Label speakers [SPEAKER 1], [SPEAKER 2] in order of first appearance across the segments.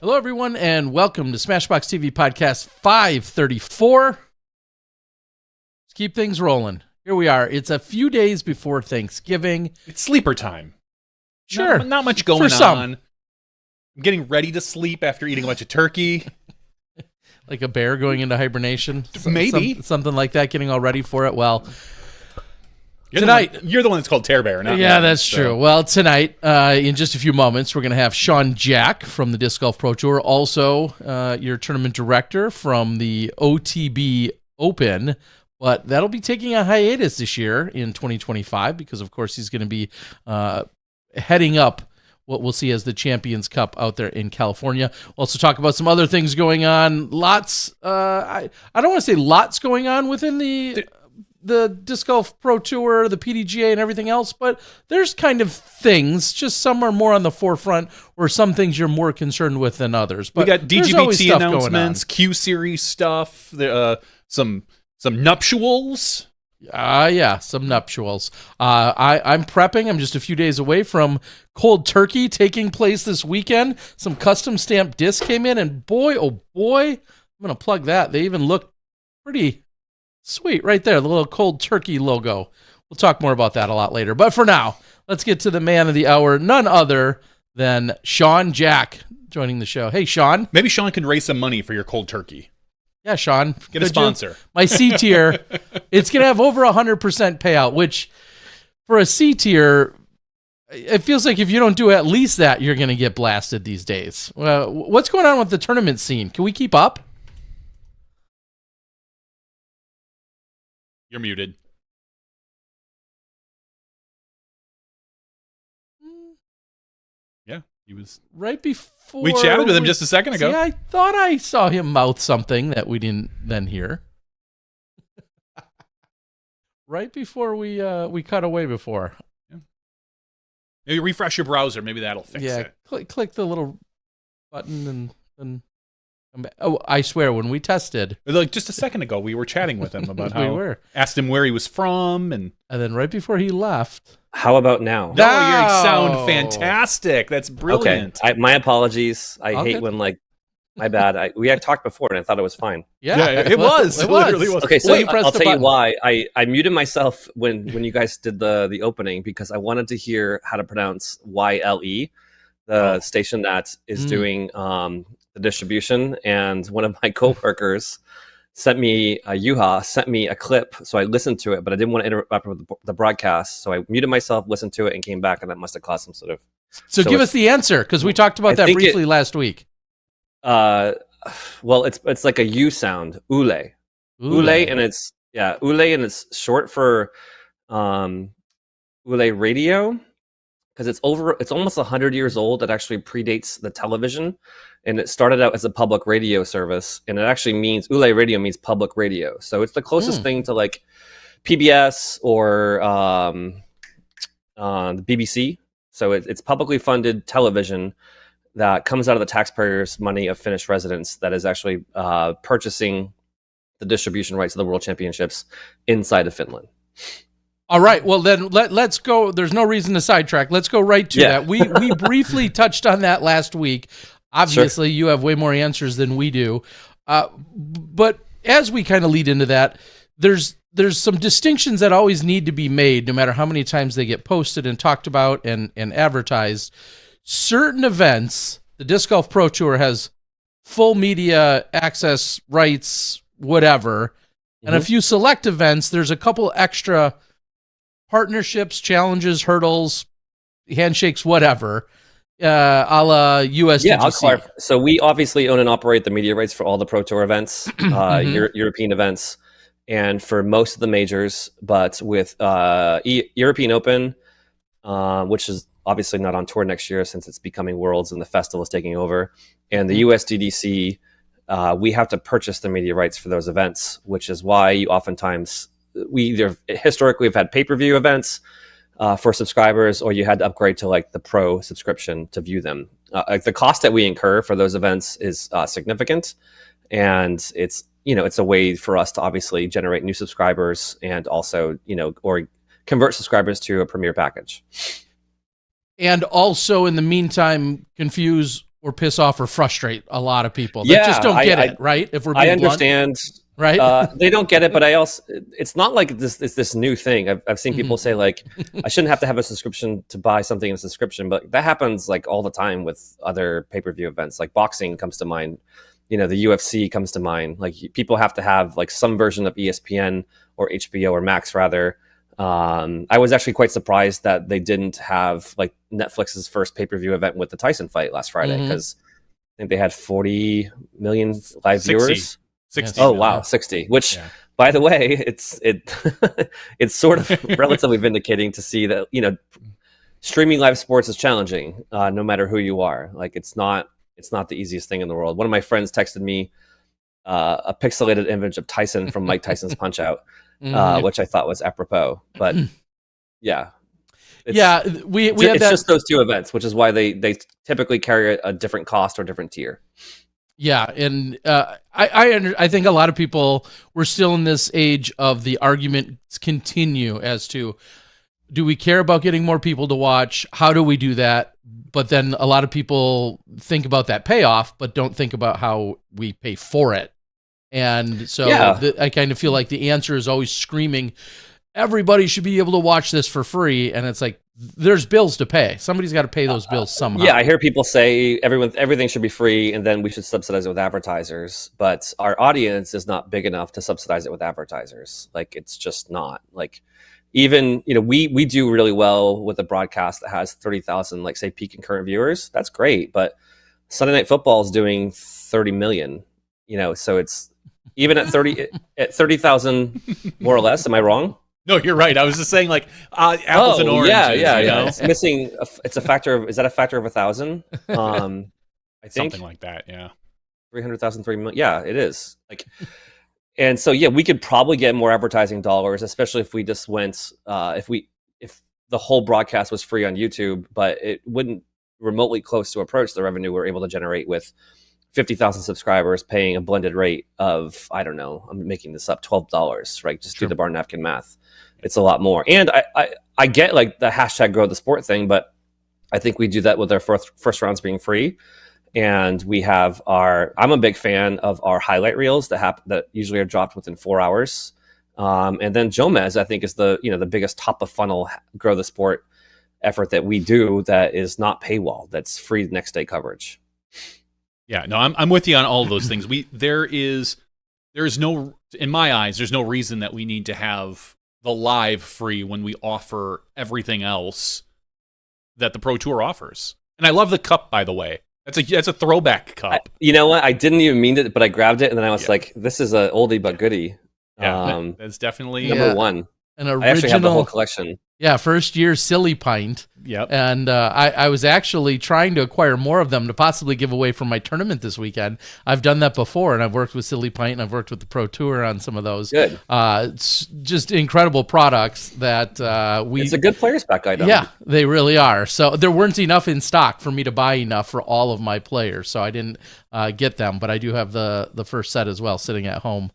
[SPEAKER 1] Hello, everyone, and welcome to SmashBoxxTV Podcast 534. Let's keep things rolling. Here we are. It's a few days before Thanksgiving.
[SPEAKER 2] It's sleeper time.
[SPEAKER 1] Sure.
[SPEAKER 2] Not much going
[SPEAKER 1] For some.
[SPEAKER 2] on. I'm getting ready to sleep after eating a bunch of turkey.
[SPEAKER 1] Like a bear going into hibernation?
[SPEAKER 2] Maybe.
[SPEAKER 1] Something like that, getting all ready for it. Well,
[SPEAKER 2] You're
[SPEAKER 1] tonight...
[SPEAKER 2] you're the one that's called Tear Bear, not
[SPEAKER 1] Yeah,
[SPEAKER 2] me,
[SPEAKER 1] that's
[SPEAKER 2] so.
[SPEAKER 1] true. Well, tonight, in just a few moments, we're going to have Sean Jack from the Disc Golf Pro Tour, also your tournament director from the OTB Open, but that'll be taking a hiatus this year in 2025 because, of course, he's going to be heading up what we'll see as the Champions Cup out there in California. We'll also talk about some other things going on. Lots, I don't want to say lots going on within the Disc Golf Pro Tour, the PDGA, and everything else, but there's kind of things, just some are more on the forefront, or some things you're more concerned with than others. But
[SPEAKER 2] we got DGBT announcements, Q Series stuff, some nuptials.
[SPEAKER 1] Yeah, some nuptials. I'm prepping. I'm just a few days away from Cold Turkey taking place this weekend. Some custom stamped discs came in, and boy, oh boy, I'm going to plug that. They even look pretty sweet right there, the little Cold Turkey logo. We'll talk more about that a lot later. But for now, let's get to the man of the hour, none other than Sean Jack joining the show. Hey, Sean.
[SPEAKER 2] Maybe Sean can raise some money for your cold turkey.
[SPEAKER 1] Yeah, Sean.
[SPEAKER 2] Get a sponsor.
[SPEAKER 1] My C tier, it's going to have over 100% payout, which for a C tier, it feels like if you don't do at least that, you're going to get blasted these days. What's going on with the tournament scene? Can we keep up?
[SPEAKER 2] You're muted. Yeah, he was.
[SPEAKER 1] Right before
[SPEAKER 2] We chatted with him just a second ago.
[SPEAKER 1] See, I thought I saw him mouth something that we didn't then hear. Right before we cut away before.
[SPEAKER 2] Yeah. Maybe refresh your browser. Maybe that'll fix it.
[SPEAKER 1] Click the little button and oh, I swear, when we tested,
[SPEAKER 2] Like just a second ago, we were chatting with him about
[SPEAKER 1] we
[SPEAKER 2] how
[SPEAKER 1] were.
[SPEAKER 2] Asked him where he was from, and
[SPEAKER 1] Then right before he left,
[SPEAKER 3] How about now?
[SPEAKER 2] you
[SPEAKER 1] No.
[SPEAKER 2] sound fantastic. That's brilliant.
[SPEAKER 3] Okay, my apologies. I
[SPEAKER 1] All
[SPEAKER 3] hate
[SPEAKER 1] good.
[SPEAKER 3] when my bad. We had talked before and I thought it was fine.
[SPEAKER 2] Yeah, it was.
[SPEAKER 1] It
[SPEAKER 2] It literally was.
[SPEAKER 3] Okay, so
[SPEAKER 1] Well, you pressed
[SPEAKER 3] I'll
[SPEAKER 1] the
[SPEAKER 3] tell you
[SPEAKER 1] button.
[SPEAKER 3] why. I muted myself when you guys did the opening because I wanted to hear how to pronounce YLE, the station that is doing the distribution, and one of my coworkers sent me a clip, so I listened to it, but I didn't want to interrupt with the broadcast, so I muted myself, listened to it, and came back, and that must have caused some sort of.
[SPEAKER 1] So give us the answer, because we talked about
[SPEAKER 3] I
[SPEAKER 1] that
[SPEAKER 3] think
[SPEAKER 1] briefly last week.
[SPEAKER 3] Well, it's like a U sound, ule, and it's ule, and it's short for ule radio, because it's almost 100 years old. It actually predates the television, and it started out as a public radio service, and it actually means ule radio means public radio. So it's the closest thing to like PBS or the BBC. So it's publicly funded television that comes out of the taxpayers' money of Finnish residents that is actually purchasing the distribution rights of the World Championships inside of Finland.
[SPEAKER 1] All right, well then let's go. There's no reason to sidetrack. Let's go right to that. We briefly touched on that last week. Obviously, You have way more answers than we do. But as we kind of lead into that, there's some distinctions that always need to be made, no matter how many times they get posted and talked about and advertised. Certain events, the Disc Golf Pro Tour has full media access rights, whatever. And a few select events, there's a couple extra partnerships, challenges, hurdles, handshakes, whatever, a la USDGC.
[SPEAKER 3] Yeah, I'll clarify. So we obviously own and operate the media rights for all the Pro Tour events, European events, and for most of the majors. But with European Open, which is obviously not on tour next year since it's becoming Worlds and the festival is taking over, and the USDGC, we have to purchase the media rights for those events, which is why you oftentimes historically we've had pay-per-view events for subscribers, or you had to upgrade to like the pro subscription to view them. Like the cost that we incur for those events is significant, and it's a way for us to obviously generate new subscribers and also or convert subscribers to a premier package.
[SPEAKER 1] And also in the meantime, confuse or piss off or frustrate a lot of people that just don't get it, right? If we're being
[SPEAKER 3] I understand.
[SPEAKER 1] Blunt, right?
[SPEAKER 3] They don't get it, but it's not like it's this new thing. I've seen people say like, I shouldn't have to have a subscription to buy something in a subscription, but that happens like all the time with other pay-per-view events. Like boxing comes to mind, the UFC comes to mind. Like people have to have like some version of ESPN or HBO or Max rather. I was actually quite surprised that they didn't have like Netflix's first pay-per-view event with the Tyson fight last Friday, because I think they had 40 million live
[SPEAKER 2] 60.
[SPEAKER 3] viewers.
[SPEAKER 2] 60.
[SPEAKER 3] Oh wow, 60. Which, by the way, it's sort of relatively vindicating to see that streaming live sports is challenging, no matter who you are. Like it's not the easiest thing in the world. One of my friends texted me a pixelated image of Tyson from Mike Tyson's Punch Out, which I thought was apropos. But yeah.
[SPEAKER 1] We had
[SPEAKER 3] it's just those two events, which is why they typically carry a different cost or different tier.
[SPEAKER 1] Yeah, and I think a lot of people, we're still in this age of the arguments continue as to, do we care about getting more people to watch? How do we do that? But then a lot of people think about that payoff, but don't think about how we pay for it. And so I kind of feel like the answer is always screaming, everybody should be able to watch this for free. And it's like, there's bills to pay. Somebody's got to pay those bills somehow.
[SPEAKER 3] Yeah, I hear people say everything should be free, and then we should subsidize it with advertisers. But our audience is not big enough to subsidize it with advertisers. Like it's just not. Like even we do really well with a broadcast that has 30,000, like say peak concurrent viewers. That's great, but Sunday Night Football is doing 30 million. So it's even at 30,000 more or less. Am I wrong?
[SPEAKER 2] No, you're right. I was just saying, like apples and oranges.
[SPEAKER 3] Yeah. It's missing. It's a factor of. Is that a factor of 1,000? I think
[SPEAKER 2] something like that. Yeah,
[SPEAKER 3] 300,000, 3 million. Yeah, it is. Like, and so we could probably get more advertising dollars, especially if we just went. If the whole broadcast was free on YouTube, but it wouldn't remotely close to approach the revenue we're able to generate with 50,000 subscribers paying a blended rate of, I don't know, I'm making this up, $12, right? Just do the bar napkin math. It's a lot more. And I get like the hashtag grow the sport thing, but I think we do that with our first rounds being free. And we have I'm a big fan of our highlight reels that usually are dropped within 4 hours. And then Jomez, I think, is the biggest top of funnel grow the sport effort that we do that is not paywall, that's free next day coverage.
[SPEAKER 2] Yeah, no, I'm with you on all of those things. There is no, in my eyes, there's no reason that we need to have the live free when we offer everything else that the Pro Tour offers. And I love the cup, by the way. That's a throwback cup.
[SPEAKER 3] You know what? I didn't even mean it, but I grabbed it and then I was like, this is a oldie but goodie.
[SPEAKER 2] Yeah, that's definitely
[SPEAKER 3] number one.
[SPEAKER 1] An original,
[SPEAKER 3] I actually have the whole collection.
[SPEAKER 1] Yeah, first year Silly Pint.
[SPEAKER 2] Yep.
[SPEAKER 1] And I was actually trying to acquire more of them to possibly give away from my tournament this weekend. I've done that before, and I've worked with Silly Pint, and I've worked with the Pro Tour on some of those.
[SPEAKER 3] Good.
[SPEAKER 1] It's just incredible products that
[SPEAKER 3] It's a good players pack item.
[SPEAKER 1] Yeah, they really are. So there weren't enough in stock for me to buy enough for all of my players, so I didn't get them. But I do have the first set as well sitting at home.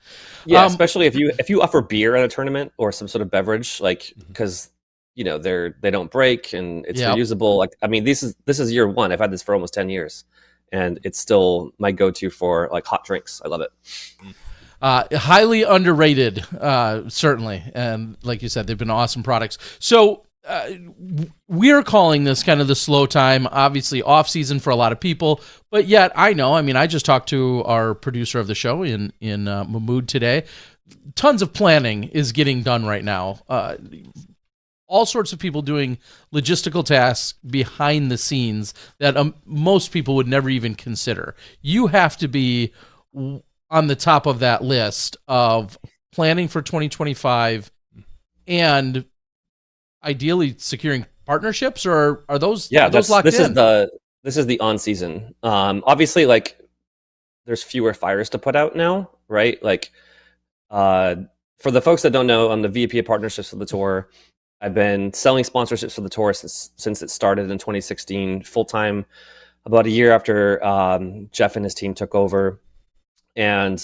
[SPEAKER 3] Yeah, especially if you offer beer at a tournament or some sort of beverage, like because they don't break and it's reusable. Like, I mean, this is year one. I've had this for almost 10 years and it's still my go-to for like hot drinks. I love it.
[SPEAKER 1] Highly underrated, certainly. And like you said, they've been awesome products. So we're calling this kind of the slow time, obviously off season for a lot of people, but yet I just talked to our producer of the show in Mahmood today. Tons of planning is getting done right now. All sorts of people doing logistical tasks behind the scenes that most people would never even consider. You have to be on the top of that list of planning for 2025 and ideally securing partnerships, or are those locked in?
[SPEAKER 3] This is the on season. Obviously, like there's fewer fires to put out now, right? Like for the folks that don't know, I'm the VP of partnerships for the tour. I've been selling sponsorships for the tour since it started in 2016, full-time, about a year after Jeff and his team took over. And,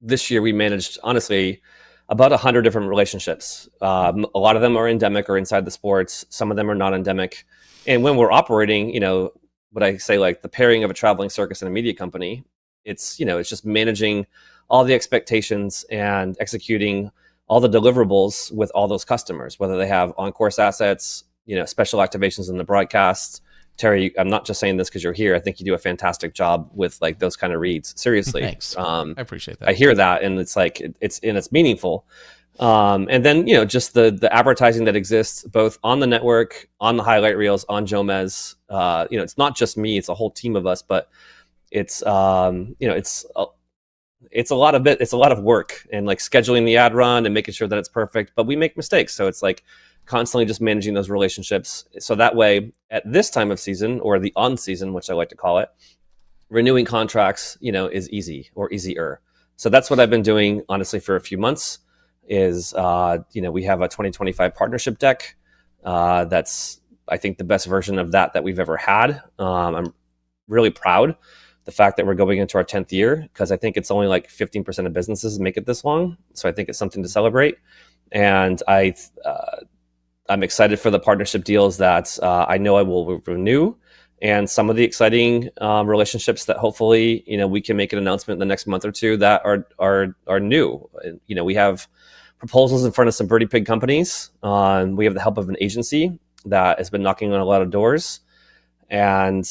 [SPEAKER 3] this year we managed, honestly, about 100 different relationships. A lot of them are endemic or inside the sports. Some of them are non-endemic. And when we're operating, what I say, like the pairing of a traveling circus and a media company. It's, it's just managing all the expectations and executing all the deliverables with all those customers, whether they have on-course assets, special activations in the broadcast. Terry, I'm not just saying this because you're here. I think you do a fantastic job with like those kind of reads. Seriously.
[SPEAKER 1] Thanks. I appreciate that.
[SPEAKER 3] I hear that, and it's like it's meaningful. And then just the advertising that exists both on the network, on the highlight reels, on Jomez. It's not just me; it's a whole team of us. But it's it's a lot of it. It's a lot of work, and like scheduling the ad run and making sure that it's perfect. But we make mistakes, so it's like constantly just managing those relationships. So that way, at this time of season, or the on season, which I like to call it, renewing contracts, is easy or easier. So that's what I've been doing, honestly, for a few months. Is we have a 2025 partnership deck. That's, I think, the best version of that we've ever had. I'm really proud the fact that we're going into our 10th year, because I think it's only like 15% of businesses make it this long. So I think it's something to celebrate. And I'm excited for the partnership deals that I know I will renew, and some of the exciting relationships that hopefully we can make an announcement in the next month or two that are new. We have proposals in front of some Birdie Pig companies. We have the help of an agency that has been knocking on a lot of doors, and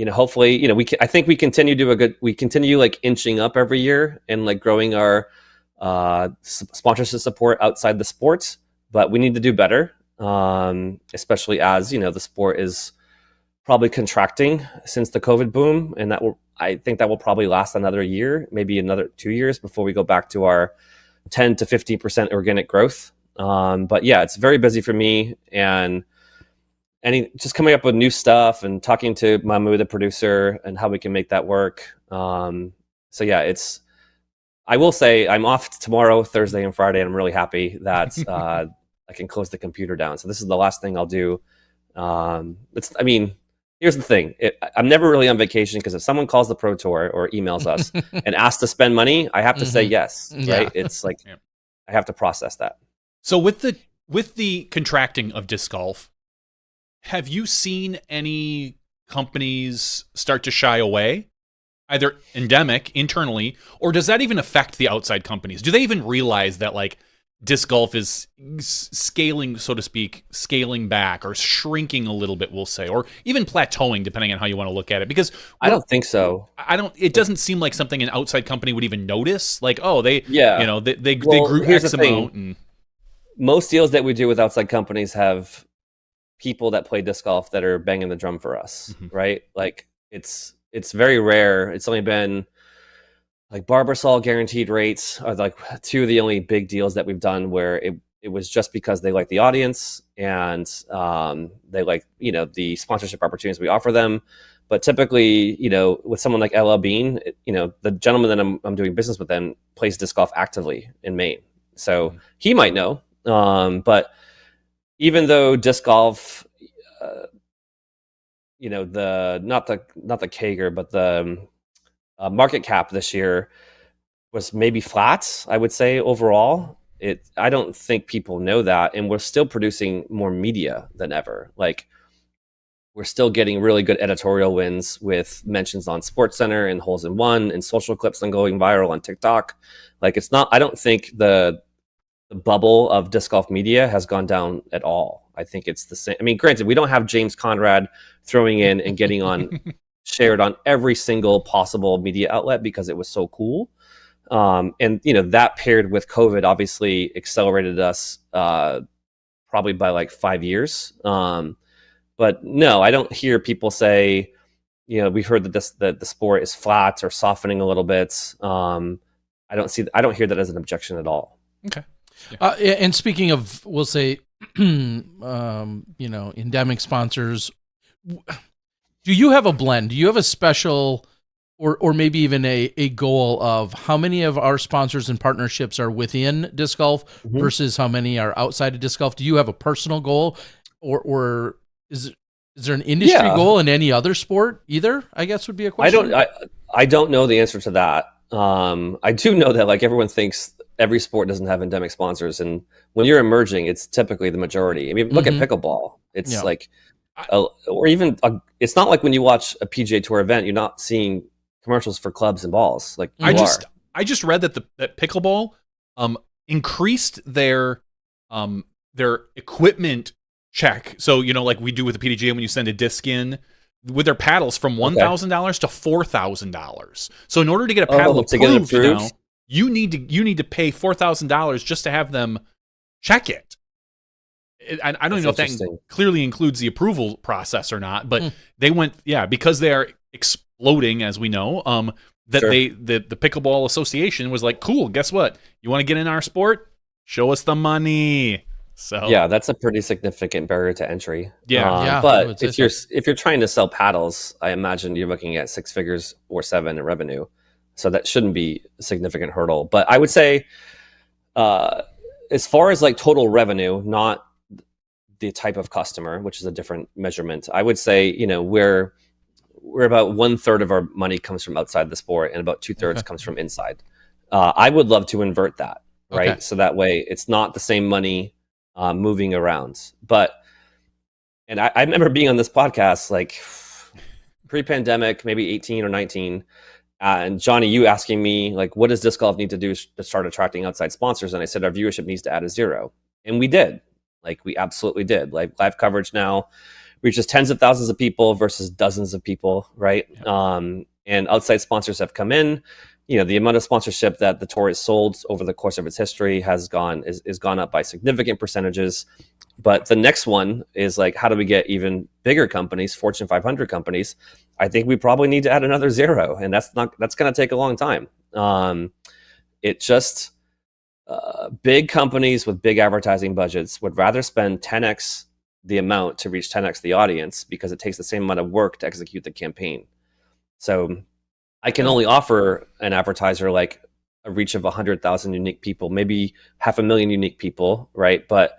[SPEAKER 3] hopefully I think we continue like inching up every year and like growing our sponsorship support outside the sports. But we need to do better, especially as the sport is probably contracting since the COVID boom, and I think that will probably last another year, maybe another 2 years before we go back to our 10 to 15% organic growth. But yeah, it's very busy for me, and just coming up with new stuff and talking to Mamu, the producer, and how we can make that work. So yeah, I will say I'm off tomorrow, Thursday, and Friday, and I'm really happy that I can close the computer down. So this is the last thing I'll do. Here's the thing. I'm never really on vacation, because if someone calls the Pro Tour or emails us and asks to spend money, I have to say yes, right?
[SPEAKER 1] Yeah.
[SPEAKER 3] It's like I have to process that.
[SPEAKER 2] So with the contracting of disc golf, have you seen any companies start to shy away, either endemic internally, or does that even affect the outside companies? Do they even realize that like disc golf is scaling, so to speak, scaling back or shrinking a little bit, we'll say, or even plateauing, depending on how you want to look at it? Because
[SPEAKER 3] I don't think so.
[SPEAKER 2] It doesn't seem like something an outside company would even notice. Like, oh, they grew X amount. And
[SPEAKER 3] most deals that we do with outside companies have people that play disc golf that are banging the drum for us, right? Like it's very rare. It's only been like Barbasol guaranteed rates are like two of the only big deals that we've done where it was just because they like the audience and they like the sponsorship opportunities we offer them. But typically, with someone like LL Bean, the gentleman that I'm doing business with them plays disc golf actively in Maine, so he might know. But even though disc golf, not the CAGR, but the market cap this year was maybe flat, I would say overall. I don't think people know that, and we're still producing more media than ever. Like we're still getting really good editorial wins with mentions on SportsCenter and Holes in One and social clips and going viral on TikTok. Like it's not. I don't think the bubble of disc golf media has gone down at all. I think it's the same. I mean, granted, we don't have James Conrad throwing in and getting on shared on every single possible media outlet because it was so cool. And that paired with COVID obviously accelerated us probably by like 5 years. But no, I don't hear people say, we heard that the sport is flat or softening a little bit. I don't hear that as an objection at all.
[SPEAKER 2] Okay.
[SPEAKER 1] Yeah. And speaking of, we'll say, endemic sponsors, do you have a blend? Do you have a special, or maybe even a goal of how many of our sponsors and partnerships are within disc golf versus how many are outside of disc golf? Do you have a personal goal, or is there an industry goal in any other sport either? I guess would be a question.
[SPEAKER 3] I don't know the answer to that. I do know that like everyone thinks every sport doesn't have endemic sponsors, and when you're emerging, it's typically the majority. I mean, look at pickleball. It's like or even it's not like when you watch a PGA Tour event, you're not seeing commercials for clubs and balls. Like
[SPEAKER 2] I just read that that pickleball increased their equipment check. So like we do with the PDGA when you send a disc in with their paddles from $1,000 to $4,000. So in order to get a paddle approved now, you need to pay $4,000 just to have them check it. I don't even know if that clearly includes the approval process or not, but they went, because they are exploding, as we know, that the Pickleball Association was like, cool, guess what? You want to get in our sport? Show us the money. So
[SPEAKER 3] yeah, that's a pretty significant barrier to entry.
[SPEAKER 1] Yeah,
[SPEAKER 3] but if you're trying to sell paddles, I imagine you're looking at 6 figures or 7 in revenue. So that shouldn't be a significant hurdle. But I would say, as far as like total revenue, not the type of customer, which is a different measurement, I would say, we're about 1/3 of our money comes from outside the sport, and about 2/3 comes from inside. I would love to invert that, right? Okay. So that way it's not the same money moving around. And I remember being on this podcast like pre-pandemic, maybe 18 or 19, and Johnny, you asking me like, what does disc golf need to do to start attracting outside sponsors? And I said our viewership needs to add a 0, and we did. Like we absolutely did. Like live coverage now reaches tens of thousands of people versus dozens of people, right? Yeah. And outside sponsors have come in. The amount of sponsorship that the tour has sold over the course of its history has gone up by significant percentages. But the next one is like, how do we get even bigger companies, Fortune 500 companies? I think we probably need to add another 0, and that's going to take a long time. Big companies with big advertising budgets would rather spend 10x the amount to reach 10x the audience because it takes the same amount of work to execute the campaign. So I can only offer an advertiser like a reach of 100,000 unique people, maybe 500,000 unique people, right? But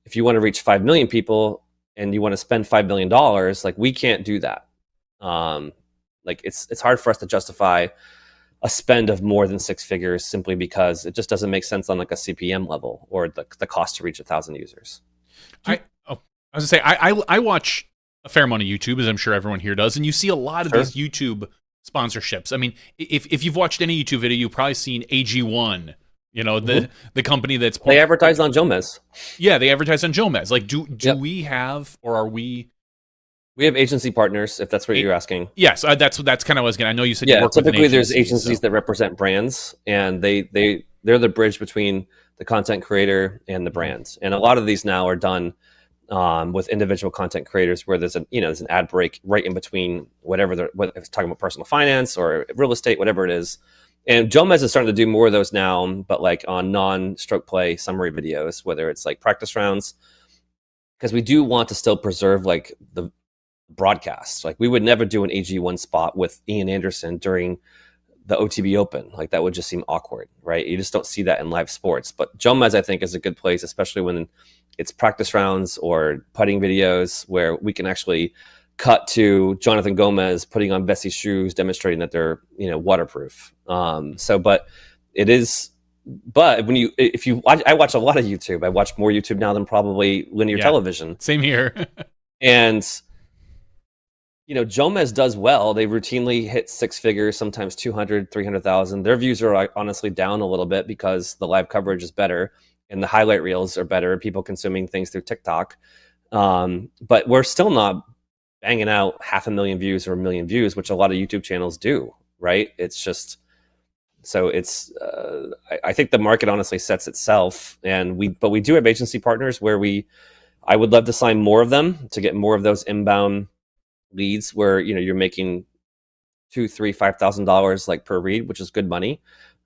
[SPEAKER 3] if you want to reach 5 million people and you want to spend $5 million, like we can't do that. Like it's hard for us to justify a spend of more than 6 figures simply because it just doesn't make sense on like a CPM level or the cost to reach 1,000 users.
[SPEAKER 2] I was gonna say I watch a fair amount of YouTube, as I'm sure everyone here does, and you see a lot of these YouTube sponsorships. I mean, if you've watched any YouTube video, you've probably seen AG1. The company that's
[SPEAKER 3] they advertise on Jomez.
[SPEAKER 2] Yeah, they advertise on Jomez. Like, do we have, or are we?
[SPEAKER 3] We have agency partners, if that's what you're asking.
[SPEAKER 2] Yes, that's kind of what I was going to. I know you said you work with
[SPEAKER 3] typically there's agencies that represent brands, and they're the bridge between the content creator and the brand. And a lot of these now are done with individual content creators, where there's an ad break right in between whether it's talking about personal finance or real estate, whatever it is. And Jomez is starting to do more of those now, but like on non-stroke play summary videos, whether it's like practice rounds, because we do want to still preserve like the broadcast. Like we would never do an AG1 spot with Ian Anderson during the OTB Open. Like that would just seem awkward, right? You just don't see that in live sports. But Jomez, I think, is a good place, especially when it's practice rounds or putting videos where we can actually cut to Jonathan Gomez putting on Vessie shoes, demonstrating that they're waterproof. But I watch a lot of YouTube. I watch more YouTube now than probably linear television.
[SPEAKER 2] Same here.
[SPEAKER 3] And Jomez does well. They routinely hit 6 figures, sometimes 200, 300,000. Their views are honestly down a little bit because the live coverage is better and the highlight reels are better. People consuming things through TikTok. But we're still not banging out 500,000 views or 1 million views, which a lot of YouTube channels do, right? It's just, so it's, I think the market honestly sets itself, but we do have agency partners where I would love to sign more of them to get more of those inbound leads where, you're making $2,000, $3,000, $5,000 like per read, which is good money.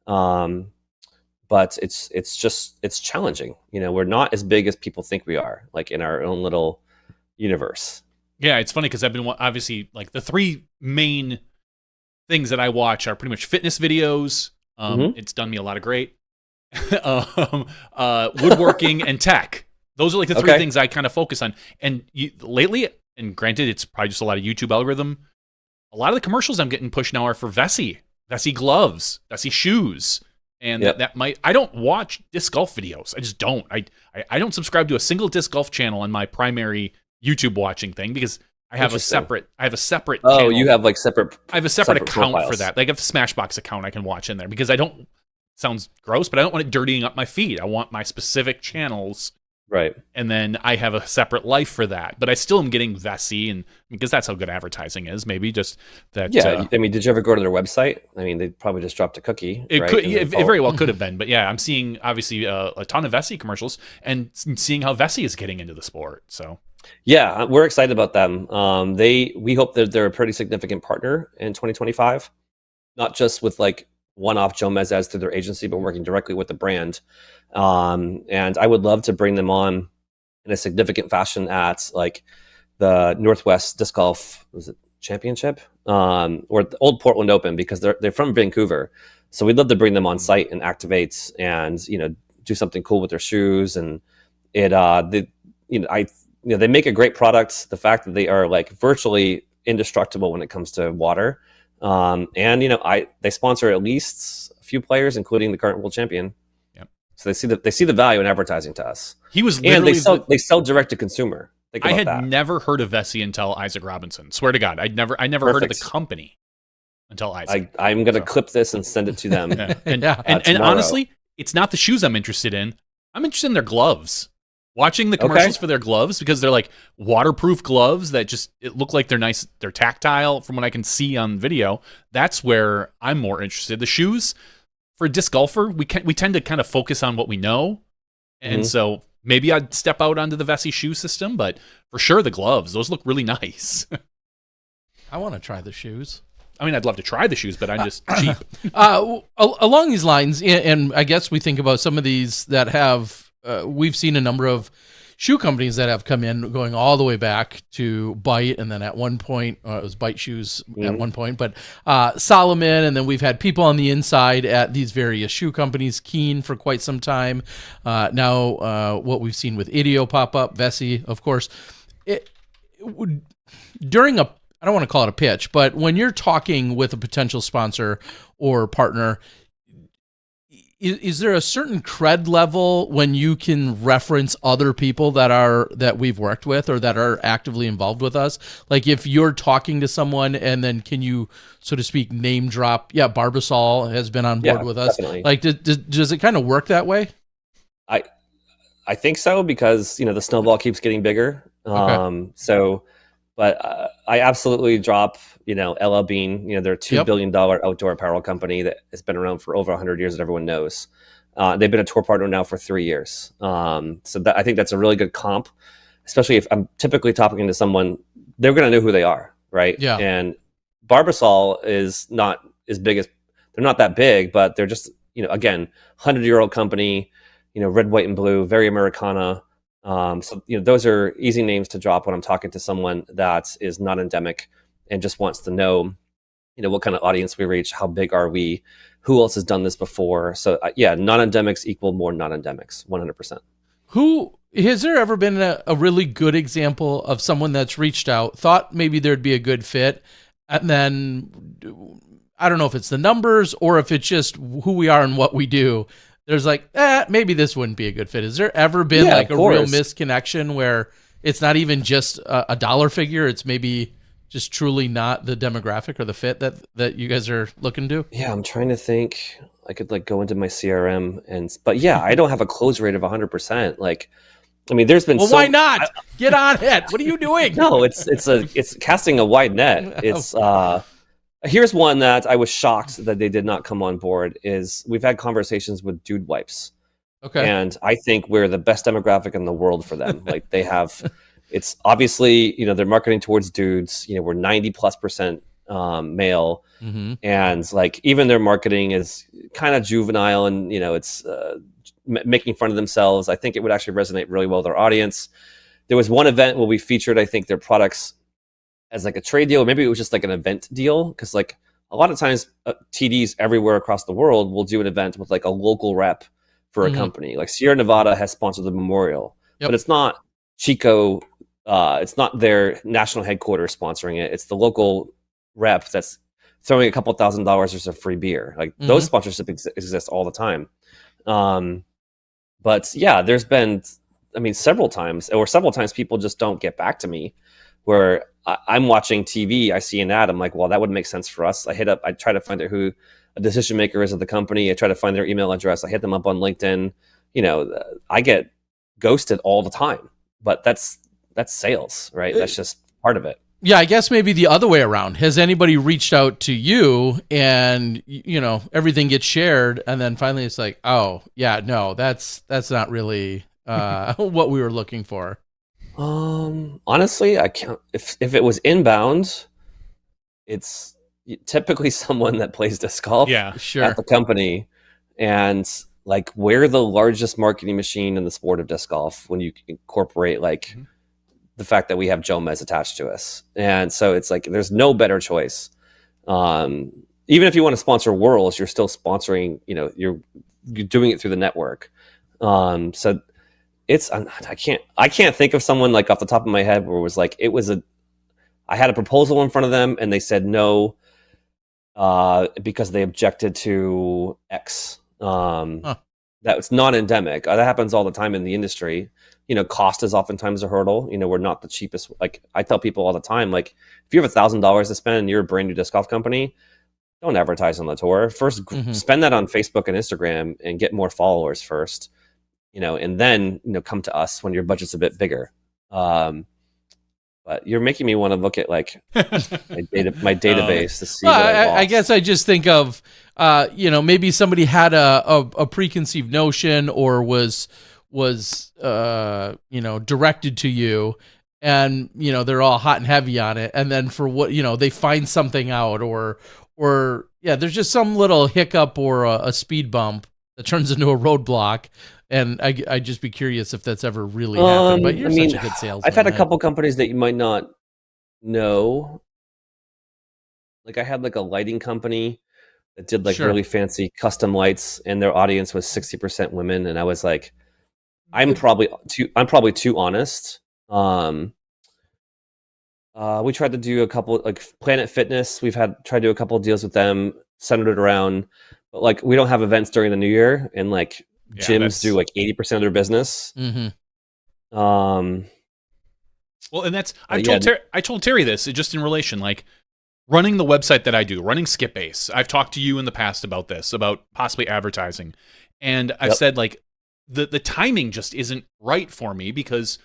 [SPEAKER 3] But it's challenging. We're not as big as people think we are, like in our own little universe.
[SPEAKER 2] Yeah, it's funny because I've been obviously like the 3 main things that I watch are pretty much fitness videos. It's done me a lot of great. Woodworking and tech. Those are like the 3 things I kind of focus on. And lately, and granted, it's probably just a lot of YouTube algorithm. A lot of the commercials I'm getting pushed now are for Vessie gloves, Vessie shoes. And I don't watch disc golf videos. I just don't. I don't subscribe to a single disc golf channel on my primary YouTube watching thing because I have a separate
[SPEAKER 3] Oh,
[SPEAKER 2] channel.
[SPEAKER 3] you have like separate.
[SPEAKER 2] I have a separate account
[SPEAKER 3] profiles.
[SPEAKER 2] for that. Like I have a Smashbox account I can watch in there because I don't. Sounds gross, but I don't want it dirtying up my feed. I want my specific channels.
[SPEAKER 3] Right.
[SPEAKER 2] And then I have a separate life for that. But I still am getting Vessie, and because that's how good advertising is. Maybe just that.
[SPEAKER 3] Yeah. I mean, did you ever go to their website? I mean, they probably just dropped a cookie.
[SPEAKER 2] It
[SPEAKER 3] right?
[SPEAKER 2] could. It very well could have been. But yeah, I'm seeing obviously a ton of Vessie commercials and seeing how Vessie is getting into the sport. So.
[SPEAKER 3] Yeah, we're excited about them. We hope that they're a pretty significant partner in 2025, not just with like one-off Joe Mezes through their agency, but working directly with the brand. And I would love to bring them on in a significant fashion at like the Northwest Disc Golf Championship or the Old Portland Open, because they're from Vancouver. So we'd love to bring them on site and activate and do something cool with their shoes. And they make a great product. The fact that they are like virtually indestructible when it comes to water. They sponsor at least a few players, including the current world champion.
[SPEAKER 2] Yep.
[SPEAKER 3] So they see the value in advertising to us.
[SPEAKER 2] He was literally
[SPEAKER 3] they sell direct to consumer.
[SPEAKER 2] I had never heard of Vessie until Isaac Robinson. Swear to God, I never heard of the company until Isaac.
[SPEAKER 3] I'm going to clip this and send it to them.
[SPEAKER 2] Yeah. And honestly, it's not the shoes I'm interested in. I'm interested in their gloves. Watching the commercials for their gloves, because they're like waterproof gloves that it look like they're nice. They're tactile from what I can see on video. That's where I'm more interested. The shoes for a disc golfer, we tend to kind of focus on what we know. And so maybe I'd step out onto the Vessie shoe system, but for sure the gloves, those look really nice.
[SPEAKER 1] I want to try the shoes.
[SPEAKER 2] I mean, I'd love to try the shoes, but I'm just cheap.
[SPEAKER 1] Along these lines, and I guess we think about some of these that have, we've seen a number of shoe companies that have come in going all the way back to Bite, and then at one point, it was Bite Shoes at one point, but Solomon, and then we've had people on the inside at these various shoe companies, Keen for quite some time. Now, what we've seen with Ideo pop up, Vessie, of course. During I don't want to call it a pitch, but when you're talking with a potential sponsor or partner, is there a certain cred level when you can reference other people that we've worked with or that are actively involved with us? Like if you're talking to someone and then can you, so to speak, name drop? Yeah, Barbasol has been on board with us.
[SPEAKER 3] Definitely.
[SPEAKER 1] Like, does it kind of work that way?
[SPEAKER 3] I think so, because the snowball keeps getting bigger. But I absolutely drop, LL Bean. They're a $2 billion outdoor apparel company that has been around for over 100 years that everyone knows. They've been a tour partner now for 3 years. I think that's a really good comp, especially if I'm typically talking to someone, they're going to know who they are, right? Yeah. And Barbasol is not as big as, they're not that big, but they're just, again, 100-year-old company, red, white, and blue, very Americana. Those are easy names to drop when I'm talking to someone that is non-endemic and just wants to know, what kind of audience we reach, how big are we, who else has done this before. So non-endemics equal more non-endemics, 100%.
[SPEAKER 1] Has there ever been a really good example of someone that's reached out, thought maybe there'd be a good fit, and then I don't know if it's the numbers or if it's just who we are and what we do. There's like, maybe this wouldn't be a good fit. Has there ever been like a real misconnection where it's not even just a dollar figure, it's maybe just truly not the demographic or the fit that you guys are looking to?
[SPEAKER 3] Yeah, I'm trying to think. I could go into my CRM but I don't have a close rate of 100%. There's been
[SPEAKER 1] why not? Get on it. What are you doing?
[SPEAKER 3] No, it's casting a wide net. It's here's one that I was shocked that they did not come on board. Is we've had conversations with Dude Wipes. Okay. And I think we're the best demographic in the world for them. They have, it's obviously, they're marketing towards dudes, we're 90+% male. Mm-hmm. And even their marketing is kind of juvenile and, it's making fun of themselves. I think it would actually resonate really well with our audience. There was one event where we featured, I think, their products as a trade deal. Maybe it was just an event deal. Because a lot of times TDs everywhere across the world will do an event with a local rep for a company. Sierra Nevada has sponsored the memorial, but it's not Chico. It's not their national headquarters sponsoring it. It's the local rep that's throwing a couple $1,000 or some free beer. Those sponsorships exist all the time. But there's been several times people just don't get back to me, where I'm watching TV, I see an ad, I'm like, well, that would make sense for us. I try to find out who a decision maker is at the company. I try to find their email address. I hit them up on LinkedIn. I get ghosted all the time, but that's sales, right? That's just part of it.
[SPEAKER 1] Yeah, I guess maybe the other way around. Has anybody reached out to you and, everything gets shared, and then finally it's like, oh, yeah, no, that's not really what we were looking for?
[SPEAKER 3] Honestly, I can't. If it was inbound, it's typically someone that plays disc golf
[SPEAKER 1] sure.
[SPEAKER 3] at the company. And like, we're the largest marketing machine in the sport of disc golf when you incorporate like the fact that we have Joe Mez attached to us. And so it's like, there's no better choice. Even if you want to sponsor Worlds, you're still sponsoring, you're doing it through the network. So it's, I can't think of someone like off the top of my head where it was like, I had a proposal in front of them and they said no, because they objected to X. That was non-endemic. That happens all the time in the industry. Cost is oftentimes a hurdle. We're not the cheapest. Like, I tell people all the time, like, if you have $1,000 to spend and you're a brand new disc golf company, don't advertise on the tour. First, spend that on Facebook and Instagram and get more followers first, and then, come to us when your budget's a bit bigger. But you're making me want to look at like my database to see.
[SPEAKER 1] I guess I just think of, maybe somebody had a preconceived notion or was directed to you, and they're all hot and heavy on it, and then for what they find something out, or there's just some little hiccup or a speed bump that turns into a roadblock. And I'd just be curious if that's ever really happened. But you're such a good salesman.
[SPEAKER 3] I've had a couple companies that you might not know. Like, I had like a lighting company that did like really fancy custom lights, and their audience was 60% women, and I was like, I'm probably too honest. We tried to do a couple, like Planet Fitness. Tried to do a couple of deals with them, centered around, but like, we don't have events during the new year, and like, gyms do like 80% of their business.
[SPEAKER 2] Well, and that's I told Terry this just in relation, like, running the website that I do, running Skipbase. I've talked to you in the past about this, about possibly advertising, and I've said like the timing just isn't right for me, because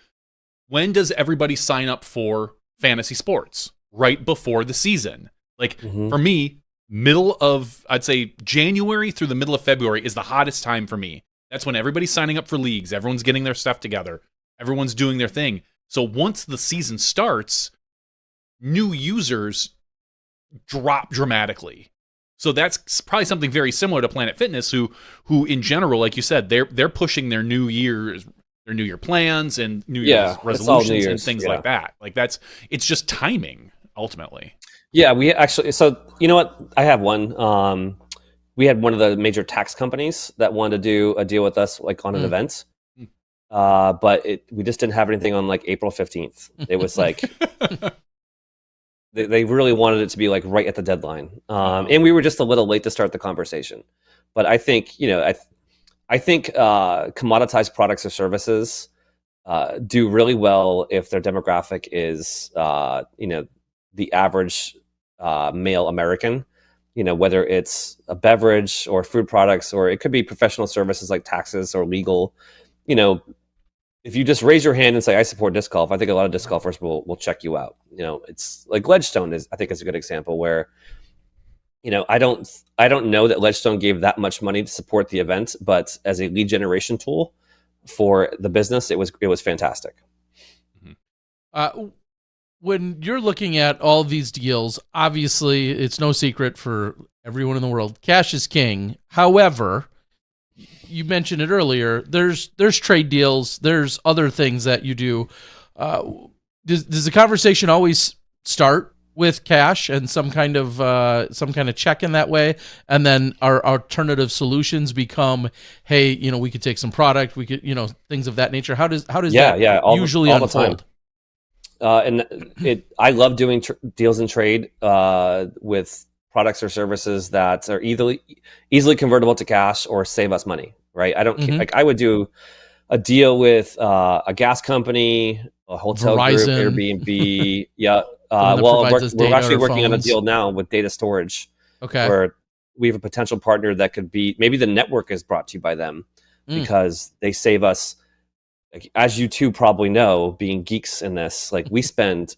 [SPEAKER 2] when does everybody sign up for fantasy sports? Right before the season. Like, for me, middle of, I'd say January through the middle of February is the hottest time for me. That's when everybody's signing up for leagues. Everyone's getting their stuff together. Everyone's doing their thing. So once the season starts, new users drop dramatically. So that's probably something very similar to Planet Fitness, who in general, like you said, they're pushing their New Year plans and New Year's resolutions and things like that. Like, it's just timing ultimately.
[SPEAKER 3] Yeah, we actually. So you know what? I have one. We had one of the major tax companies that wanted to do a deal with us, like on an event. But we just didn't have anything on like April 15th. It was like, they really wanted it to be like right at the deadline. And we were just a little late to start the conversation. But I think, I think commoditized products or services do really well if their demographic is, the average male American. Whether it's a beverage or food products, or it could be professional services like taxes or legal. If you just raise your hand and say, I support disc golf, I think a lot of disc golfers will check you out. It's like Ledgestone I think is a good example where, I don't know that Ledgestone gave that much money to support the event, but as a lead generation tool for the business, it was fantastic.
[SPEAKER 1] When you're looking at all these deals, obviously it's no secret for everyone in the world, cash is king. However, you mentioned it earlier, there's trade deals, there's other things that you do. Does the conversation always start with cash and some kind of check in that way, and then our alternative solutions become, hey, we could take some product, we could, things of that nature? How does that usually unfold?
[SPEAKER 3] The time. I love doing deals and trade with products or services that are easily convertible to cash or save us money. Right? I don't like. I would do a deal with a gas company, a hotel
[SPEAKER 1] Verizon.
[SPEAKER 3] group, Airbnb. Yeah.
[SPEAKER 1] Well,
[SPEAKER 3] We're actually working on a deal now with data storage.
[SPEAKER 1] Okay.
[SPEAKER 3] Where we have a potential partner that could be, maybe the network is brought to you by them because they save us, like, as you two probably know, being geeks in this, like we spend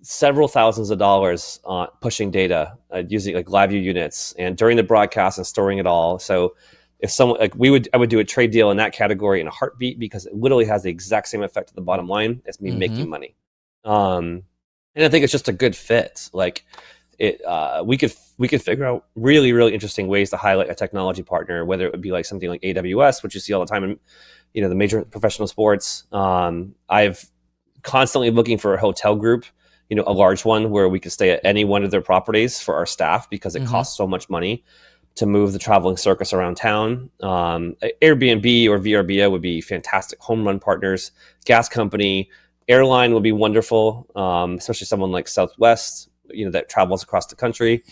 [SPEAKER 3] several thousands of dollars on pushing data using like live view units and during the broadcast and storing it all. So if someone like I would do a trade deal in that category in a heartbeat because it literally has the exact same effect to the bottom line as me making money. And I think it's just a good fit. Like we could figure out really, really interesting ways to highlight a technology partner, whether it would be like something like AWS, which you see all the time in, you know, the major professional sports. I've constantly looking for a hotel group, you know, a large one where we could stay at any one of their properties for our staff because it costs so much money to move the traveling circus around town. Airbnb or VRBO would be fantastic home run partners. Gas company, airline would be wonderful, especially someone like Southwest, you know, that travels across the country.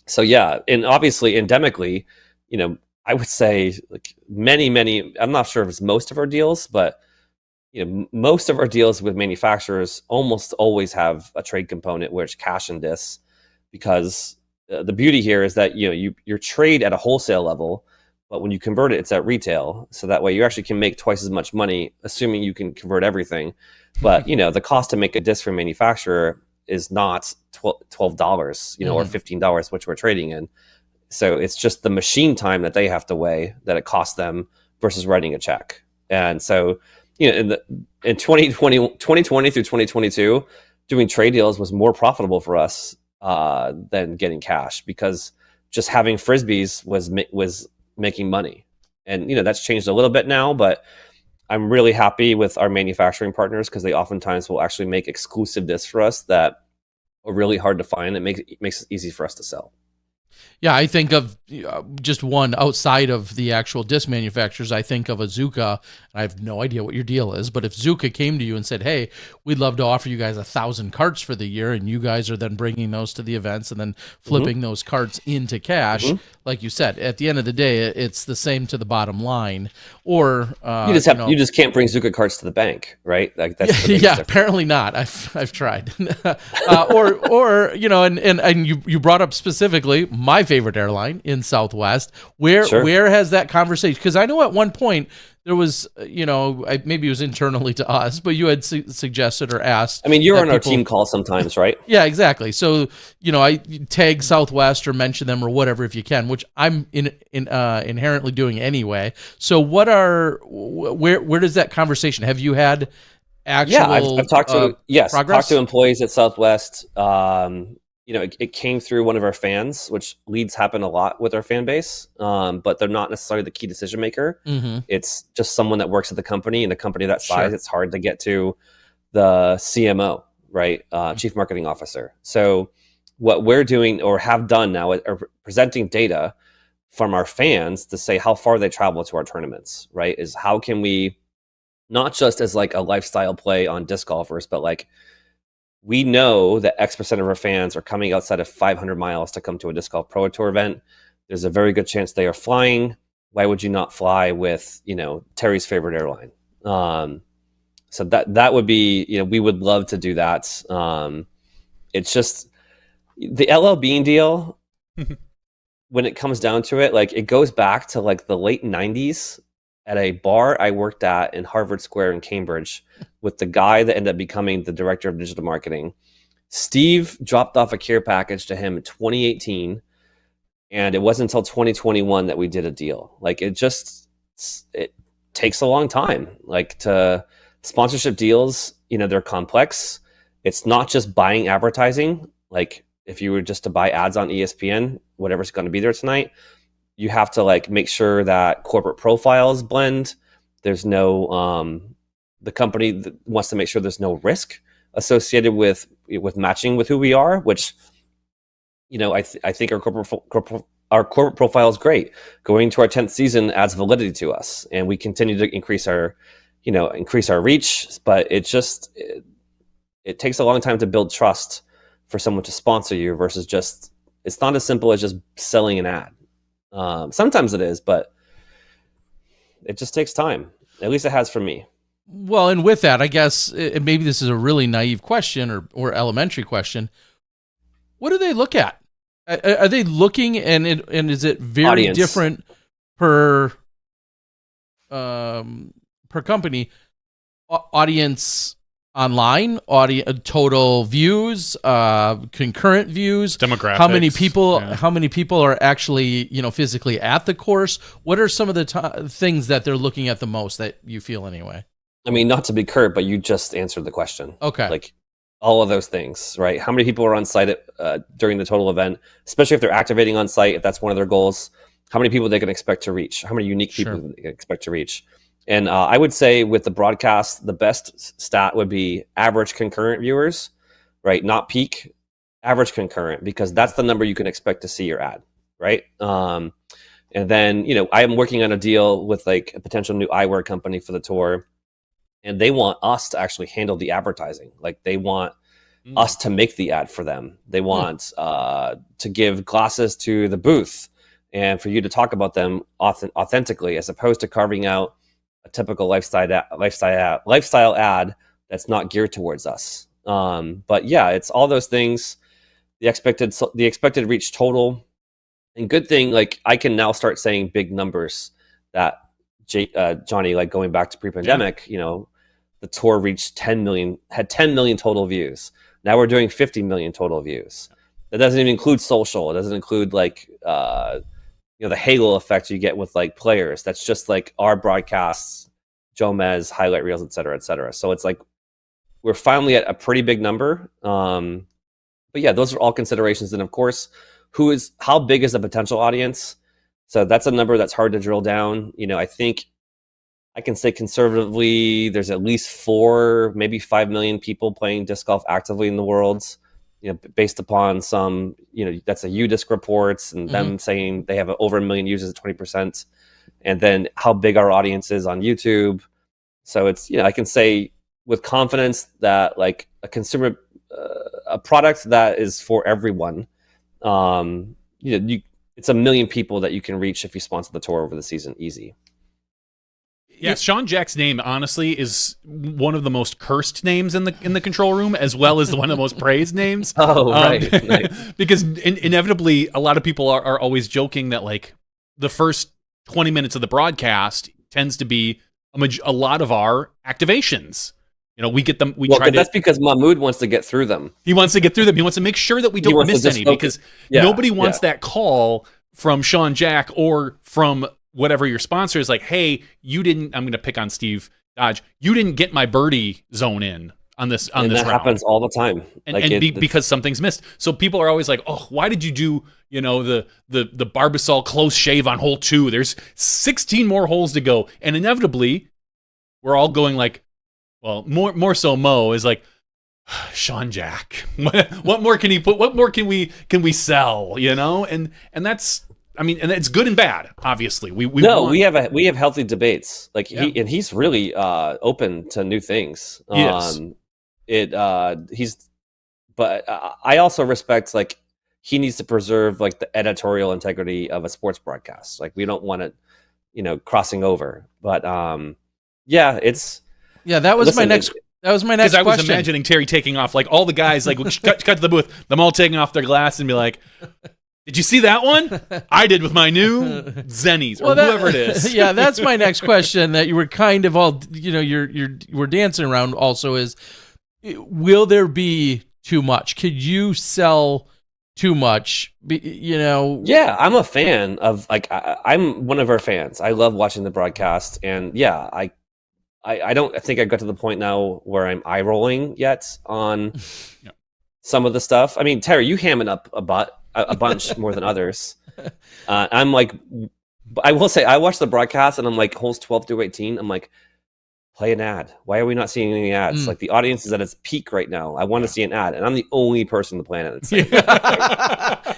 [SPEAKER 3] So yeah, and obviously endemically, you know, I would say like many, I'm not sure if it's most of our deals, but you know, most of our deals with manufacturers almost always have a trade component where it's cash and dis, because the beauty here is that, you know, you trade at a wholesale level, but when you convert it, it's at retail. So that way you actually can make twice as much money, assuming you can convert everything. But, you know, the cost to make a disc for a manufacturer is not $12, you know, or $15, which we're trading in. So it's just the machine time that they have to weigh that it costs them versus writing a check. And so, you know, in 2020 through 2022, doing trade deals was more profitable for us than getting cash, because just having Frisbees was making money. And, you know, that's changed a little bit now, but I'm really happy with our manufacturing partners because they oftentimes will actually make exclusive discs for us that are really hard to find. It makes it easy for us to sell.
[SPEAKER 1] Yeah, I think of just one outside of the actual disc manufacturers. I think of Azuka. I have no idea what your deal is, but if Zuka came to you and said, "Hey, we'd love to offer you guys 1,000 carts for the year," and you guys are then bringing those to the events and then flipping those carts into cash, like you said, at the end of the day, it's the same to the bottom line. Or
[SPEAKER 3] you just can't bring Zuka carts to the bank, right? Like that's
[SPEAKER 1] yeah, apparently not. I've tried. or you know, and you brought up specifically my favorite airline in Southwest. Where has that conversation? Because I know at one point there was, you know, maybe it was internally to us, but you had suggested or asked.
[SPEAKER 3] I mean, you're on our team call sometimes, right?
[SPEAKER 1] Yeah, exactly. So, you know, I tag Southwest or mention them or whatever if you can, which I'm inherently doing anyway. So, where does that conversation? Have you had actual?
[SPEAKER 3] Yeah, I've talked to
[SPEAKER 1] progress?
[SPEAKER 3] Talked to employees at Southwest. You know, it came through one of our fans, which leads happen a lot with our fan base, but they're not necessarily the key decision maker. It's just someone that works at the company, and a company that size, it's hard to get to the CMO, right? Chief Marketing Officer. So what we're doing or have done now are presenting data from our fans to say how far they travel to our tournaments, right? Is how can we, not just as like a lifestyle play on disc golfers, but like, we know that X% of our fans are coming outside of 500 miles to come to a Disc Golf Pro Tour event. There's a very good chance they are flying. Why would you not fly with, you know, Terry's favorite airline? So that would be, you know, we would love to do that. It's just the LL Bean deal, when it comes down to it, like it goes back to like the late 90s at a bar I worked at in Harvard Square in Cambridge with the guy that ended up becoming the director of digital marketing. Steve dropped off a care package to him in 2018, and it wasn't until 2021 that we did a deal. Like it takes a long time. Like to sponsorship deals, you know, they're complex. It's not just buying advertising. Like if you were just to buy ads on ESPN, whatever's going to be there tonight, you have to like make sure that corporate profiles blend. There's no, the company wants to make sure there's no risk associated with matching with who we are, which, you know, I think our corporate profile is great. Going to our 10th season adds validity to us, and we continue to increase our reach. But it takes a long time to build trust for someone to sponsor you versus just, it's not as simple as just selling an ad. Sometimes it is, but it just takes time. At least it has for me.
[SPEAKER 1] Well, and with that, I guess maybe this is a really naive question or elementary question. What do they look at? Are they looking, and is it very
[SPEAKER 3] Audience.
[SPEAKER 1] different per company? Audience online, total views, concurrent views,
[SPEAKER 2] demographics.
[SPEAKER 1] How many people are actually physically at the course? What are some of the things that they're looking at the most that you feel anyway?
[SPEAKER 3] I mean, not to be curt, but you just answered the question.
[SPEAKER 1] Okay.
[SPEAKER 3] Like all of those things, right? How many people are on site during the total event, especially if they're activating on site, if that's one of their goals, how many people they can expect to reach, how many unique people they can expect to reach. And I would say with the broadcast, the best stat would be average concurrent viewers, right? Not peak, average concurrent, because that's the number you can expect to see your ad, right? And then, I am working on a deal with like a potential new eyewear company for the tour. And they want us to actually handle the advertising. Like they want us to make the ad for them. They want to give glasses to the booth and for you to talk about them authentically, as opposed to carving out a typical lifestyle ad that's not geared towards us. But yeah, it's all those things. The expected reach total, and good thing, like I can now start saying big numbers that Johnny, like going back to pre-pandemic, the tour reached 10 million total views. Now we're doing 50 million total views. That doesn't even include social. It doesn't include like, the halo effect you get with like players. That's just like our broadcasts, Jomez, highlight reels, et cetera, et cetera. So it's like, we're finally at a pretty big number. But yeah, those are all considerations. And of course, how big is the potential audience? So that's a number that's hard to drill down. I think I can say conservatively, there's at least 4, maybe 5 million people playing disc golf actively in the world, based upon some, that's a UDisc reports and them saying they have over 1 million users at 20%. And then how big our audience is on YouTube. So it's, I can say with confidence that like a consumer, a product that is for everyone, it's 1 million people that you can reach if you sponsor the tour over the season. Easy.
[SPEAKER 2] Yeah, Sean Jack's name, honestly, is one of the most cursed names in the control room, as well as one of the most praised names.
[SPEAKER 3] Oh, right. Nice.
[SPEAKER 2] Because inevitably, a lot of people are always joking that like the first 20 minutes of the broadcast tends to be a lot of our activations. We get them.
[SPEAKER 3] That's because Mahmoud wants to get through them.
[SPEAKER 2] He wants to get through them. He wants to make sure that we don't miss any, because nobody wants that call from Sean Jack or from whatever your sponsor is like, hey, I'm going to pick on Steve Dodge. You didn't get my birdie zone in on this round.
[SPEAKER 3] That happens all the time.
[SPEAKER 2] Because something's missed. So people are always like, oh, why did you do, the Barbasol close shave on hole 2? There's 16 more holes to go. And inevitably, we're all going like, well, more so Mo is like, Sean Jack. What more can he put? What more can we sell? And that's, and it's good and bad. Obviously, we
[SPEAKER 3] have healthy debates. Like he's really open to new things.
[SPEAKER 2] Yes.
[SPEAKER 3] But I also respect like he needs to preserve like the editorial integrity of a sports broadcast. Like we don't want it, crossing over. But that was my next. That was my next question.
[SPEAKER 2] Because I was imagining Terry taking off, like all the guys, like cut to the booth, them all taking off their glass and be like, did you see that one? I did with my new Zennies or whoever it is.
[SPEAKER 1] Yeah, that's my next question that you were kind of all, we're dancing around also is, will there be too much? Could you sell too much?
[SPEAKER 3] Yeah, I'm a fan of, like, I'm one of our fans. I love watching the broadcast. And yeah, I don't think I got to the point now where I'm eye rolling yet on some of the stuff. I mean, Terry, you hamming up a bunch more than others. I'm like, I will say, I watched the broadcast and I'm like, holes 12 through 18. I'm like, play an ad. Why are we not seeing any ads? Like the audience is at its peak right now. I want to see an ad, and I'm the only person on the planet that's saying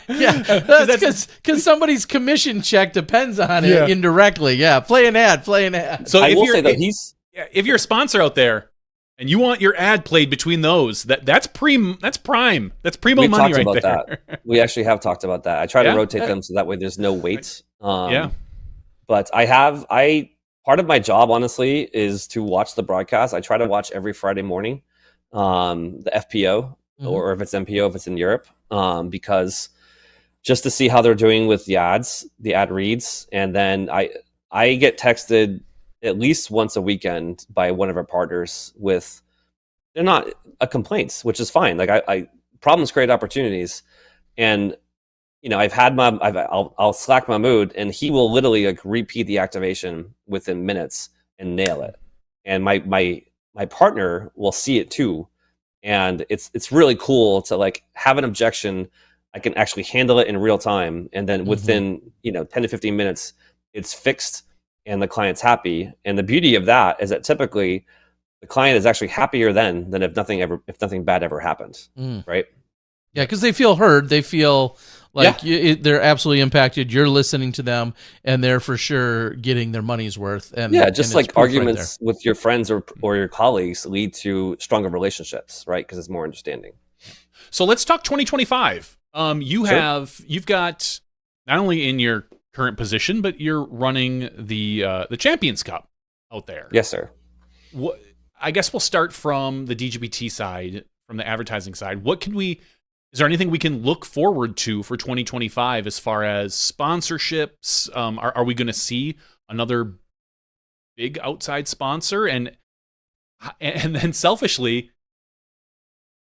[SPEAKER 1] that's because somebody's commission check depends on it indirectly. Yeah, play an ad.
[SPEAKER 2] So
[SPEAKER 3] I will say that
[SPEAKER 2] if you're a sponsor out there and you want your ad played between those, that's primo money right there.
[SPEAKER 3] We actually have talked about that. I try to rotate them so that way there's no wait. But I part of my job, honestly, is to watch the broadcast. I try to watch every Friday morning, the FPO, or if it's MPO, if it's in Europe, because just to see how they're doing with the ads, the ad reads. And then I get texted at least once a weekend by one of our partners with, they're not complaints, which is fine. Like I problems create opportunities. And I've had I'll Slack Mahmood, and he will literally like repeat the activation within minutes and nail it. And my partner will see it too, and it's really cool to like have an objection. I can actually handle it in real time, and then within 10 to 15 minutes, it's fixed, and the client's happy. And the beauty of that is that typically the client is actually happier than if nothing bad ever happened, right?
[SPEAKER 1] Yeah, because they feel heard. They feel like they're absolutely impacted. You're listening to them, and they're for sure getting their money's worth. And
[SPEAKER 3] just like arguments with your friends or your colleagues lead to stronger relationships, right? Because it's more understanding.
[SPEAKER 2] So let's talk 2025. You've got not only in your current position, but you're running the Champions Cup out there.
[SPEAKER 3] Yes, sir.
[SPEAKER 2] I guess we'll start from the DGBT side, from the advertising side. Is there anything we can look forward to for 2025 as far as sponsorships? Are we going to see another big outside sponsor? And then selfishly,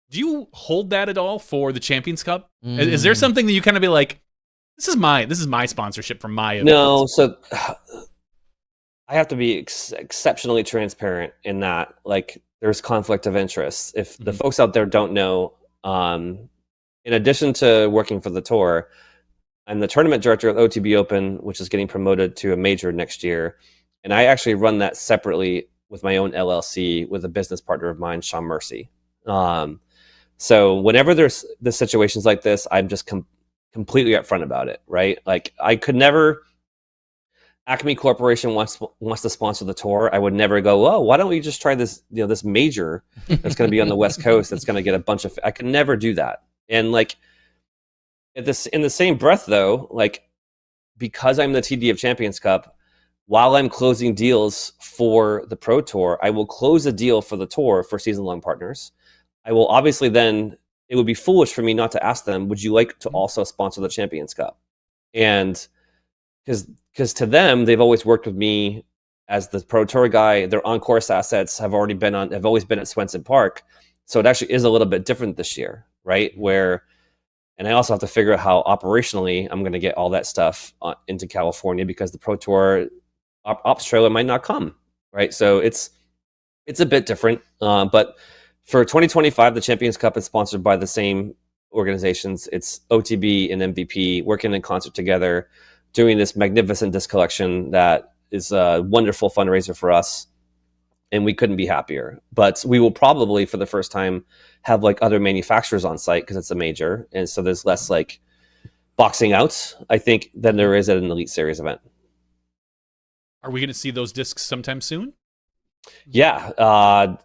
[SPEAKER 2] do you hold that at all for the Champions Cup? Is there something that you kind of be like, this is my sponsorship from my event?
[SPEAKER 3] No, so I have to be exceptionally transparent in that, like, there's conflict of interest. If the folks out there don't know, in addition to working for the tour, I'm the tournament director of OTB Open, which is getting promoted to a major next year. And I actually run that separately with my own LLC with a business partner of mine, Sean Mercy. So whenever there's the situations like this, I'm just completely upfront about it, right? Like, I could never, Acme Corporation wants to sponsor the tour. I would never go, oh, why don't we just try this, this major that's going to be on the West Coast that's going to get a bunch of, I could never do that. And like, in the same breath though, like, because I'm the TD of Champions Cup, while I'm closing deals for the Pro Tour, I will close a deal for the tour for season-long partners. I will obviously then, it would be foolish for me not to ask them, would you like to also sponsor the Champions Cup? And because to them, they've always worked with me as the Pro Tour guy. Their on-course assets have always been at Swenson Park. So it actually is a little bit different this year, right? And I also have to figure out how operationally I'm going to get all that stuff into California, because the Pro Tour ops trailer might not come, right? So it's a bit different. But for 2025, the Champions Cup is sponsored by the same organizations. It's OTB and MVP working in concert together, doing this magnificent disc collection that is a wonderful fundraiser for us, and we couldn't be happier. But we will probably, for the first time, have like other manufacturers on site because it's a major, and so there's less like boxing out, I think, than there is at an Elite Series event.
[SPEAKER 2] Are we going to see those discs sometime soon?
[SPEAKER 3] Yeah,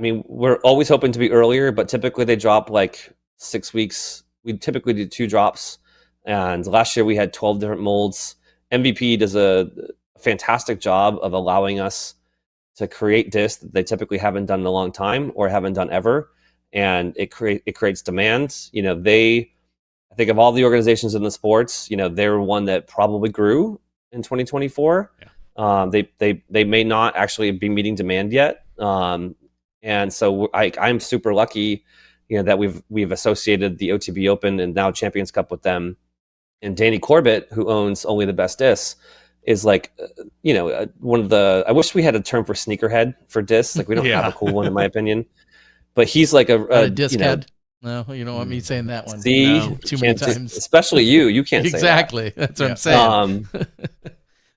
[SPEAKER 3] we're always hoping to be earlier, but typically they drop like 6 weeks. We typically do 2 drops. And last year we had 12 different molds. MVP does a fantastic job of allowing us to create discs that they typically haven't done in a long time or haven't done ever. And it creates demand. I think of all the organizations in the sports, they're one that probably grew in 2024. Yeah. They may not actually be meeting demand yet. And so I'm super lucky, that we've associated the OTB Open and now Champions Cup with them. And Danny Corbett, who owns Only the Best Discs, is like, one of the, I wish we had a term for sneakerhead for discs. Like, we don't have a cool one, in my opinion. But he's like a
[SPEAKER 1] disc head. No, you don't want me saying that one.
[SPEAKER 3] See,
[SPEAKER 1] too many times.
[SPEAKER 3] Especially you can't say
[SPEAKER 1] exactly. That's what I'm saying.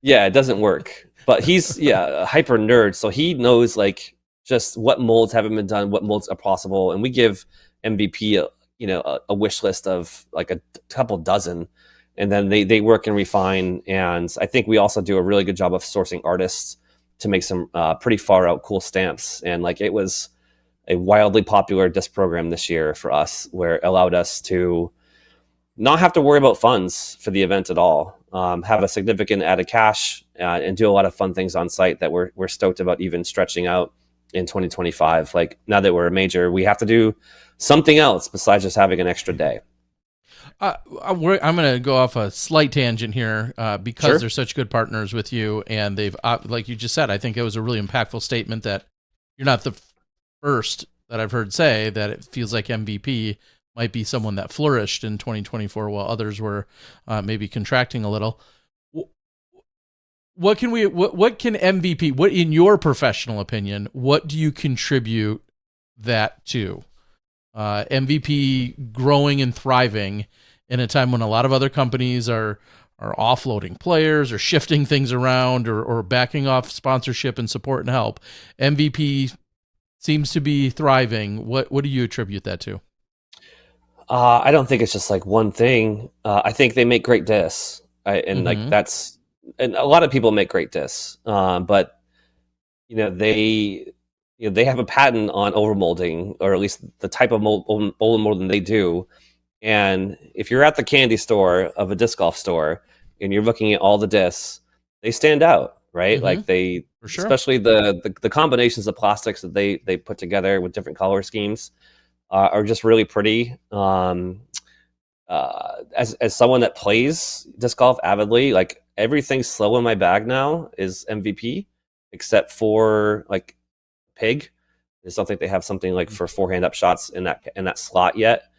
[SPEAKER 3] Yeah, it doesn't work. But he's a hyper nerd, so he knows like just what molds haven't been done, what molds are possible, and we give MVP a wish list of like a couple dozen. And then they work and refine. And I think we also do a really good job of sourcing artists to make some pretty far out cool stamps. And like, it was a wildly popular disc program this year for us, where it allowed us to not have to worry about funds for the event at all. Have a significant added cash and do a lot of fun things on site that we're stoked about even stretching out in 2025. Like now that we're a major, we have to do something else besides just having an extra day.
[SPEAKER 1] I'm going to go off a slight tangent here because
[SPEAKER 3] Sure.
[SPEAKER 1] they're such good partners with you, and they've, like you just said, I think it was a really impactful statement that you're not the first that I've heard say that it feels like MVP might be someone that flourished in 2024 while others were maybe contracting a little. What can MVP, what in your professional opinion, what do you contribute that to? MVP growing and thriving in a time when a lot of other companies are offloading players or shifting things around or backing off sponsorship and support and help. MVP seems to be thriving. What do you attribute that to?
[SPEAKER 3] I don't think it's just like one thing. I think they make great discs, and like that's, and a lot of people make great discs, but they have a patent on overmolding, or at least the type of overmolding they do. And if you're at the candy store of a disc golf store and you're looking at all the discs, they stand out, right? Like they, for sure. Especially the combinations of plastics that they put together with different color schemes are just really pretty. As someone that plays disc golf avidly, like everything slow in my bag now is MVP, except for like Pig. I don't think they have something like for forehand up shots in that slot yet.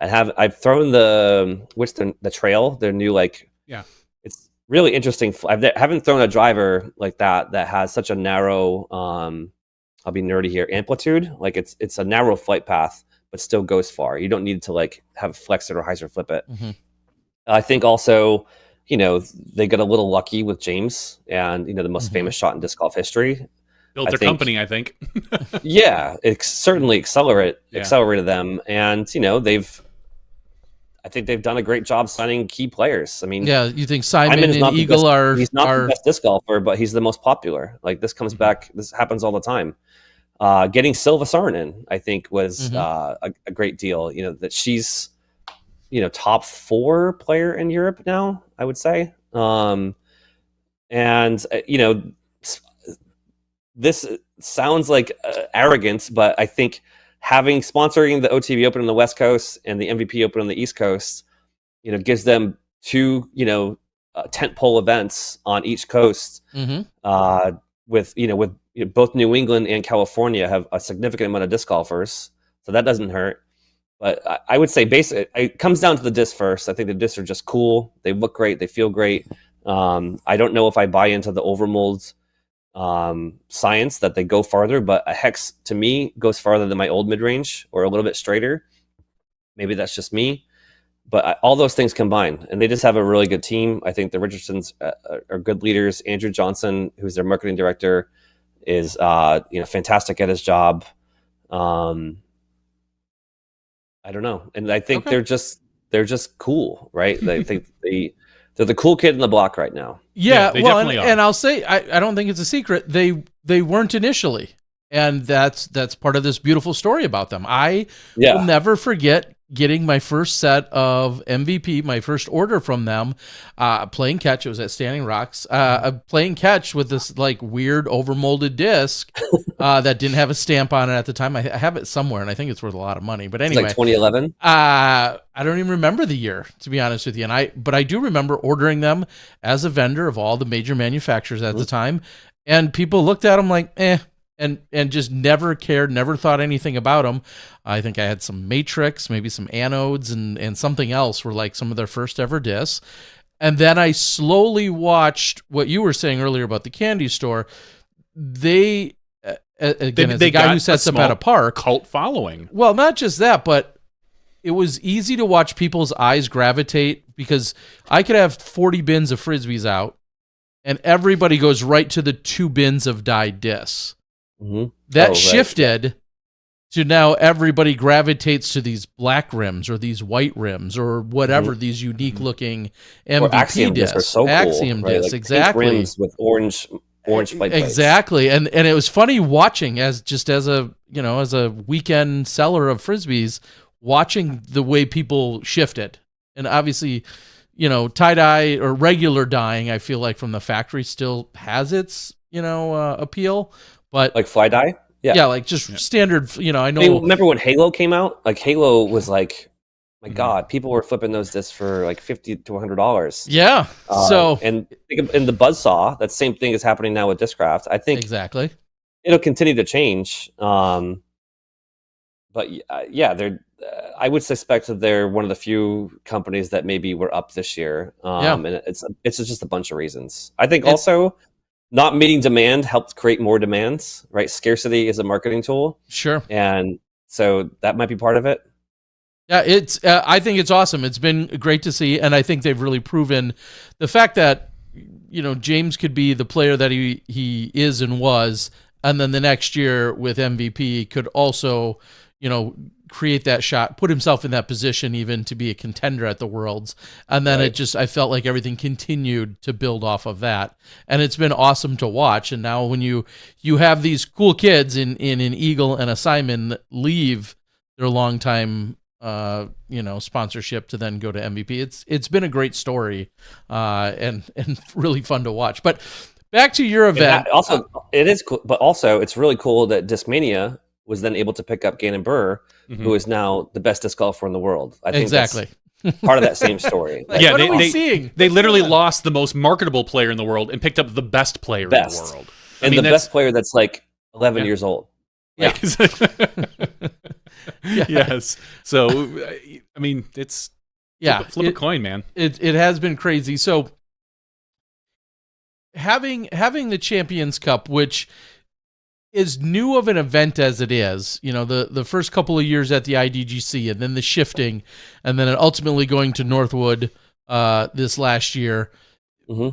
[SPEAKER 3] I've thrown the trail, their new it's really interesting. I haven't thrown a driver like that has such a narrow I'll be nerdy here, amplitude. Like it's a narrow flight path but still goes far. You don't need to like have flex it or hyzer flip it. I think also they got a little lucky with James and the most famous shot in disc golf history.
[SPEAKER 2] Built their company, I think.
[SPEAKER 3] Yeah, it certainly accelerated them, and I think they've done a great job signing key players. I mean,
[SPEAKER 1] yeah, you think Simon and Eagle are?
[SPEAKER 3] He's not the best disc golfer, but he's the most popular. Like this comes back. This happens all the time. Getting Silva Saarinen, I think, was a great deal. That she's top 4 player in Europe now, I would say, and this sounds like arrogance, but I think sponsoring the OTB Open on the West Coast and the MVP Open on the East Coast, gives them 2, tentpole events on each coast. With both New England and California have a significant amount of disc golfers, so that doesn't hurt. But I would say it comes down to the discs first. I think the discs are just cool. They look great. They feel great. I don't know if I buy into the overmold science that they go farther, but a hex to me goes farther than my old mid-range or a little bit straighter. Maybe that's just me, but all those things combined, and they just have a really good team. I think the Richardsons are good leaders. Andrew Johnson, who's their marketing director, is fantastic at his job. I don't know, and I think they're just cool, right? They think they're the cool kid in the block right now.
[SPEAKER 1] Yeah,
[SPEAKER 2] they definitely are.
[SPEAKER 1] And I'll say I don't think it's a secret. They weren't initially, and that's part of this beautiful story about them. I will never forget getting my first set of MVP, my first order from them, playing catch. It was at Standing Rocks, playing catch with this like weird overmolded disc that didn't have a stamp on it at the time. I have it somewhere, and I think it's worth a lot of money. But anyway,
[SPEAKER 3] it's like 2011.
[SPEAKER 1] I don't even remember the year, to be honest with you. But I do remember ordering them as a vendor of all the major manufacturers at the time, and people looked at them like, eh. And just never cared, never thought anything about them. I think I had some Matrix, maybe some anodes, and something else were like some of their first ever discs. And then I slowly watched what you were saying earlier about the candy store. They as a guy who sets up at a park,
[SPEAKER 2] cult following.
[SPEAKER 1] Well, not just that, but it was easy to watch people's eyes gravitate because I could have 40 bins of Frisbees out, and everybody goes right to the 2 bins of dyed discs. That shifted to now everybody gravitates to these black rims or these white rims or whatever these unique looking MVP
[SPEAKER 3] Axiom discs are so cool,
[SPEAKER 1] Axiom
[SPEAKER 3] right?
[SPEAKER 1] discs,
[SPEAKER 3] like
[SPEAKER 1] exactly.
[SPEAKER 3] Pink rims with orange plate plates.
[SPEAKER 1] Exactly. And it was funny watching as a weekend seller of Frisbees, watching the way people shifted and obviously, tie dye or regular dyeing, I feel like from the factory still has its appeal, but
[SPEAKER 3] like fly dye.
[SPEAKER 1] Yeah, like just standard. I know.
[SPEAKER 3] I mean, remember when Halo came out? Like Halo was like, my God, people were flipping those discs for like $50 to $100.
[SPEAKER 1] Yeah.
[SPEAKER 3] And in the Buzzsaw, that same thing is happening now with Discraft. I think
[SPEAKER 1] exactly
[SPEAKER 3] it'll continue to change. But yeah, they're. I would suspect that they're one of the few companies that maybe were up this year. And it's just a bunch of reasons. I think also. Not meeting demand helped create more demands, right? Scarcity is a marketing tool.
[SPEAKER 1] Sure.
[SPEAKER 3] And so that might be part of it.
[SPEAKER 1] Yeah, it's. I think it's awesome. It's been great to see, and I think they've really proven the fact that James could be the player that he is and was, and then the next year with MVP could also, create that shot, put himself in that position even to be a contender at the Worlds. And then I felt like everything continued to build off of that. And it's been awesome to watch. And now when you have these cool kids in an Eagle and a Simon that leave their longtime sponsorship to then go to MVP, it's been a great story and really fun to watch. But back to your event.
[SPEAKER 3] It is cool, but also it's really cool that Dismania was then able to pick up Ganon Buhr, who is now the best disc golfer in the world. I think
[SPEAKER 1] exactly.
[SPEAKER 3] That's part of that same story.
[SPEAKER 1] What are we seeing?
[SPEAKER 2] They literally lost the most marketable player in the world and picked up the best player in the world.
[SPEAKER 3] And the best player that's like 11 years old.
[SPEAKER 1] Yeah.
[SPEAKER 2] Yes. So, I mean, it's flip a coin, man.
[SPEAKER 1] It has been crazy. So having the Champions Cup, which is new of an event as it is, the first couple of years at the IDGC and then the shifting and then ultimately going to Northwood this last year,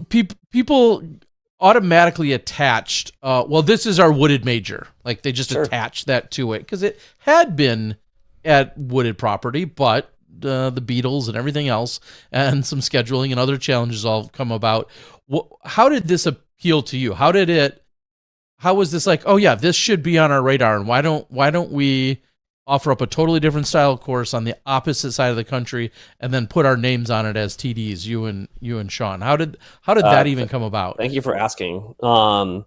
[SPEAKER 1] people automatically attached, this is our wooded major. Like they just attached that to it because it had been at wooded property, but the Beatles and everything else and some scheduling and other challenges all come about. How did this appeal to you? How was this like, oh yeah, this should be on our radar, and why don't we offer up a totally different style course on the opposite side of the country and then put our names on it as TDs, you and Sean? How did that even come about?
[SPEAKER 3] Thank you for asking. So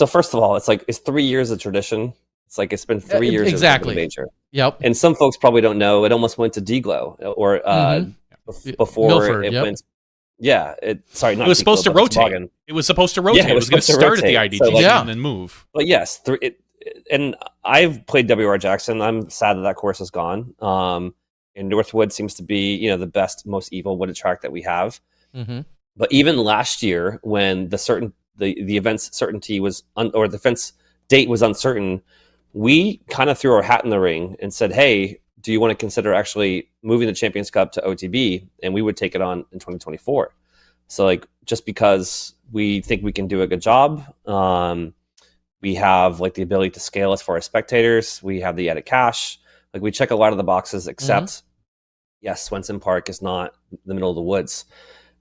[SPEAKER 3] first of all, it's 3 years of tradition. It's been 3 years
[SPEAKER 1] exactly.
[SPEAKER 3] Of major.
[SPEAKER 1] Yep.
[SPEAKER 3] And some folks probably don't know it almost went to D-Glow or before
[SPEAKER 1] Milford,
[SPEAKER 3] it went. Yeah, it was
[SPEAKER 2] supposed to rotate. It was supposed to rotate.
[SPEAKER 3] Yeah,
[SPEAKER 2] it was going to start at the IDGC and then move.
[SPEAKER 3] But yes, and I've played WR Jackson. I'm sad that course is gone. And Northwood seems to be, the best, most evil wooded track that we have.
[SPEAKER 1] Mm-hmm.
[SPEAKER 3] But even last year, when the event's certainty was or the event's date was uncertain, we kind of threw our hat in the ring and said, "Hey, do you want to consider actually moving the Champions Cup to OTB?" And we would take it on in 2024. So just because we think we can do a good job, we have the ability to scale as far as spectators. We have the added cash. We check a lot of the boxes, except yes, Swenson Park is not the middle of the woods.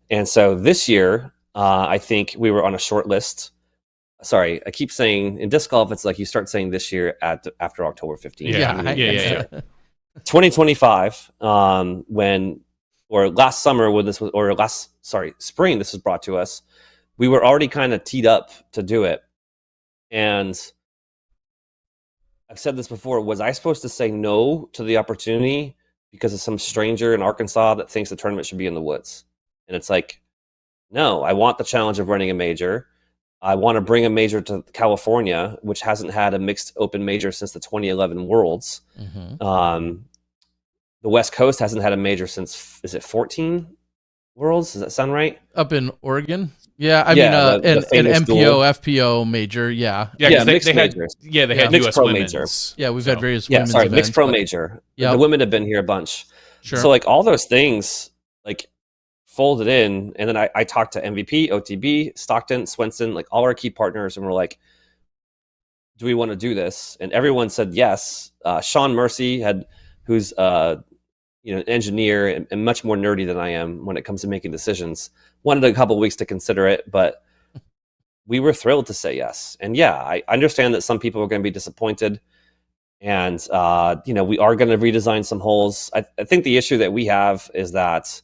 [SPEAKER 3] And so this year, I think we were on a short list. Sorry, I keep saying in disc golf, it's you start saying this year after October 15th.
[SPEAKER 2] Yeah.
[SPEAKER 3] 2025, last summer when this was, spring this was brought to us, we were already kind of teed up to do it. And I've said this before, was I supposed to say no to the opportunity because of some stranger in Arkansas that thinks the tournament should be in the woods? And it's no, I want the challenge of running a major. I want to bring a major to California, which hasn't had a mixed open major since the 2011 Worlds.
[SPEAKER 1] Mm-hmm.
[SPEAKER 3] The West Coast hasn't had a major since, is it 14 Worlds? Does that sound right?
[SPEAKER 1] Up in Oregon? Yeah, I mean, an MPO, duel. FPO major, yeah.
[SPEAKER 2] They had
[SPEAKER 3] mixed
[SPEAKER 2] US
[SPEAKER 3] pro
[SPEAKER 2] women's.
[SPEAKER 3] major.
[SPEAKER 1] Yeah, we've had various women's events.
[SPEAKER 3] Mixed pro major. Yep. The women have been here a bunch.
[SPEAKER 1] Sure.
[SPEAKER 3] So all those things, folded in, and then I talked to MVP, OTB, Stockton, Swenson, all our key partners, and we're do we want to do this? And everyone said yes. Sean Mercy who's an engineer and much more nerdy than I am when it comes to making decisions, wanted a couple of weeks to consider it, but we were thrilled to say yes. And yeah, I understand that some people are going to be disappointed. And we are going to redesign some holes. I think the issue that we have is that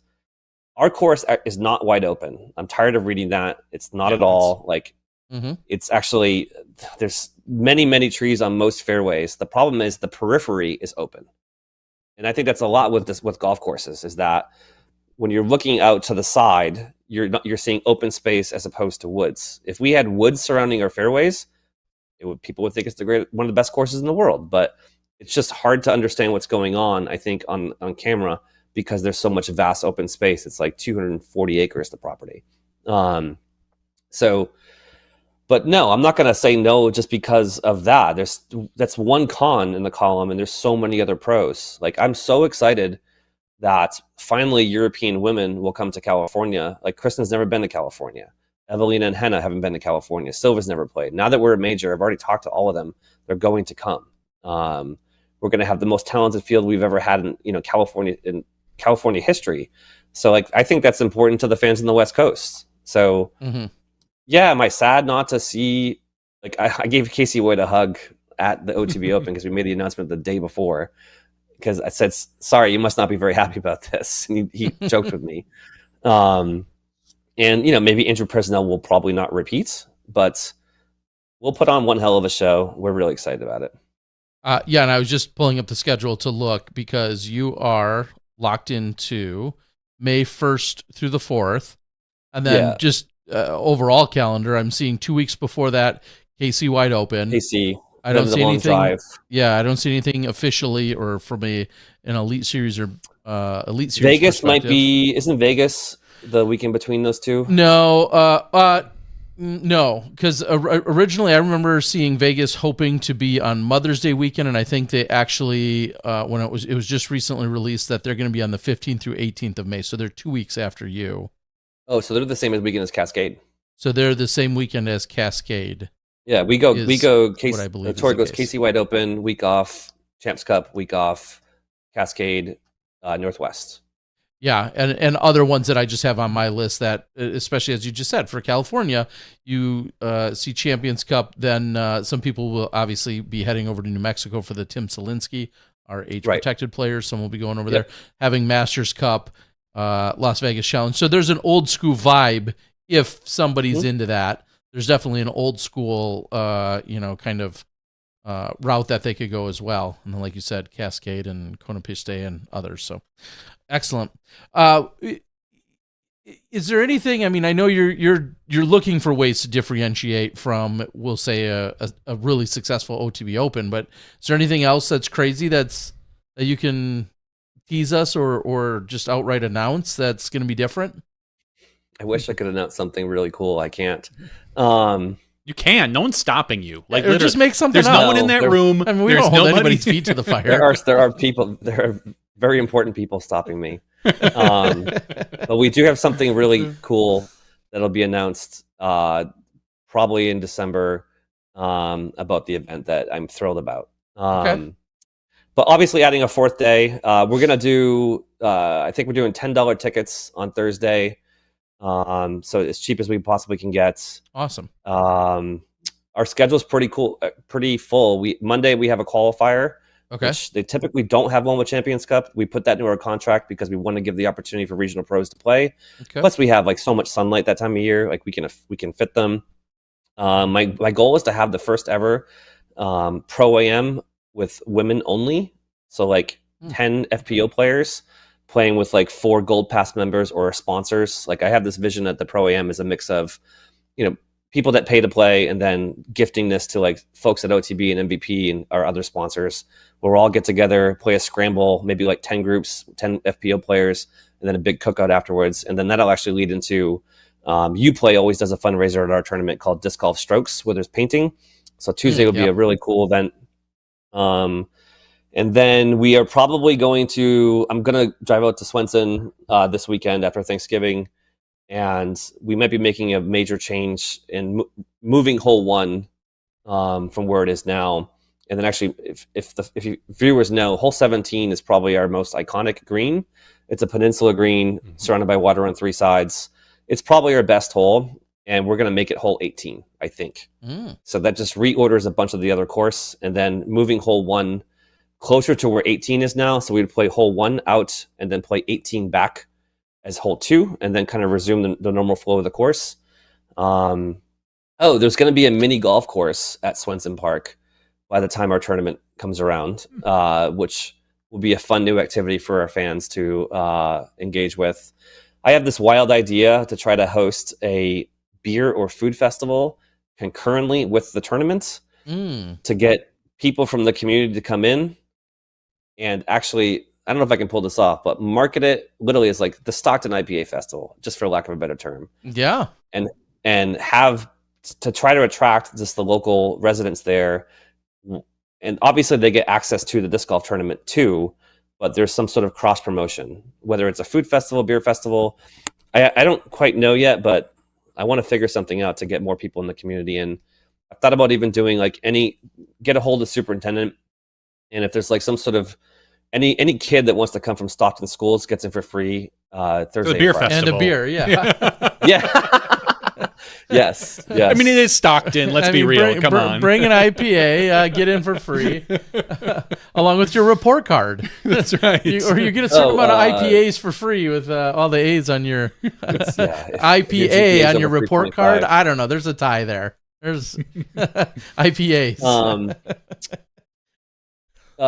[SPEAKER 3] our course is not wide open. I'm tired of reading that. It's not at all. Like, it's actually, there's many trees on most fairways. The problem is the periphery is open. And I think that's a lot with golf courses, is that when you're looking out to the side, you're seeing open space as opposed to woods. If we had woods surrounding our fairways, people would think it's one of the best courses in the world. But it's just hard to understand what's going on, I think, on camera, because there's so much vast open space. It's like 240 acres, the property. But no, I'm not going to say no just because of that. That's one con in the column, and there's so many other pros. Like, I'm so excited that finally European women will come to California. Like, Kristen's never been to California. Evelina and Henna haven't been to California. Silva's never played. Now that we're a major, I've already talked to all of them. They're going to come. We're going to have the most talented field we've ever had in California history. So, like, I think that's important to the fans in the West Coast. So, yeah, am I sad not to see? Like, I gave Casey White a hug at the OTB Open because we made the announcement the day before. Because I said, sorry, you must not be very happy about this. And he joked with me. And, maybe Andrew Personnel will probably not repeat, but we'll put on one hell of a show. We're really excited about it.
[SPEAKER 1] Yeah, and I was just pulling up the schedule to look, because you are locked into May 1st through the 4th. And then overall calendar, I'm seeing 2 weeks before that, KC Wide Open.
[SPEAKER 3] KC.
[SPEAKER 1] I don't see anything. Drive. Yeah, I don't see anything officially or from an Elite Series or Elite Series.
[SPEAKER 3] Vegas might be. Isn't Vegas the weekend between those two?
[SPEAKER 1] No, no, because originally I remember seeing Vegas hoping to be on Mother's Day weekend, and I think they actually when it was just recently released that they're going to be on the 15th through 18th of May, so they're 2 weeks after you.
[SPEAKER 3] Oh, so they're the same weekend as Cascade.
[SPEAKER 1] So they're the same weekend as Cascade.
[SPEAKER 3] Yeah, we go.
[SPEAKER 1] What I believe
[SPEAKER 3] the tour goes KC Wide Open, week off, Champs Cup, week off, Cascade, Northwest.
[SPEAKER 1] Yeah, and other ones that I just have on my list that, especially as you just said, for California, you see Champions Cup. Then some people will obviously be heading over to New Mexico for the Tim Selinsky, our age-protected players. Some will be going over there, having Masters Cup, Las Vegas Challenge. So there's an old school vibe if somebody's into that. There's definitely an old school, kind of route that they could go as well. And then, like you said, Cascade and Kona Piste and others. So excellent. Is there anything? I mean, I know you're looking for ways to differentiate from, we'll say, a really successful OTB Open. But is there anything else that's crazy that you can tease us or just outright announce that's going to be different?
[SPEAKER 3] I wish I could announce something really cool. I can't.
[SPEAKER 2] You can. No one's stopping you. Like,
[SPEAKER 1] or just make something.
[SPEAKER 2] There's
[SPEAKER 1] up.
[SPEAKER 2] no one in that room.
[SPEAKER 1] I mean, we don't hold anybody's feet to the fire.
[SPEAKER 3] There are people. There are very important people stopping me. But we do have something really cool that'll be announced probably in December about the event that I'm thrilled about.
[SPEAKER 1] Okay.
[SPEAKER 3] But obviously, adding a fourth day, we're gonna do. I think we're doing $10 tickets on Thursday. So as cheap as we possibly can get.
[SPEAKER 1] Awesome.
[SPEAKER 3] Our schedule's pretty cool, pretty full. Monday we have a qualifier, which they typically don't have one with Champions Cup. We put that into our contract because we want to give the opportunity for regional pros to play. Okay. Plus we have like so much sunlight that time of year, like we can fit them. My goal is to have the first ever pro AM with women only. So like 10 FPO players playing with like 4 Gold Pass members or sponsors. Like, I have this vision that the Pro AM is a mix of, people that pay to play and then gifting this to like folks at OTB and MVP and our other sponsors, where we'll all get together, play a scramble, maybe like 10 groups, 10 FPO players, and then a big cookout afterwards. And then that'll actually lead into, Uplay always does a fundraiser at our tournament called Disc Golf Strokes, where there's painting. So Tuesday will be a really cool event. And then we are probably I'm going to drive out to Swenson this weekend after Thanksgiving. And we might be making a major change in moving hole 1 from where it is now. And then actually, if viewers know, hole 17 is probably our most iconic green. It's a peninsula green surrounded by water on 3 sides. It's probably our best hole. and we're going to make it hole 18, I think.
[SPEAKER 1] Mm.
[SPEAKER 3] So that just reorders a bunch of the other course, and then moving hole 1 closer to where 18 is now. So we'd play hole 1 out and then play 18 back as hole 2, and then kind of resume the normal flow of the course. There's going to be a mini golf course at Swenson Park by the time our tournament comes around, which will be a fun new activity for our fans to engage with. I have this wild idea to try to host a beer or food festival concurrently with the tournament to get people from the community to come in and actually, I don't know if I can pull this off, but market it literally as like the Stockton IPA Festival, just for lack of a better term.
[SPEAKER 1] Yeah.
[SPEAKER 3] And have to try to attract just the local residents there. And obviously they get access to the disc golf tournament too, but there's some sort of cross promotion, whether it's a food festival, beer festival. I don't quite know yet, but I want to figure something out to get more people in the community. And I've thought about even doing like get a hold of the superintendent. And if there's like some sort of any kid that wants to come from Stockton schools gets in for free Thursday.
[SPEAKER 2] The beer
[SPEAKER 3] Friday.
[SPEAKER 2] festival.
[SPEAKER 1] And a beer, yeah.
[SPEAKER 3] Yeah. yes.
[SPEAKER 2] I mean, it is Stockton. Let's be real. Come on.
[SPEAKER 1] Bring an IPA, get in for free, along with your report card.
[SPEAKER 2] That's right.
[SPEAKER 1] Or you get a certain amount of IPAs for free with all the A's on your IPA on your report card. I don't know. There's a tie there. There's IPAs.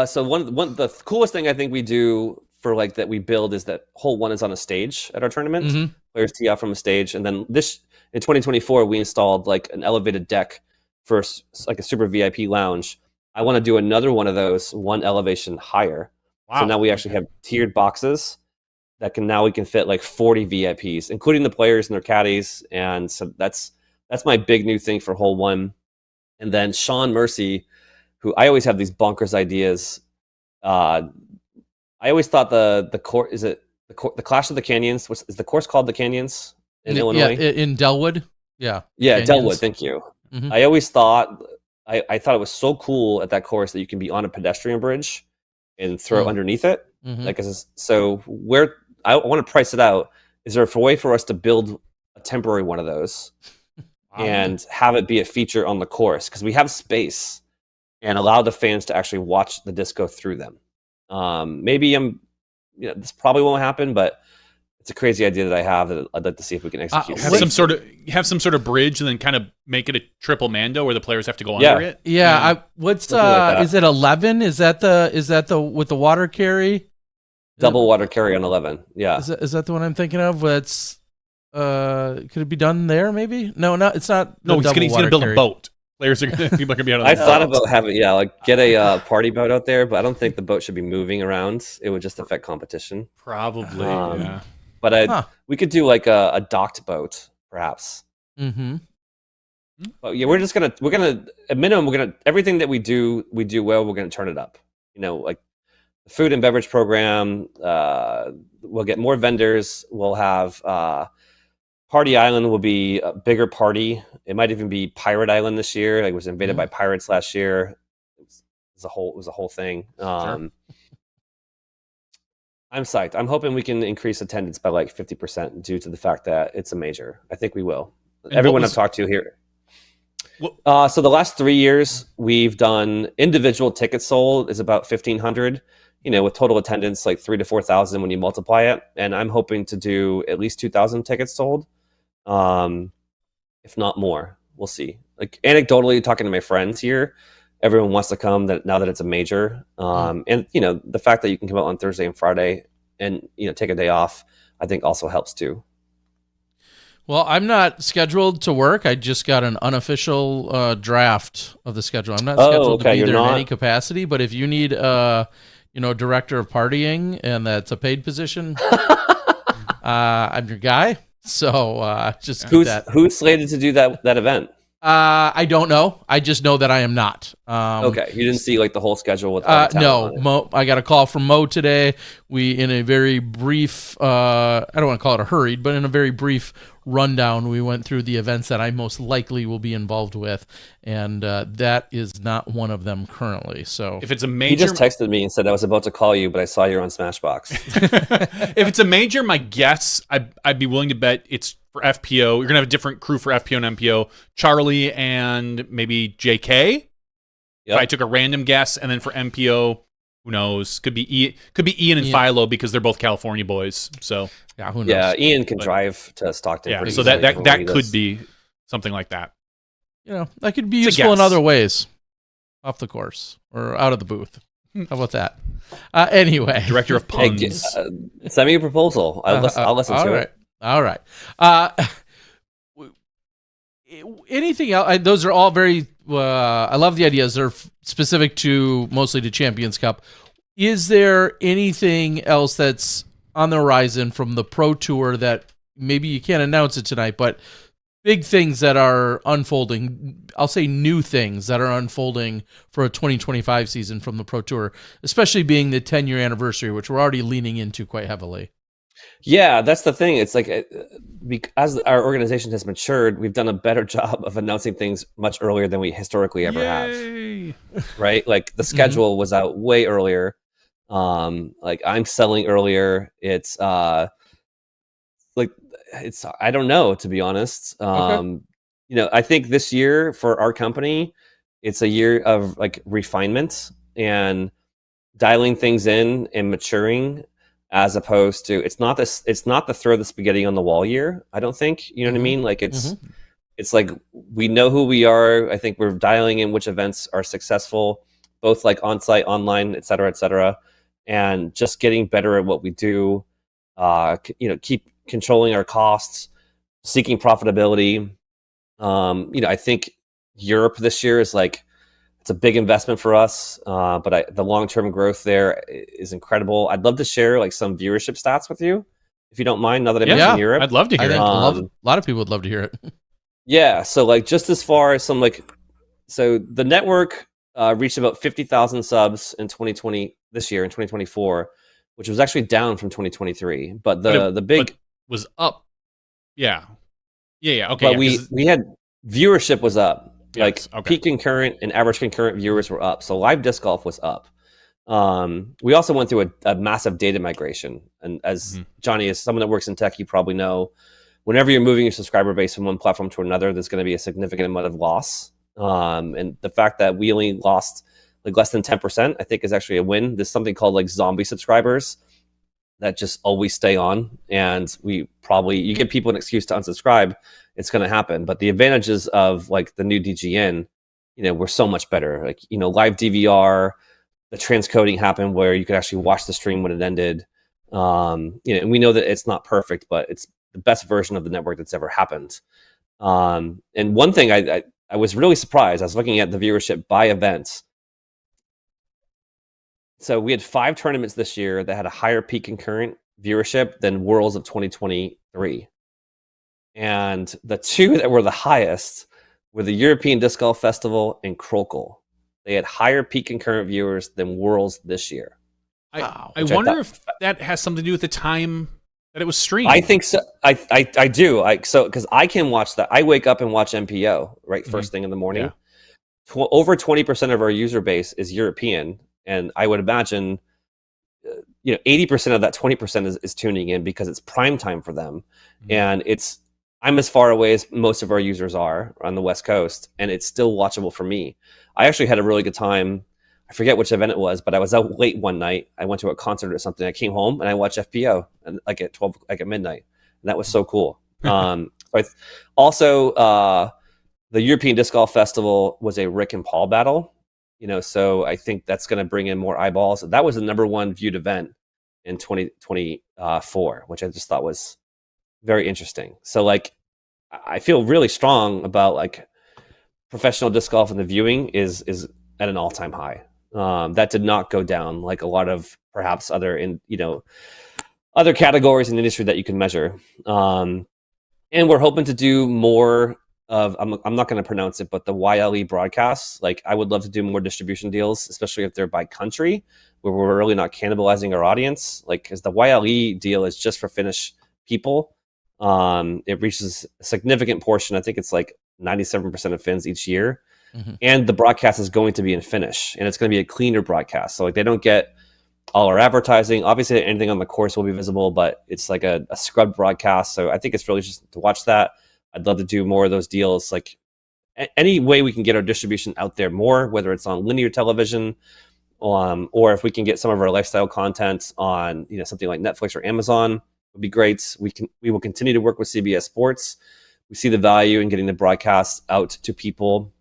[SPEAKER 3] So one the coolest thing I think we do for like that we build is that hole 1 is on a stage at our tournament.
[SPEAKER 1] Mm-hmm.
[SPEAKER 3] Players tee out from a stage, and then in 2024 we installed like an elevated deck for like a super VIP lounge. I want to do another one of those, one elevation higher. Wow. So now we actually have tiered boxes that we can fit like 40 VIPs, including the players and their caddies. And so that's my big new thing for hole 1. And then Sean Mercy, who I always have these bonkers ideas. I always thought the course is it the Clash of the Canyons. Is the course called the Canyons in Illinois?
[SPEAKER 1] Yeah, in Delwood. Yeah.
[SPEAKER 3] Yeah, Delwood. Thank you.
[SPEAKER 1] Mm-hmm.
[SPEAKER 3] I always thought I thought it was so cool at that course that you can be on a pedestrian bridge and throw underneath it.
[SPEAKER 1] Mm-hmm.
[SPEAKER 3] Like so, where I want to price it out. Is there a way for us to build a temporary one of those and have it be a feature on the course, because we have space, and allow the fans to actually watch the disc go through them. Maybe this probably won't happen, but it's a crazy idea that I have that I'd like to see if we can execute.
[SPEAKER 2] Have some sort of bridge, and then kind of make it a triple Mando where the players have to go under it.
[SPEAKER 1] Yeah. Is it 11? Is that the with the water carry?
[SPEAKER 3] Double water carry on 11. Yeah.
[SPEAKER 1] Is that the one I'm thinking of? That's could it be done there? Maybe. No, it's not.
[SPEAKER 2] No, he's gonna build a boat. People are gonna be out on the boat.
[SPEAKER 3] I thought about having get a party boat out there, but I don't think the boat should be moving around. It would just affect competition.
[SPEAKER 2] Probably. Yeah.
[SPEAKER 3] But we could do like a docked boat, perhaps.
[SPEAKER 1] Mm-hmm.
[SPEAKER 3] But yeah, we're gonna at minimum everything that we do well. We're gonna turn it up. Like the food and beverage program. We'll get more vendors. We'll have Party Island will be a bigger party. It might even be Pirate Island this year. Like, it was invaded by pirates last year. It was a whole thing.
[SPEAKER 1] Sure.
[SPEAKER 3] I'm psyched. I'm hoping we can increase attendance by like 50% due to the fact that it's a major. I think we will. And everyone I've talked to here. So the last 3 years, we've done individual tickets sold is about 1,500. With total attendance like 3,000 to 4,000 when you multiply it. And I'm hoping to do at least 2,000 tickets sold, if not more. We'll see. Like, anecdotally, talking to my friends here, everyone wants to come now that it's a major. And the fact that you can come out on Thursday and Friday and take a day off, I think also helps too.
[SPEAKER 1] Well, I'm not scheduled to work. I just got an unofficial draft of the schedule. I'm not scheduled to be there in any capacity, but if you need director of partying, and that's a paid position, I'm your guy. So just
[SPEAKER 3] who's slated to do that event?
[SPEAKER 1] I don't know. I just know that I am not.
[SPEAKER 3] Okay, you didn't see like the whole schedule with
[SPEAKER 1] no. Mo, I got a call from Mo today. We in a very brief, I don't want to call it a hurried, but in a very brief rundown. We went through the events that I most likely will be involved with, and that is not one of them currently. So
[SPEAKER 2] if it's a major,
[SPEAKER 3] he just texted me and said I was about to call you, but I saw you're on Smashbox.
[SPEAKER 2] if it's a major, my guess, I'd be willing to bet it's for FPO. You're gonna have a different crew for FPO and MPO. Charlie and maybe JK. Yep. If I took a random guess, and then for MPO, who knows? Could be Ian and Philo because they're both California boys. So
[SPEAKER 1] yeah, who knows?
[SPEAKER 3] Yeah, Ian can drive to Stockton.
[SPEAKER 2] Yeah,
[SPEAKER 3] pretty
[SPEAKER 2] so
[SPEAKER 3] easily
[SPEAKER 2] that could be something like that.
[SPEAKER 1] That could be useful in other ways, off the course or out of the booth. How about that? Anyway,
[SPEAKER 2] Director of puns.
[SPEAKER 3] Send me a proposal. I'll listen to it.
[SPEAKER 1] All right. Anything else? Those are all very. I love the ideas. They're specific to mostly to Champions Cup. Is there anything else that's on the horizon from the Pro Tour that maybe you can't announce it tonight, but big things that are unfolding? I'll say new things that are unfolding for a 2025 season from the Pro Tour, especially being the 10-year anniversary, which we're already leaning into quite heavily.
[SPEAKER 3] Yeah, that's the thing. It's like, as our organization has matured, we've done a better job of announcing things much earlier than we historically ever have. Right? Like the schedule was out way earlier. Like I'm selling earlier. It's I don't know, to be honest. I think this year for our company, it's a year of like refinement and dialing things in and maturing, as opposed to it's not the throw the spaghetti on the wall year. I don't think, you know what I mean? Like it's like we know who we are. I think we're dialing in which events are successful, both like on-site, online, et cetera, and just getting better at what we do. Keep controlling our costs, seeking profitability. I think Europe this year is like, it's a big investment for us, but the long-term growth there is incredible. I'd love to share like some viewership stats with you, if you don't mind, now that I mentioned Europe.
[SPEAKER 2] I'd love to hear it.
[SPEAKER 1] A lot of people would love to hear it.
[SPEAKER 3] Yeah, so like just as far as so the network reached about 50,000 subs in 2020 this year in 2024, which was actually down from 2023. But the
[SPEAKER 2] was up. Yeah. Okay.
[SPEAKER 3] But we had viewership was up.
[SPEAKER 2] Yes,
[SPEAKER 3] peak concurrent and average concurrent viewers were up. So live disc golf was up. We also went through a massive data migration. And as Johnny is someone that works in tech, you probably know, whenever you're moving your subscriber base from one platform to another, there's going to be a significant amount of loss. And the fact that we only lost like less than 10%, I think is actually a win. There's something called like zombie subscribers that just always stay on. And you give people an excuse to unsubscribe, it's going to happen. But the advantages of like the new DGN, were so much better. Like, live DVR, the transcoding happened where you could actually watch the stream when it ended. And we know that it's not perfect, but it's the best version of the network that's ever happened. And one thing I was really surprised, I was looking at the viewership by events. So we had 5 tournaments this year that had a higher peak concurrent viewership than Worlds of 2023. And the 2 that were the highest were the European Disc Golf Festival and Krokel. They had higher peak concurrent viewers than Worlds this year.
[SPEAKER 2] I wonder if that has something to do with the time that it was streamed.
[SPEAKER 3] I think so. I do. Because I can watch that. I wake up and watch MPO right first thing in the morning. Yeah. Over 20% of our user base is European, and I would imagine 80% of that 20% is tuning in because it's prime time for them, and I'm as far away as most of our users are on the West Coast, and it's still watchable for me. I actually had a really good time. I forget which event it was, but I was out late one night. I went to a concert or something. I came home and I watched FPO and at midnight, and that was so cool. Also, the European Disc Golf Festival was a Rick and Paul battle, so I think that's going to bring in more eyeballs. That was the number 1 viewed event in 2024, which I just thought was very interesting. So like, I feel really strong about like professional disc golf, and the viewing is at an all-time high. That did not go down like a lot of perhaps other categories in the industry that you can measure. And we're hoping to do more of, I'm not going to pronounce it, but the YLE broadcasts. Like, I would love to do more distribution deals, especially if they're by country, where we're really not cannibalizing our audience. Like, because the YLE deal is just for Finnish people. It reaches a significant portion. I think it's like 97% of Finns each year.
[SPEAKER 1] Mm-hmm.
[SPEAKER 3] And the broadcast is going to be in Finnish, and it's going to be a cleaner broadcast. So like they don't get all our advertising. Obviously, anything on the course will be visible, but it's like a scrubbed broadcast. So I think it's really just to watch that. I'd love to do more of those deals. Like any way we can get our distribution out there more, whether it's on linear television, or if we can get some of our lifestyle content on something like Netflix or Amazon, would be great. We will continue to work with CBS Sports. We see the value in getting the broadcast out to people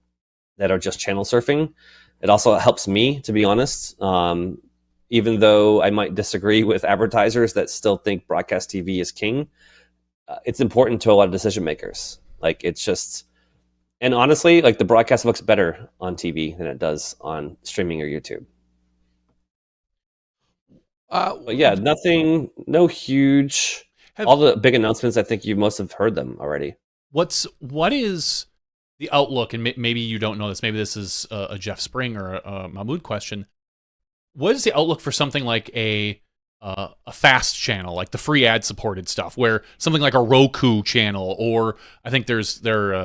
[SPEAKER 3] that are just channel surfing. It also helps me, to be honest. Even though I might disagree with advertisers that still think broadcast TV is king, it's important to a lot of decision makers. Like it's just, and honestly, like the broadcast looks better on TV than it does on streaming or YouTube. But yeah, no huge. All the big announcements, I think you most have heard them already.
[SPEAKER 2] What is the outlook? And maybe you don't know this. Maybe this is a Jeff Spring or a Mahmoud question. What is the outlook for something like a fast channel, like the free ad supported stuff, where something like a Roku channel, or I think there's Tivu,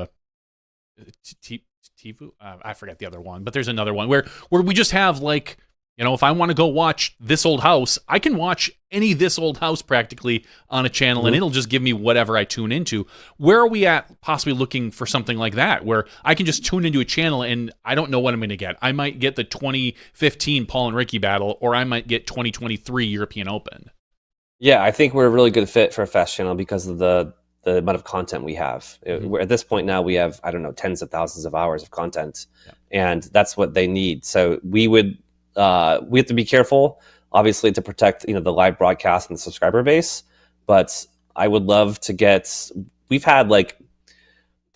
[SPEAKER 2] I forget the other one, but there's another one where we just have like, if I want to go watch This Old House, I can watch any This Old House practically on a channel, and it'll just give me whatever I tune into. Where are we at possibly looking for something like that, where I can just tune into a channel and I don't know what I'm going to get? I might get the 2015 Paul and Ricky battle, or I might get 2023 European Open.
[SPEAKER 3] Yeah, I think we're a really good fit for a fast channel because of the amount of content we have. We're at this point now, we have, I don't know, tens of thousands of hours of content, and that's what they need. So we have to be careful, obviously, to protect the live broadcast and the subscriber base. But I would love to we've had like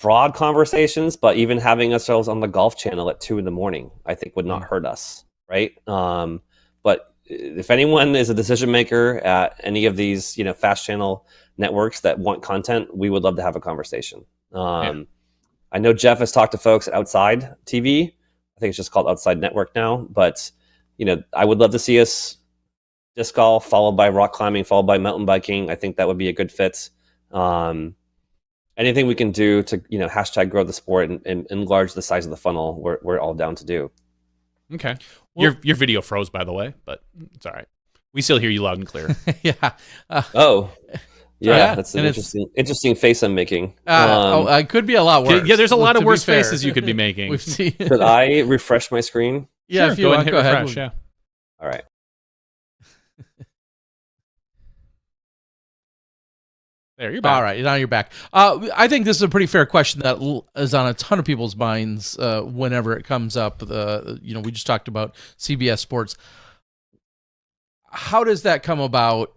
[SPEAKER 3] broad conversations, but even having ourselves on the Golf Channel at 2 a.m, I think would not hurt us, right? But if anyone is a decision maker at any of these fast channel networks that want content, we would love to have a conversation. I know Jeff has talked to folks at Outside TV. I think it's just called Outside Network now, but I would love to see us disc golf, followed by rock climbing, followed by mountain biking. I think that would be a good fit. Anything we can do to, hashtag grow the sport and enlarge the size of the funnel, we're all down to do.
[SPEAKER 2] Okay. Well, your video froze, by the way, but it's all right. We still hear you loud and clear.
[SPEAKER 1] Yeah.
[SPEAKER 3] That's an interesting face I'm making.
[SPEAKER 1] It could be a lot worse.
[SPEAKER 2] Yeah, there's a lot of worse faces you could be making.
[SPEAKER 1] We've seen.
[SPEAKER 3] Could I refresh my screen?
[SPEAKER 1] Yeah,
[SPEAKER 2] sure,
[SPEAKER 1] if you want, go ahead.
[SPEAKER 2] Refresh, yeah.
[SPEAKER 3] All right.
[SPEAKER 2] There, you're back.
[SPEAKER 1] All right, now you're back. I think this is a pretty fair question that is on a ton of people's minds whenever it comes up. We just talked about CBS Sports. How does that come about?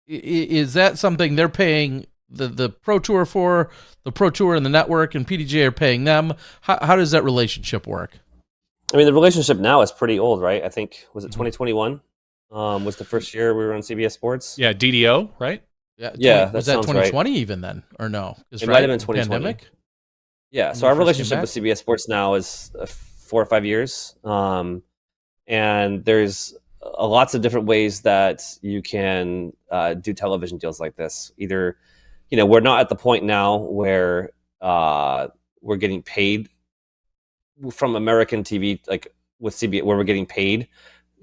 [SPEAKER 1] Is that something they're paying the Pro Tour for? The Pro Tour and the network and PDGA are paying them? How does that relationship work?
[SPEAKER 3] I mean, the relationship now is pretty old, right? I think, was it 2021? Was the first year we were on CBS Sports?
[SPEAKER 2] Yeah, DDO, right?
[SPEAKER 3] Yeah,
[SPEAKER 1] was that 2020 right. Even then, or no?
[SPEAKER 3] It might have been 2020.
[SPEAKER 1] Pandemic?
[SPEAKER 3] Yeah, so our relationship with CBS Sports now is 4 or 5 years. And there's lots of different ways that you can do television deals like this. Either, we're not at the point now where we're getting paid from American TV, like with CBS, where we're getting paid,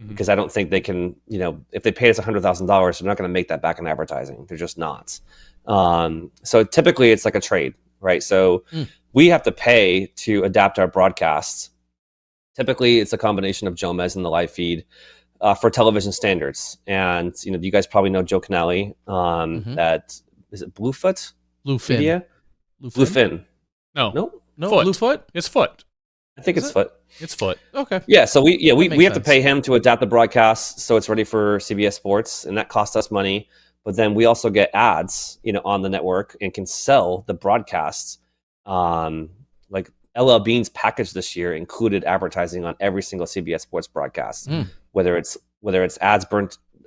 [SPEAKER 3] because I don't think they can, if they paid us $100,000, they're not going to make that back in advertising. They're just not. So typically it's like a trade, right? So we have to pay to adapt our broadcasts. Typically it's a combination of Jomez and the live feed for television standards. And, you guys probably know Joe Canale, that, is it Bluefoot?
[SPEAKER 1] Bluefin.
[SPEAKER 3] Media? Bluefin.
[SPEAKER 2] No,
[SPEAKER 1] Foot. Bluefoot?
[SPEAKER 2] It's Foot.
[SPEAKER 3] I think it's Foot.
[SPEAKER 2] It's Foot.
[SPEAKER 1] Okay.
[SPEAKER 3] Yeah, so we have
[SPEAKER 1] sense.
[SPEAKER 3] to pay him to adapt the broadcast so it's ready for CBS Sports, and that costs us money. But then we also get ads, on the network and can sell the broadcasts. Like LL Bean's package this year included advertising on every single CBS Sports broadcast, whether it's ads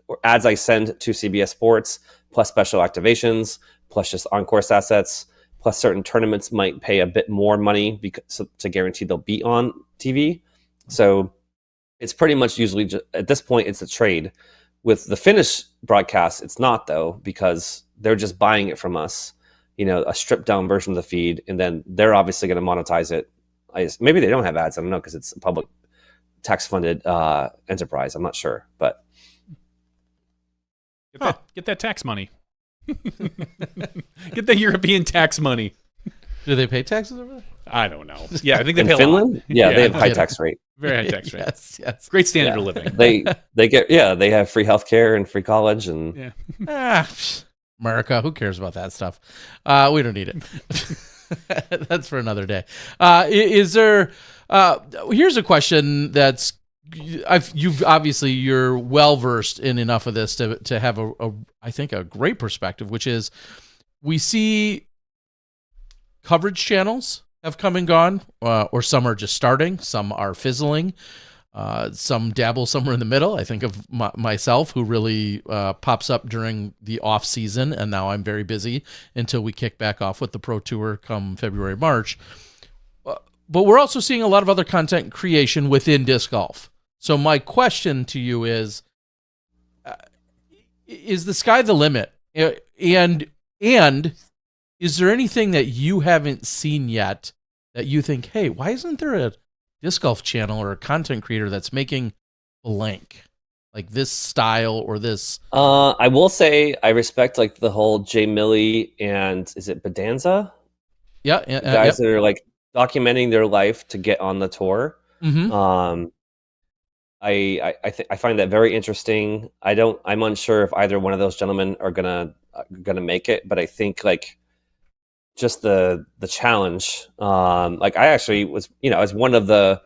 [SPEAKER 3] or ads I send to CBS Sports, plus special activations, plus just on-course assets. Plus, certain tournaments might pay a bit more money to guarantee they'll be on TV. So it's pretty much usually, at this point, it's a trade. With the Finnish broadcast, it's not, though, because they're just buying it from us. a stripped down version of the feed, and then they're obviously going to monetize it. Maybe they don't have ads. I don't know, because it's a public tax funded enterprise. I'm not sure, but
[SPEAKER 2] get that tax money. Get the European tax money.
[SPEAKER 1] Do they pay taxes over there?
[SPEAKER 2] I don't know. Yeah, I think they
[SPEAKER 3] in
[SPEAKER 2] pay
[SPEAKER 3] Finland.
[SPEAKER 2] a lot.
[SPEAKER 3] Yeah, they have high tax rate.
[SPEAKER 2] Very high tax rate.
[SPEAKER 1] Yes.
[SPEAKER 2] Great standard of living.
[SPEAKER 3] They have free healthcare and free college, and
[SPEAKER 1] America, who cares about that stuff? We don't need it. That's for another day. Is there? Here's a question that's you're well versed in enough of this to have I think a great perspective, which is we see coverage channels have come and gone, or some are just starting, some are fizzling, some dabble somewhere in the middle. I think of myself, who really pops up during the off season, and now I'm very busy until we kick back off with the Pro Tour come February, March. But we're also seeing a lot of other content creation within disc golf. So my question to you is the sky the limit? And is there anything that you haven't seen yet that you think, hey, why isn't there a disc golf channel or a content creator that's making blank, like this style or this?
[SPEAKER 3] I will say I respect like the whole Jay Milley and is it Bedanza?
[SPEAKER 1] Yeah,
[SPEAKER 3] guys that are like documenting their life to get on the tour.
[SPEAKER 1] Mm-hmm.
[SPEAKER 3] I find that very interesting. I'm unsure if either one of those gentlemen are gonna make it, but I think like just the challenge. Like I actually was, as one of the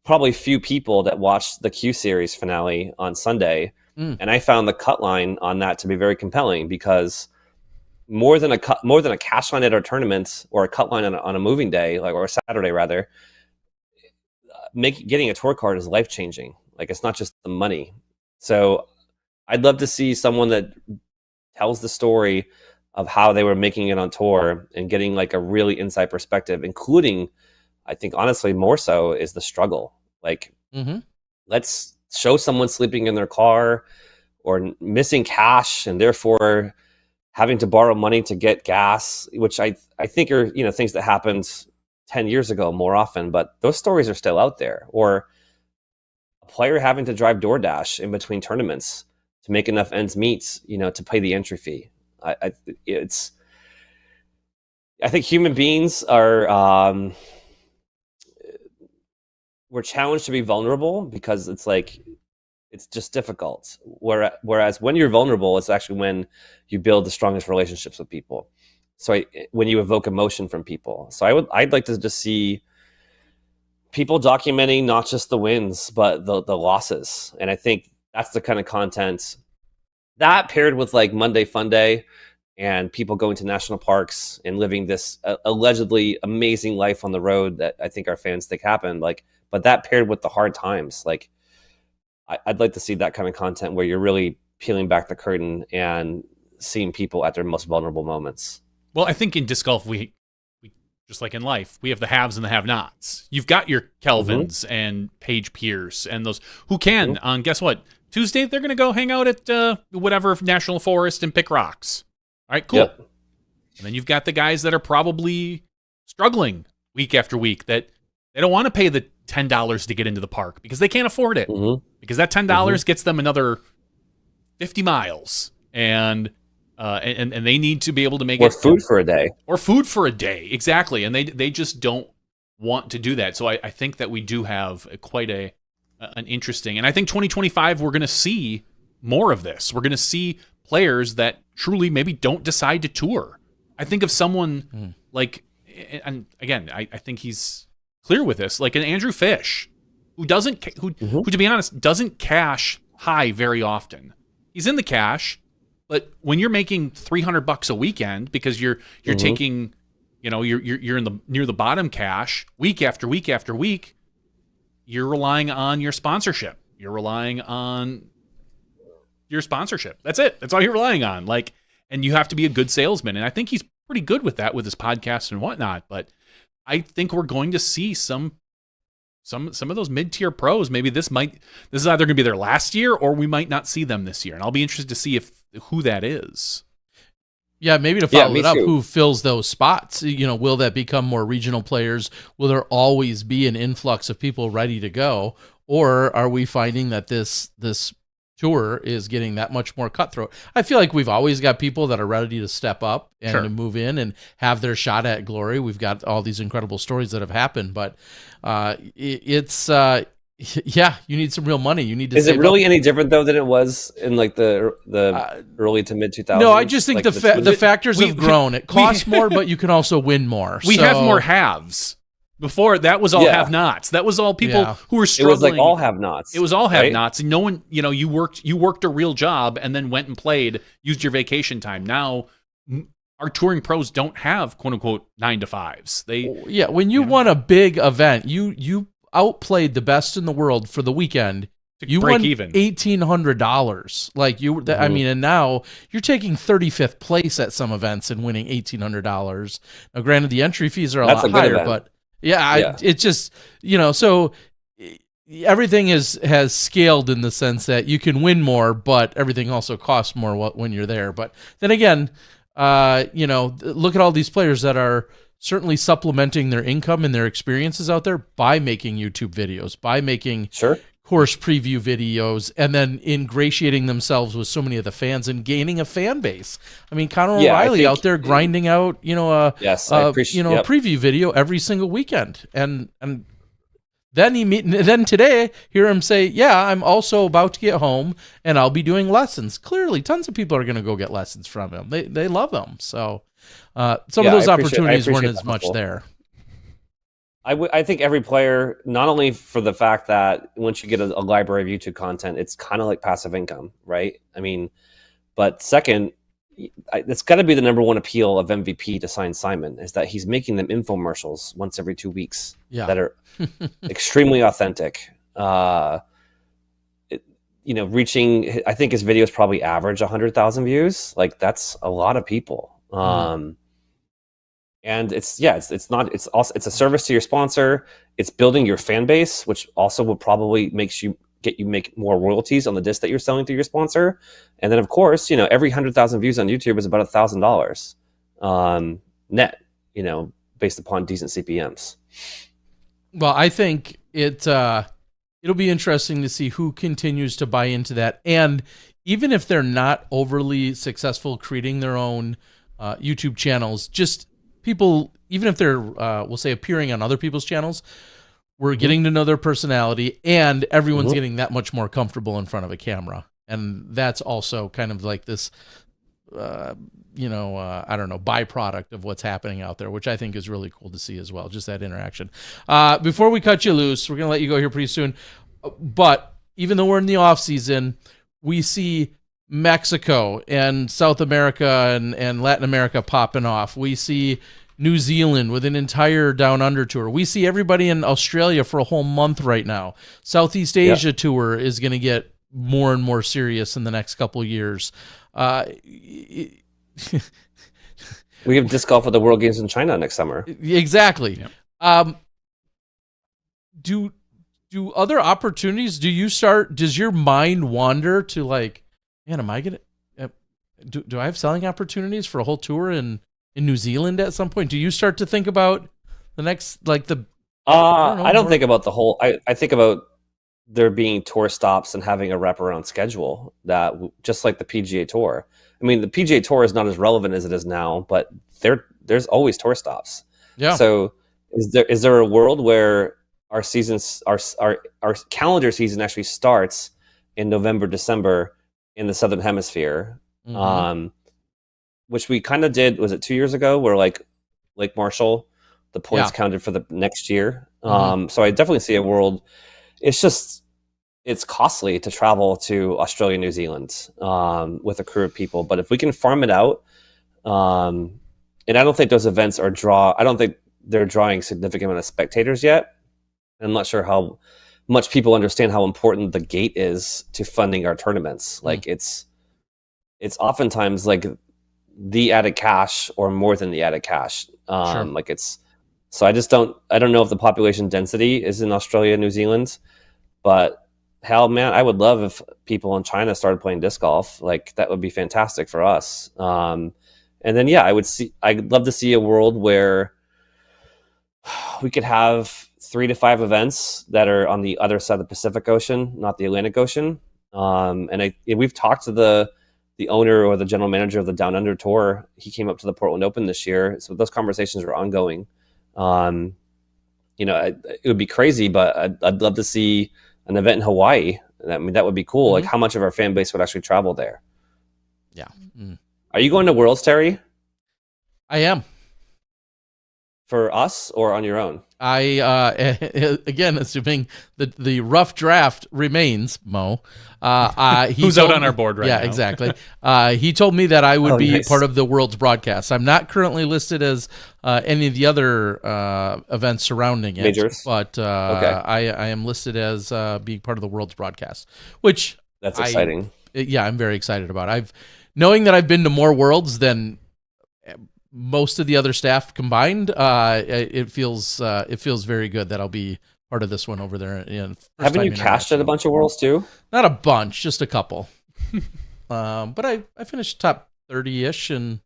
[SPEAKER 3] probably few people that watched the Q Series finale on Sunday, and I found the cut line on that to be very compelling, because more than a cash line at our tournaments or a cut line on a moving day, or a Saturday rather, getting a tour card is life changing. Like it's not just the money. So I'd love to see someone that tells the story of how they were making it on tour and getting like a really inside perspective, including, I think honestly more so, is the struggle. Like, let's show someone sleeping in their car or missing cash and therefore having to borrow money to get gas, which I think are, things that happened 10 years ago more often, but those stories are still out there. Or a player having to drive DoorDash in between tournaments to make enough ends meet, to pay the entry fee. I think human beings are we're challenged to be vulnerable, because it's like it's just difficult. Whereas when you're vulnerable, it's actually when you build the strongest relationships with people. So when you evoke emotion from people. So I'd like to just see people documenting not just the wins but the losses, and I think that's the kind of content that, paired with like Monday Fun Day and people going to national parks and living this allegedly amazing life on the road that I think our fans think happened. Like, but that paired with the hard times, like I'd like to see that kind of content where you're really peeling back the curtain and seeing people at their most vulnerable moments.
[SPEAKER 2] Well, I think in disc golf, we just like in life, we have the haves and the have-nots. You've got your Kelvins and Paige Pierce and those who can on, guess what? Tuesday, they're going to go hang out at whatever national forest and pick rocks. All right, cool. Yep. And then you've got the guys that are probably struggling week after week, that they don't want to pay the $10 to get into the park because they can't afford it. Because that $10 gets them another 50 miles. And they need to be able to make
[SPEAKER 3] or food for a day.
[SPEAKER 2] Or food for a day, exactly. And they just don't want to do that. So I think that we do have quite an interesting, and I think 2025 we're going to see more of this. We're going to see players that truly maybe don't decide to tour. I think of someone like, and again, I think he's clear with this, like an Andrew Fish, who to be honest, doesn't cash high very often. He's in the cash, but when you're making $300 a weekend because you're taking, you're in the near the bottom cash week after week after week, you're relying on your sponsorship. You're relying on your sponsorship. That's it. That's all you're relying on. Like, and you have to be a good salesman. And I think he's pretty good with that with his podcast and whatnot. But I think we're going to see some of those mid-tier pros. Maybe this is either going to be their last year or we might not see them this year. And I'll be interested to see who that is.
[SPEAKER 1] Yeah, maybe to follow
[SPEAKER 3] me
[SPEAKER 1] it up,
[SPEAKER 3] too.
[SPEAKER 1] who fills those spots? Will that become more regional players? Will there always be an influx of people ready to go? Or are we finding that this tour is getting that much more cutthroat? I feel like we've always got people that are ready to step up and to move in and have their shot at glory. We've got all these incredible stories that have happened, but it's you need some real money. You need to.
[SPEAKER 3] Is it really any different though than it was in like the early to mid 2000s?
[SPEAKER 1] No, I just think the factors have grown. It costs more, but you can also win more.
[SPEAKER 2] We have more haves. Before, that was all have-nots. That was all people who were struggling.
[SPEAKER 3] It was like all have-nots.
[SPEAKER 2] It was all have-nots. And no one, you worked a real job and then went and played, used your vacation time. Now, our touring pros don't have quote-unquote 9 to 5s.
[SPEAKER 1] When you won a big event, you outplayed the best in the world for the weekend. You won $1,800. Like I mean, and now you're taking 35th place at some events and winning $1,800. Now, granted, the entry fees are a lot higher, but it's just so everything has scaled in the sense that you can win more, but everything also costs more when you're there. But then again, look at all these players that are certainly supplementing their income and their experiences out there by making YouTube videos, by making course preview videos, and then ingratiating themselves with so many of the fans and gaining a fan base. I mean, Conor O'Reilly out there grinding out, a preview video every single weekend, and then today hear him say, "Yeah, I'm also about to get home and I'll be doing lessons." Clearly, tons of people are going to go get lessons from him. They love him. So some of those opportunities weren't as much there.
[SPEAKER 3] I think every player, not only for the fact that once you get a library of YouTube content, it's kind of like passive income, right? I mean, but second, it's got to be the number one appeal of MVP to sign Simon, is that he's making them infomercials once every 2 weeks that are extremely authentic. Reaching, I think his videos probably average 100,000 views. Like, that's a lot of people. And it's a service to your sponsor. It's building your fan base, which also will probably make more royalties on the disc that you're selling to your sponsor. And then, of course, every 100,000 views on YouTube is about $1,000 net, based upon decent CPMs.
[SPEAKER 1] Well, I think it'll be interesting to see who continues to buy into that. And even if they're not overly successful creating their own YouTube channels, just people, even if they're, we'll say, appearing on other people's channels, we're getting to know their personality, and everyone's getting that much more comfortable in front of a camera. And that's also kind of like this, I don't know, byproduct of what's happening out there, which I think is really cool to see as well, just that interaction. Before we cut you loose, we're going to let you go here pretty soon. But even though we're in the off season, we see Mexico and South America and Latin America popping off. We see New Zealand with an entire Down Under tour. We see everybody in Australia for a whole month right now. Southeast Asia tour is going to get more and more serious in the next couple of years. We
[SPEAKER 3] have disc golf at the World Games in China next summer.
[SPEAKER 1] Exactly. Yep. Do other opportunities, does your mind wander to like, man, am I going to, do I have selling opportunities for a whole tour in New Zealand at some point? Do you start to think about the next, like
[SPEAKER 3] I don't think about the whole, I think about there being tour stops and having a wraparound schedule that just like the PGA Tour. I mean, the PGA Tour is not as relevant as it is now, but there's always tour stops. Yeah. So is there a world where our seasons, our calendar season actually starts in November, December in the Southern Hemisphere, which we kind of did, was it 2 years ago, where like Lake Marshall, the points counted for the next year. So I definitely see a world. It's costly to travel to Australia, New Zealand with a crew of people. But if we can farm it out, and I don't think those events I don't think they're drawing significant amount of spectators yet. I'm not sure how much people understand how important the gate is to funding our tournaments. Like it's oftentimes like the added cash or more than the added cash. Like so I don't know if the population density is in Australia, New Zealand, but hell, man, I would love if people in China started playing disc golf. Like that would be fantastic for us. And then, yeah, I'd love to see a world where we could have 3 to 5 events that are on the other side of the Pacific Ocean, not the Atlantic Ocean. And we've talked to the owner or the general manager of the Down Under Tour. He came up to the Portland Open this year, so those conversations are ongoing. It would be crazy, but I'd love to see an event in Hawaii. I mean, that would be cool. Like, how much of our fan base would actually travel there?
[SPEAKER 1] Yeah.
[SPEAKER 3] Are you going to Worlds, Terry?
[SPEAKER 1] I am.
[SPEAKER 3] For us or on your own?
[SPEAKER 1] Again, assuming the rough draft remains, Mo.
[SPEAKER 2] Who's out on our board right now?
[SPEAKER 1] Yeah, exactly. He told me that I would be part of the World's broadcast. I'm not currently listed as any of the other events surrounding it.
[SPEAKER 3] Majors.
[SPEAKER 1] But I am listed as being part of the World's broadcast, which
[SPEAKER 3] that's exciting.
[SPEAKER 1] I'm very excited about. Knowing that I've been to more Worlds than most of the other staff combined, it feels very good that I'll be part of this one over there.
[SPEAKER 3] Haven't you cashed at a bunch of Worlds too?
[SPEAKER 1] Not a bunch, just a couple. But I finished top 30-ish in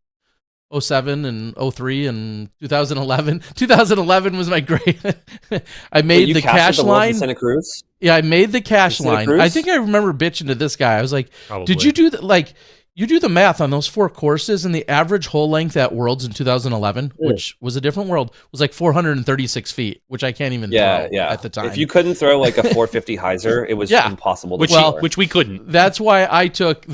[SPEAKER 1] 07 and 03 and 2011. 2011 was my great. I made the cash line. In
[SPEAKER 3] Santa Cruz?
[SPEAKER 1] Yeah, I made the cash line. I think I remember bitching to this guy. I was like,
[SPEAKER 2] Probably.
[SPEAKER 1] Did you do that? Like, you do the math on those 4 courses, and the average hole length at Worlds in 2011, which was a different world, was like 436 feet, which I can't even throw at the time.
[SPEAKER 3] If you couldn't throw like a 450 hyzer, it was impossible to
[SPEAKER 2] which we couldn't.
[SPEAKER 1] That's why I took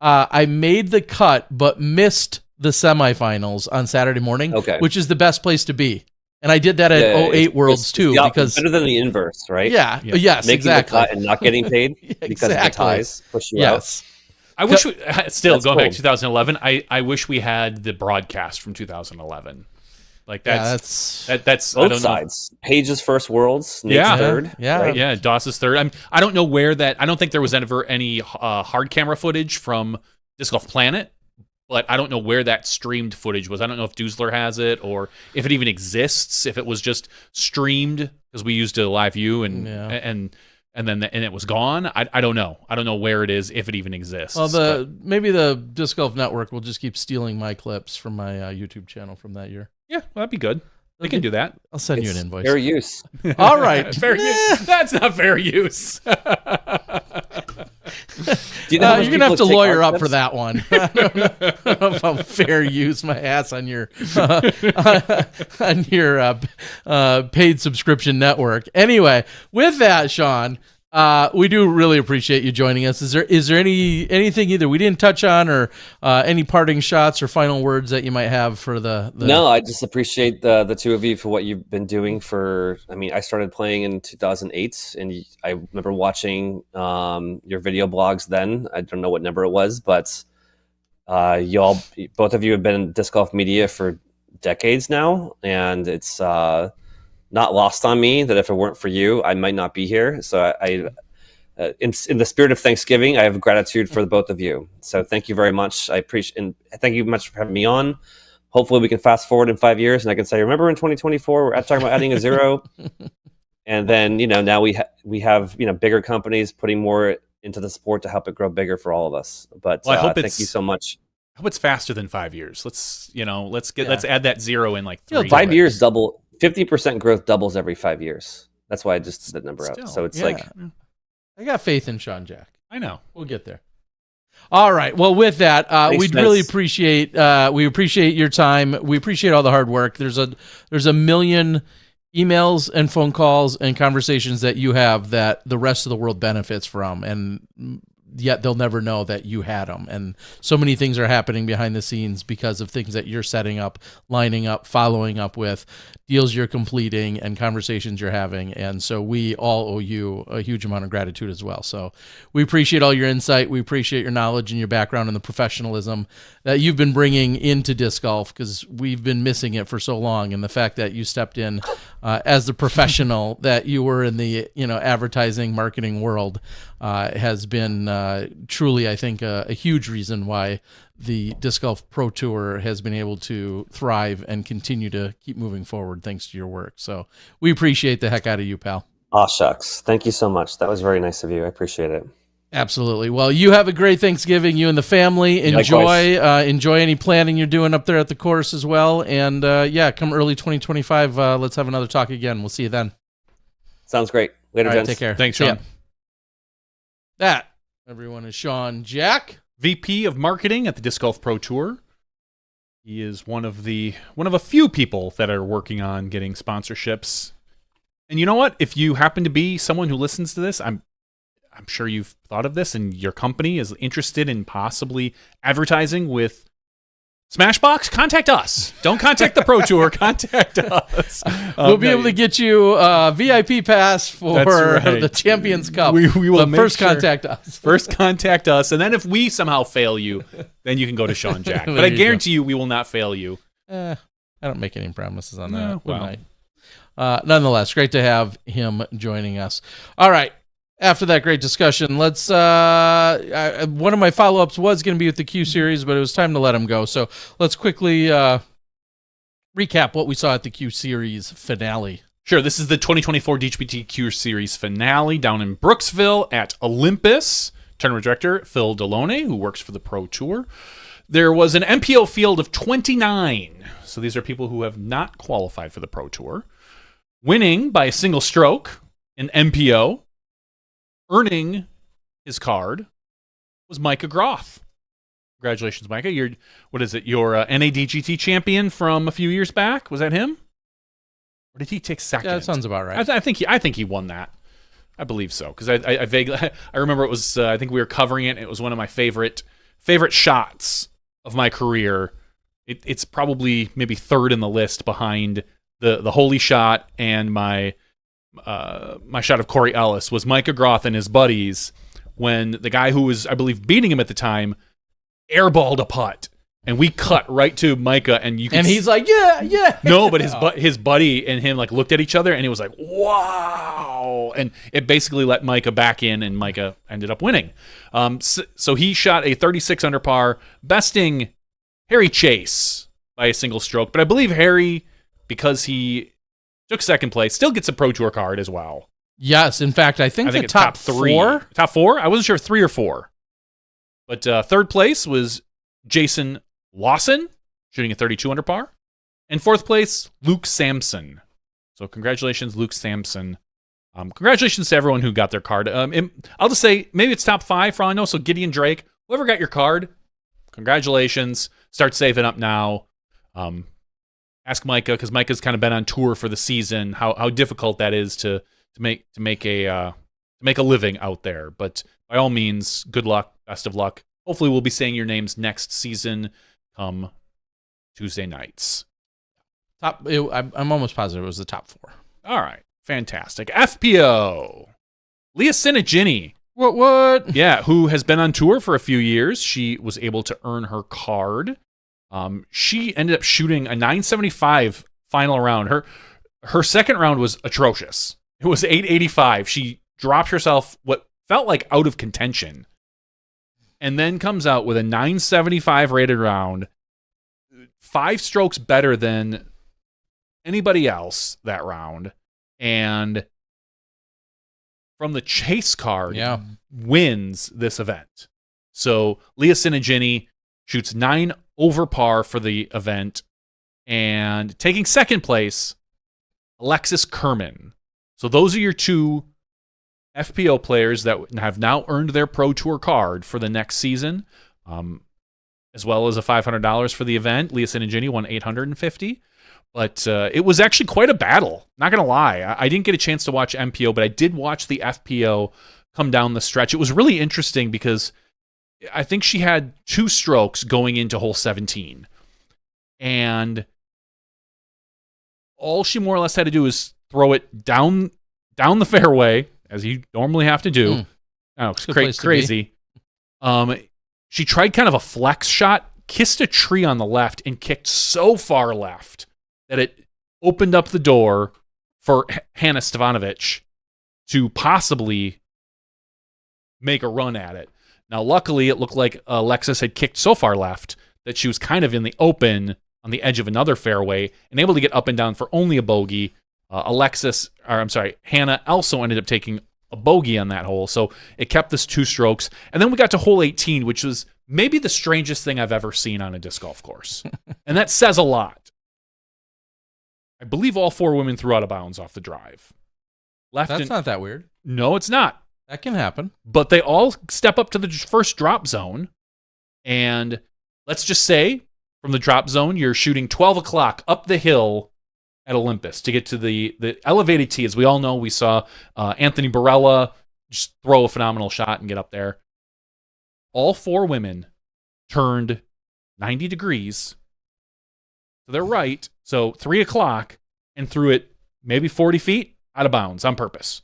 [SPEAKER 1] I made the cut, but missed the semifinals on Saturday morning, which is the best place to be. And I did that at 08 Worlds too, because
[SPEAKER 3] better than the inverse, right?
[SPEAKER 1] Yeah. Yes,
[SPEAKER 3] making
[SPEAKER 1] exactly.
[SPEAKER 3] the cut and not getting paid because the ties push you out.
[SPEAKER 2] I wish going back to 2011. I wish we had the broadcast from 2011. Like that's
[SPEAKER 3] both
[SPEAKER 2] I don't
[SPEAKER 3] sides. Know. Page's first Worlds, Nate's third.
[SPEAKER 2] Yeah, Doss's third. I don't know where that. I don't think there was ever any hard camera footage from Disc Golf Planet, but I don't know where that streamed footage was. I don't know if Dusler has it or if it even exists. If it was just streamed because we used a live view and then it was gone. I don't know. I don't know where it is, if it even exists.
[SPEAKER 1] Well, maybe the Disc Golf Network will just keep stealing my clips from my YouTube channel from that year.
[SPEAKER 2] Yeah, well, that'd be good. They can do that.
[SPEAKER 1] I'll send you an invoice.
[SPEAKER 3] Fair use.
[SPEAKER 1] All right.
[SPEAKER 2] Fair use. That's not fair use.
[SPEAKER 1] You're going to have to lawyer up for that one. I don't know about fair use. My ass on your paid subscription network. Anyway, with that, Sean, we do really appreciate you joining us. Is there anything either we didn't touch on or any parting shots or final words that you might have for the...
[SPEAKER 3] No, I just appreciate the two of you for what you've been doing I started playing in 2008 and I remember watching your video blogs then. I don't know what number it was, but both of you have been in disc golf media for decades now, and it's not lost on me that if it weren't for you, I might not be here. So in the spirit of Thanksgiving, I have gratitude for the both of you. So thank you very much. I appreciate, and thank you much for having me on. Hopefully we can fast forward in 5 years and I can say, remember in 2024, we're talking about adding a zero. And then, now we have, bigger companies putting more into the sport to help it grow bigger for all of us. But I hope thank you so much.
[SPEAKER 2] I hope it's faster than 5 years. Let's add that zero in like 3
[SPEAKER 3] 5 years double. 50% growth doubles every 5 years. That's why I just did that number out. So it's
[SPEAKER 1] I got faith in Sean Jack.
[SPEAKER 2] I know.
[SPEAKER 1] We'll get there. All right. Well, with that, we'd really appreciate your time. We appreciate all the hard work. There's a million emails and phone calls and conversations that you have that the rest of the world benefits from, and yet they'll never know that you had them. And so many things are happening behind the scenes because of things that you're setting up, lining up, following up with, deals you're completing, and conversations you're having. And so we all owe you a huge amount of gratitude as well. So we appreciate all your insight. We appreciate your knowledge and your background and the professionalism that you've been bringing into disc golf, because we've been missing it for so long. And the fact that you stepped in as the professional that you were in the advertising marketing world has been truly, I think, a huge reason why the Disc Golf Pro Tour has been able to thrive and continue to keep moving forward thanks to your work. So we appreciate the heck out of you, pal.
[SPEAKER 3] Aw, shucks. Thank you so much. That was very nice of you. I appreciate it.
[SPEAKER 1] Absolutely. Well, you have a great Thanksgiving, you and the family. Enjoy any planning you're doing up there at the course as well. And come early 2025. Let's have another talk again. We'll see you then.
[SPEAKER 3] Sounds great. Later, gents.
[SPEAKER 1] Take care.
[SPEAKER 2] Thanks, Sean.
[SPEAKER 1] That, everyone, is Sean Jack,
[SPEAKER 2] VP of Marketing at the Disc Golf Pro Tour. He is one of a few people that are working on getting sponsorships. And you know what? If you happen to be someone who listens to this, I'm sure you've thought of this, and your company is interested in possibly advertising with SmashBoxx, contact us. Don't contact the Pro Tour. Contact us.
[SPEAKER 1] We'll be able to get you a VIP pass for the Champions Cup.
[SPEAKER 2] We will
[SPEAKER 1] first contact us.
[SPEAKER 2] First contact us, and then if we somehow fail you, then you can go to Sean Jack. But I guarantee you we will not fail you.
[SPEAKER 1] I don't make any promises on that. Well. Nonetheless, great to have him joining us. All right. After that great discussion, let's. One of my follow-ups was going to be with the Q Series, but it was time to let him go. So let's quickly recap what we saw at the Q Series finale.
[SPEAKER 2] Sure. This is the 2024 DHBT Q Series finale down in Brooksville at Olympus. Tournament director Phil Delone, who works for the Pro Tour. There was an MPO field of 29. So these are people who have not qualified for the Pro Tour. Winning by a single stroke in MPO. Earning his card was Micah Groth. Congratulations, Micah. Your NADGT champion from a few years back. Was that him? Or did he take second?
[SPEAKER 1] Yeah, that sounds about right.
[SPEAKER 2] I think he won that. I believe so, because I vaguely I remember it was I think we were covering it. It was one of my favorite shots of my career. It's probably maybe third in the list behind the holy shot and my shot of Corey Ellis. Was Micah Groth and his buddies when the guy who was, I believe, beating him at the time airballed a putt, and we cut right to Micah, and you can
[SPEAKER 1] he's like, yeah.
[SPEAKER 2] No, but his buddy and him like looked at each other, and he was like, wow, and it basically let Micah back in, and Micah ended up winning. So he shot a 36 under par, besting Harry Chase by a single stroke, but I believe Harry, because he took second place, still gets a Pro Tour card as well.
[SPEAKER 1] Yes, in fact, I think the
[SPEAKER 2] it's top three.
[SPEAKER 1] Four?
[SPEAKER 2] Top four? I wasn't sure if 3 or 4. But third place was Jason Lawson, shooting a 32 under par. And fourth place, Luke Sampson. So congratulations, Luke Sampson. Congratulations to everyone who got their card. I'll just say, maybe it's top 5 for all I know. So Gideon Drake, whoever got your card, congratulations. Start saving up now. Ask Micah, because Micah's kind of been on tour for the season, how difficult that is to make a living out there. But by all means, good luck, best of luck. Hopefully, we'll be saying your names next season, come Tuesday nights.
[SPEAKER 1] I'm almost positive it was the top 4.
[SPEAKER 2] All right, fantastic. FPO, Leah Sinagini.
[SPEAKER 1] What?
[SPEAKER 2] Yeah, who has been on tour for a few years. She was able to earn her card. She ended up shooting a 975 final round. Her second round was atrocious. It was 885. She dropped herself what felt like out of contention, and then comes out with a 975 rated round, 5 strokes better than anybody else that round, and from the chase card, wins this event. So Leah Sinagini shoots 9 over par for the event, and taking second place, Alexis Kerman. So those are your 2 FPO players that have now earned their Pro Tour card for the next season, as well as a $500 for the event. Leah Sinagini won $850, but it was actually quite a battle. Not going to lie. I didn't get a chance to watch MPO, but I did watch the FPO come down the stretch. It was really interesting because I think she had 2 strokes going into hole 17. And all she more or less had to do is throw it down the fairway, as you normally have to do. I know, it's crazy. She tried kind of a flex shot, kissed a tree on the left, and kicked so far left that it opened up the door for Hannah Stevanovic to possibly make a run at it. Now, luckily, it looked like Alexis had kicked so far left that she was kind of in the open on the edge of another fairway and able to get up and down for only a bogey. Hannah also ended up taking a bogey on that hole. So it kept us 2 strokes. And then we got to hole 18, which was maybe the strangest thing I've ever seen on a disc golf course. And that says a lot. I believe all 4 women threw out of bounds off the drive.
[SPEAKER 1] That's not that weird.
[SPEAKER 2] No, it's not.
[SPEAKER 1] That can happen.
[SPEAKER 2] But they all step up to the first drop zone. And let's just say from the drop zone, you're shooting 12 o'clock up the hill at Olympus to get to the elevated tee. As we all know, we saw Anthony Barella just throw a phenomenal shot and get up there. All 4 women turned 90 degrees to their right, so 3 o'clock, and threw it maybe 40 feet out of bounds on purpose,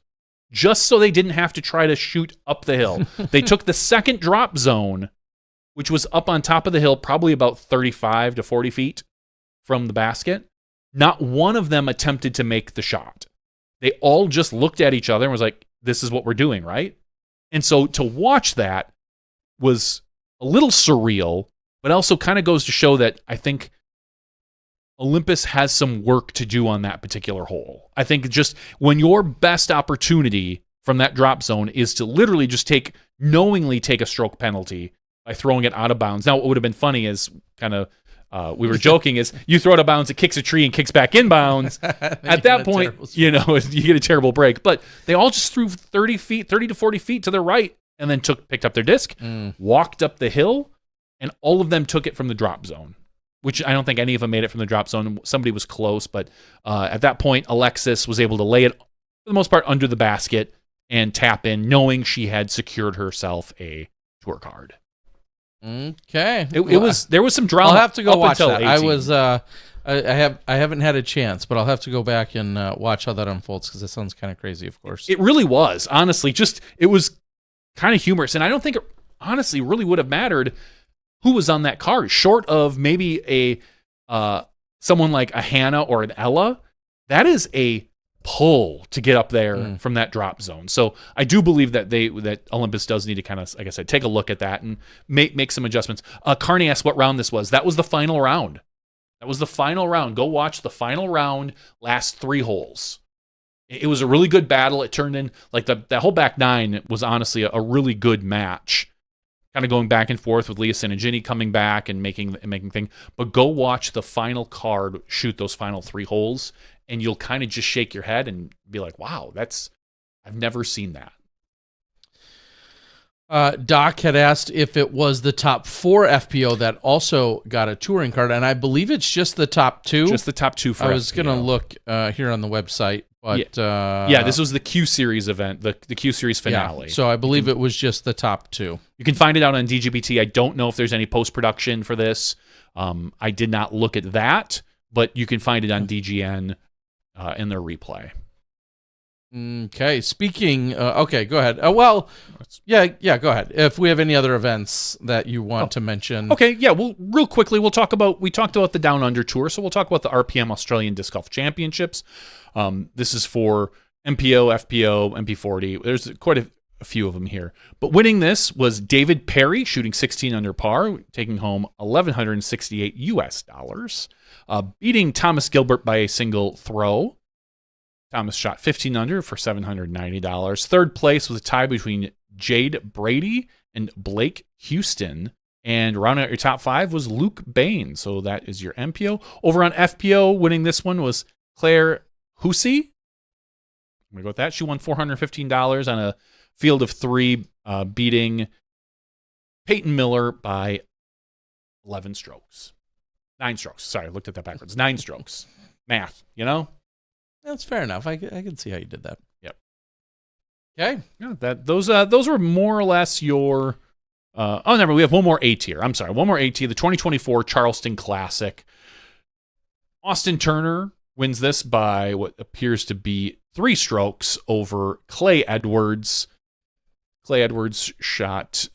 [SPEAKER 2] just so they didn't have to try to shoot up the hill. They took the second drop zone, which was up on top of the hill, probably about 35 to 40 feet from the basket. Not one of them attempted to make the shot. They all just looked at each other and was like, this is what we're doing, right? And so to watch that was a little surreal, but also kind of goes to show that I think Olympus has some work to do on that particular hole. I think just when your best opportunity from that drop zone is to literally just knowingly take a stroke penalty by throwing it out of bounds. Now, what would have been funny is kind of, we were joking, is you throw it out of bounds, it kicks a tree and kicks back in bounds. At that point, you get a terrible break. But they all just threw 30 to 40 feet to their right, and then picked up their disc, walked up the hill, and all of them took it from the drop zone, which I don't think any of them made it from the drop zone. Somebody was close, but at that point, Alexis was able to lay it, for the most part, under the basket and tap in, knowing she had secured herself a tour card.
[SPEAKER 1] Okay.
[SPEAKER 2] There was some drama.
[SPEAKER 1] I'll have to go watch that.
[SPEAKER 2] 18.
[SPEAKER 1] I haven't had a chance, but I'll have to go back and watch how that unfolds, because it sounds kind of crazy, of course.
[SPEAKER 2] It really was, honestly. It was kind of humorous, and I don't think it honestly really would have mattered who was on that card, short of maybe a someone like a Hannah or an Ella. That is a pull to get up there from that drop zone. So I do believe that Olympus does need to kind of, like I said, take a look at that and make some adjustments. Carney asked what round this was. That was the final round. Go watch the final round, last 3 holes. It was a really good battle. It turned in, like, that whole back 9 was honestly a really good match. Kind of going back and forth with Leah Sinigini coming back and making things. But go watch the final card shoot those final 3 holes, and you'll kind of just shake your head and be like, wow, I've never seen that.
[SPEAKER 1] Doc had asked if it was the top 4 FPO that also got a touring card, and I believe it's just the top 2.
[SPEAKER 2] Just the top 2 for
[SPEAKER 1] I was going to look here on the website, but...
[SPEAKER 2] this was the Q Series event, the Q Series finale.
[SPEAKER 1] Yeah, so I believe it was just the top 2. You
[SPEAKER 2] can find it out on DGBT. I don't know if there's any post-production for this. I did not look at that, but you can find it on DGN in their replay.
[SPEAKER 1] Okay, speaking... okay, go ahead. Go ahead. If we have any other events that you want to mention.
[SPEAKER 2] Okay, yeah, well, real quickly, we talked about the Down Under Tour, so we'll talk about the RPM Australian Disc Golf Championships. This is for MPO, FPO, MP40. There's quite a few of them here. But winning this was David Perry, shooting 16 under par, taking home $1,168 US, beating Thomas Gilbert by a single throw. Thomas shot 15 under for $790. Third place was a tie between Jade Brady and Blake Houston. And rounding out your top 5 was Luke Bain. So that is your MPO. Over on FPO, winning this one was Claire Hussey. I'm going to go with that. She won $415 on a field of 3, beating Peyton Miller by 11 strokes. 9 strokes. Sorry, I looked at that backwards. 9 strokes. Math,
[SPEAKER 1] That's fair enough. I can see how you did that.
[SPEAKER 2] Yep.
[SPEAKER 1] Okay.
[SPEAKER 2] Yeah, those were more or less your... we have one more A tier. I'm sorry, one more A tier. The 2024 Charleston Classic. Austin Turner wins this by what appears to be 3 strokes over Clay Edwards. Clay Edwards shot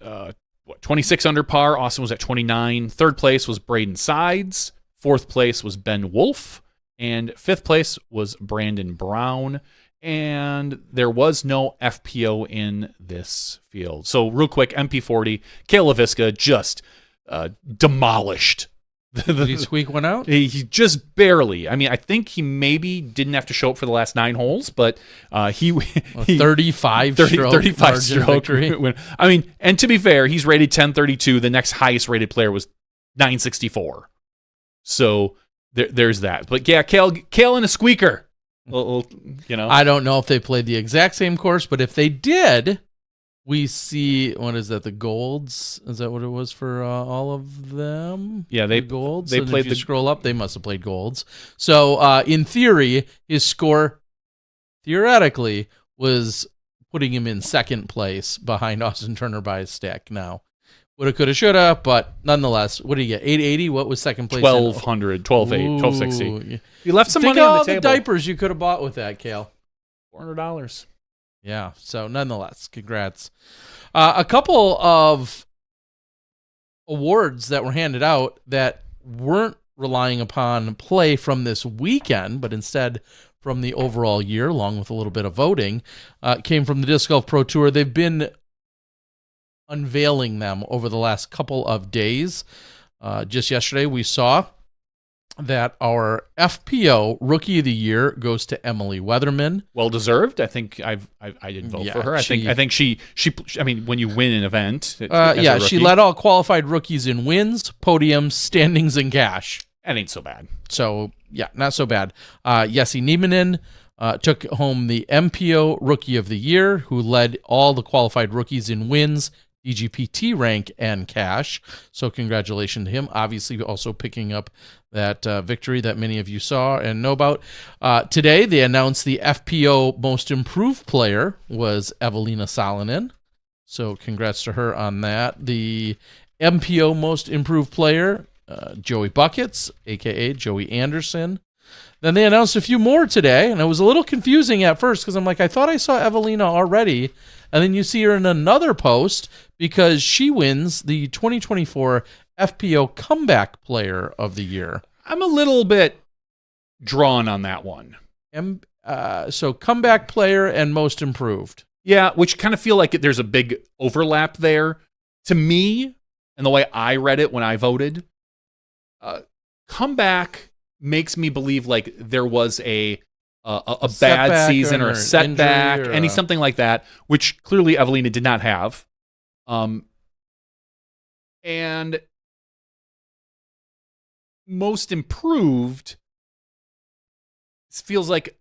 [SPEAKER 2] 26 under par. Austin was at 29. Third place was Braden Sides. Fourth place was Ben Wolf. And 5th place was Brandon Brown. And there was no FPO in this field. So real quick, MP40, Kayla Viska just demolished
[SPEAKER 1] Did he squeak one out?
[SPEAKER 2] He just barely. I mean, I think he maybe didn't have to show up for the last 9 holes, but he
[SPEAKER 1] 35
[SPEAKER 2] stroke win. I mean, and to be fair, he's rated 1032. The next highest rated player was 964. So there's that. But yeah, Kale and a squeaker.
[SPEAKER 1] I don't know if they played the exact same course, but if they did, we see, what is that, the golds? Is that what it was for all of them?
[SPEAKER 2] Yeah,
[SPEAKER 1] the golds.
[SPEAKER 2] They
[SPEAKER 1] and
[SPEAKER 2] played.
[SPEAKER 1] If you scroll up, they must have played golds. So in theory, his score theoretically was putting him in second place behind Austin Turner by a stack. Now, woulda, coulda, shoulda, but nonetheless, what did he get? 880. What was second place?
[SPEAKER 2] 1200, 1280, 1260. You left some
[SPEAKER 1] Think
[SPEAKER 2] money on
[SPEAKER 1] all
[SPEAKER 2] the table.
[SPEAKER 1] The diapers you could have bought with that, Kale.
[SPEAKER 2] $400.
[SPEAKER 1] Yeah, so nonetheless, congrats. A couple of awards that were handed out that weren't relying upon play from this weekend, but instead from the overall year, along with a little bit of voting, came from the Disc Golf Pro Tour. They've been unveiling them over the last couple of days. Just yesterday, we saw that our FPO Rookie of the Year goes to Emily Weatherman.
[SPEAKER 2] Well deserved. I think I didn't vote for her. I think she. I mean, when you win an event,
[SPEAKER 1] she led all qualified rookies in wins, podiums, standings, and cash.
[SPEAKER 2] That ain't so bad.
[SPEAKER 1] So yeah, not so bad. Yessi Nieminen took home the MPO Rookie of the Year, who led all the qualified rookies in wins, DGPT rank, and cash. So congratulations to him. Obviously also picking up that victory that many of you saw and know about. Today they announced the FPO Most Improved Player was Evelina Salonen. So congrats to her on that. The MPO Most Improved Player, Joey Buckets, a.k.a. Joey Anderson. Then they announced a few more today, and it was a little confusing at first because I'm like, I thought I saw Evelina already. And then you see her in another post because she wins the 2024 FPO Comeback Player of the Year.
[SPEAKER 2] I'm a little bit drawn on that one.
[SPEAKER 1] So Comeback Player and Most Improved.
[SPEAKER 2] Yeah, which kind of feel like there's a big overlap there. To me, and the way I read it when I voted, Comeback makes me believe like there was a bad season or a setback, or something like that, which clearly Evelina did not have. And Most Improved feels like,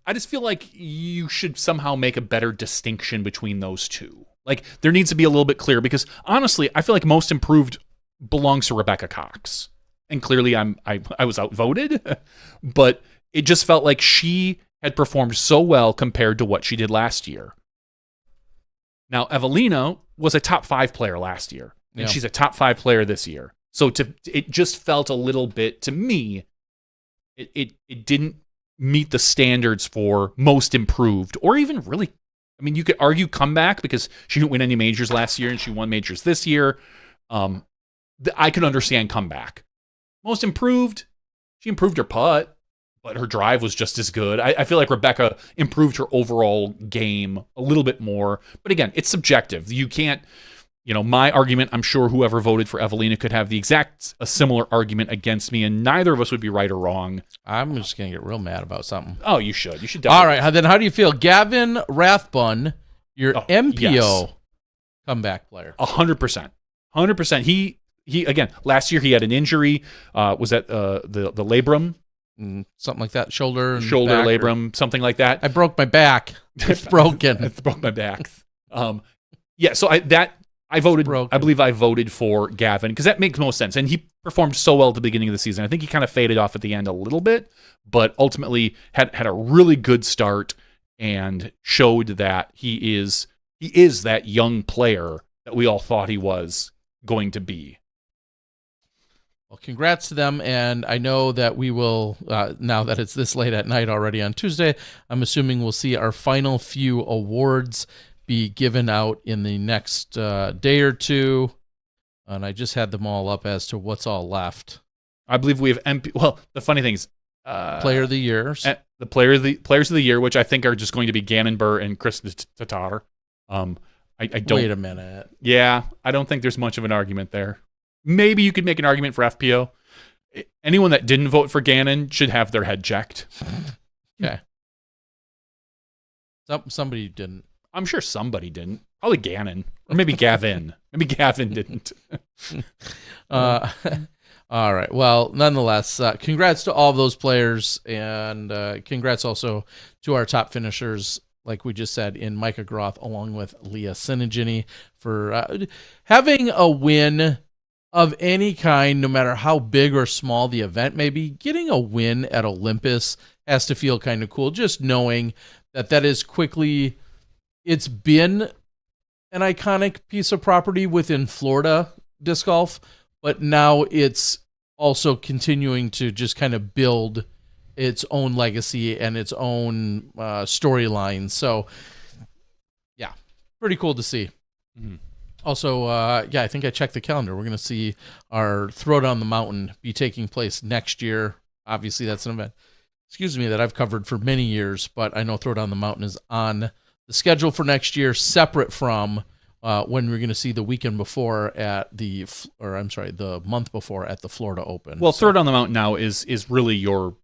[SPEAKER 2] I just feel like you should somehow make a better distinction between those two. Like there needs to be a little bit clear because honestly, I feel like Most Improved belongs to Rebecca Cox. And clearly I was outvoted, but it just felt like she had performed so well compared to what she did last year. Now, Evelina was a top 5 player last year, and she's a top 5 player this year. So it just felt a little bit, to me, it didn't meet the standards for Most Improved, or even really, I mean, you could argue Comeback because she didn't win any majors last year, and she won majors this year. I could understand Comeback. Most Improved, she improved her putt, but her drive was just as good. I feel like Rebecca improved her overall game a little bit more. But again, it's subjective. You can't, my argument, I'm sure whoever voted for Evelina could have a similar argument against me, and neither of us would be right or wrong.
[SPEAKER 1] I'm just going to get real mad about something.
[SPEAKER 2] Oh, you should. You should
[SPEAKER 1] definitely. All right, then how do you feel? Gavin Rathbun, your MPO Comeback Player.
[SPEAKER 2] 100%. 100%. He again, last year he had an injury. Was that the labrum?
[SPEAKER 1] Something like that. Shoulder
[SPEAKER 2] labrum, something like that.
[SPEAKER 1] I broke my back. It's broken.
[SPEAKER 2] I broke my back. So I voted. Broken. I believe I voted for Gavin because that makes most sense. And he performed so well at the beginning of the season. I think he kind of faded off at the end a little bit, but ultimately had a really good start and showed that he is that young player that we all thought he was going to be.
[SPEAKER 1] Well, congrats to them, and I know that we will, now that it's this late at night already on Tuesday, I'm assuming we'll see our final few awards be given out in the next day or two, and I just had them all up as to what's all left.
[SPEAKER 2] I believe we have the funny thing is...
[SPEAKER 1] Player of the Year.
[SPEAKER 2] The Players of the Year, which I think are just going to be Ganon Buhr and Chris Tatar. I don't...
[SPEAKER 1] Wait a minute.
[SPEAKER 2] Yeah, I don't think there's much of an argument there. maybe you could make an argument for FPO. Anyone that didn't vote for Ganon should have their head checked.
[SPEAKER 1] Okay. Somebody didn't.
[SPEAKER 2] I'm sure somebody didn't. Probably Ganon. Or maybe Gavin. Maybe Gavin didn't.
[SPEAKER 1] All right. Well, nonetheless, congrats to all of those players, and congrats also to our top finishers, like we just said, in Micah Groth, along with Leah Sinigini, for having a win of any kind, no matter how big or small the event may be. Getting a win at Olympus has to feel kind of cool, just knowing that is quickly... It's been an iconic piece of property within Florida disc golf, but now it's also continuing to just kind of build its own legacy and its own storyline. So, yeah, pretty cool to see. Mm-hmm. Also, I think I checked the calendar. We're going to see our Throwdown the Mountain be taking place next year. Obviously, that's an event, that I've covered for many years, but I know Throwdown the Mountain is on the schedule for next year, separate from when we're going to see the weekend before the month before at the Florida Open.
[SPEAKER 2] Well, Throwdown the Mountain now is really your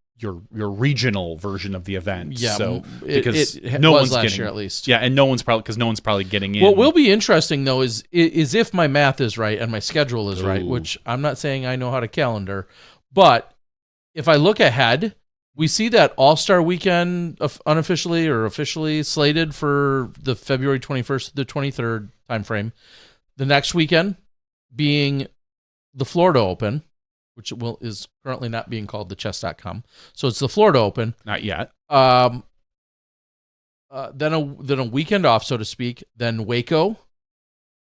[SPEAKER 2] regional version of the event.
[SPEAKER 1] Yeah,
[SPEAKER 2] so
[SPEAKER 1] because no one's last year at least.
[SPEAKER 2] Yeah, and no one's probably getting in.
[SPEAKER 1] What will be interesting though is if my math is right and my schedule is right, which I'm not saying I know how to calendar, but if I look ahead, we see that All-Star Weekend unofficially or officially slated for the February 21st to the 23rd timeframe. The next weekend being the Florida Open, which is currently not being called the Chess.com. So it's the Florida Open.
[SPEAKER 2] Not yet.
[SPEAKER 1] Then a weekend off, so to speak. Then Waco.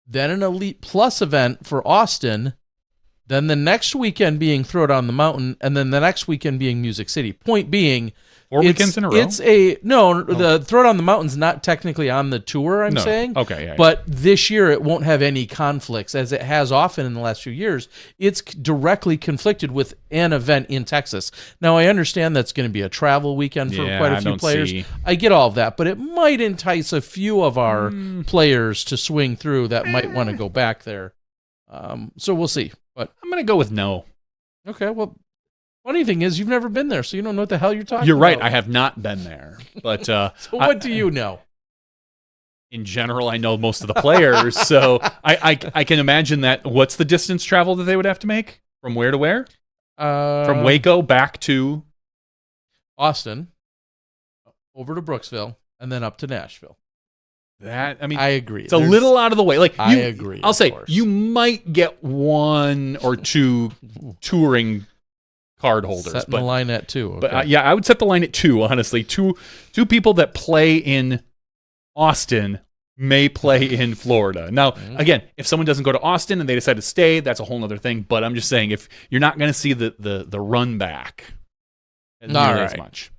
[SPEAKER 1] Then an Elite Plus event for Austin. Then the next weekend being Throwdown the Mountain, and then the next weekend being Music City. Point being,
[SPEAKER 2] 4 weekends in a row?
[SPEAKER 1] The Throwdown the Mountain's not technically on the tour, I'm saying.
[SPEAKER 2] Okay, yeah.
[SPEAKER 1] But this year it won't have any conflicts, as it has often in the last few years. It's directly conflicted with an event in Texas. Now, I understand that's going to be a travel weekend for quite a few players. I get all of that, but it might entice a few of our players to swing through that might want to go back there. So we'll see. But
[SPEAKER 2] I'm going to go with no.
[SPEAKER 1] Okay, well, funny thing is you've never been there, so you don't know what the hell you're talking about.
[SPEAKER 2] You're right, I have not been there. But
[SPEAKER 1] so what do you know?
[SPEAKER 2] In general, I know most of the players, so I can imagine that. What's the distance travel that they would have to make? From where to where? From Waco back to
[SPEAKER 1] Austin, over to Brooksville, and then up to Nashville.
[SPEAKER 2] I
[SPEAKER 1] agree.
[SPEAKER 2] It's a little out of the way. I
[SPEAKER 1] agree.
[SPEAKER 2] I'll say you might get one or two touring card holders.
[SPEAKER 1] Setting the line at 2. Okay.
[SPEAKER 2] But I would set the line at 2, honestly. Two people that play in Austin may play in Florida. Now, again, if someone doesn't go to Austin and they decide to stay, that's a whole other thing. But I'm just saying, if you're not going to see the run back as much.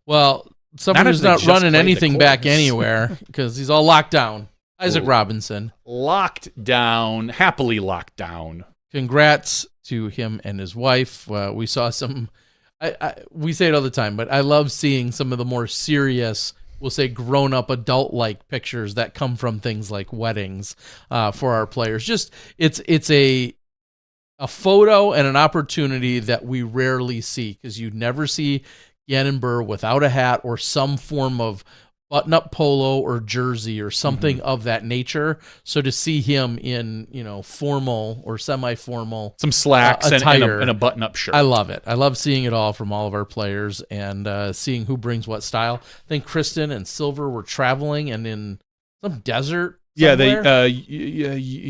[SPEAKER 1] Well, someone who's not running anything back anywhere because he's all locked down. Isaac Robinson.
[SPEAKER 2] Happily locked down.
[SPEAKER 1] Congrats to him and his wife. We saw some, we say it all the time, but I love seeing some of the more serious, we'll say grown-up adult-like pictures that come from things like weddings for our players. Just, it's a photo and an opportunity that we rarely see because you never see Ganon Buhr without a hat or some form of button-up polo or jersey or something of that nature. So to see him in, formal or semi-formal,
[SPEAKER 2] some slacks
[SPEAKER 1] attire,
[SPEAKER 2] and a button-up shirt.
[SPEAKER 1] I love it. I love seeing it all from all of our players and seeing who brings what style. I think Kristen and Silver were traveling and in some desert.
[SPEAKER 2] Yeah, the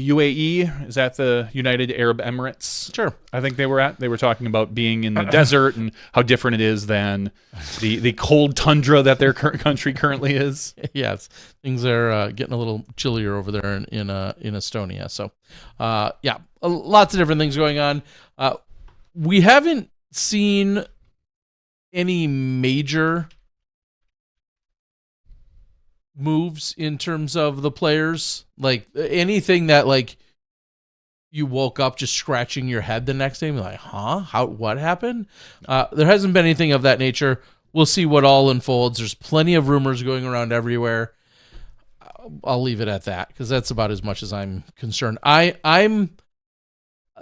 [SPEAKER 2] UAE, is that the United Arab Emirates?
[SPEAKER 1] Sure.
[SPEAKER 2] I think they were at. They were talking about being in the desert and how different it is than the cold tundra that their country currently is.
[SPEAKER 1] Yes, things are getting a little chillier over there in Estonia. So, lots of different things going on. We haven't seen any major moves in terms of the players, like anything that you woke up just scratching your head the next day and be like, what happened? There hasn't been anything of that nature. We'll see what all unfolds. There's plenty of rumors going around everywhere. I'll leave it at that because that's about as much as I'm concerned. I'm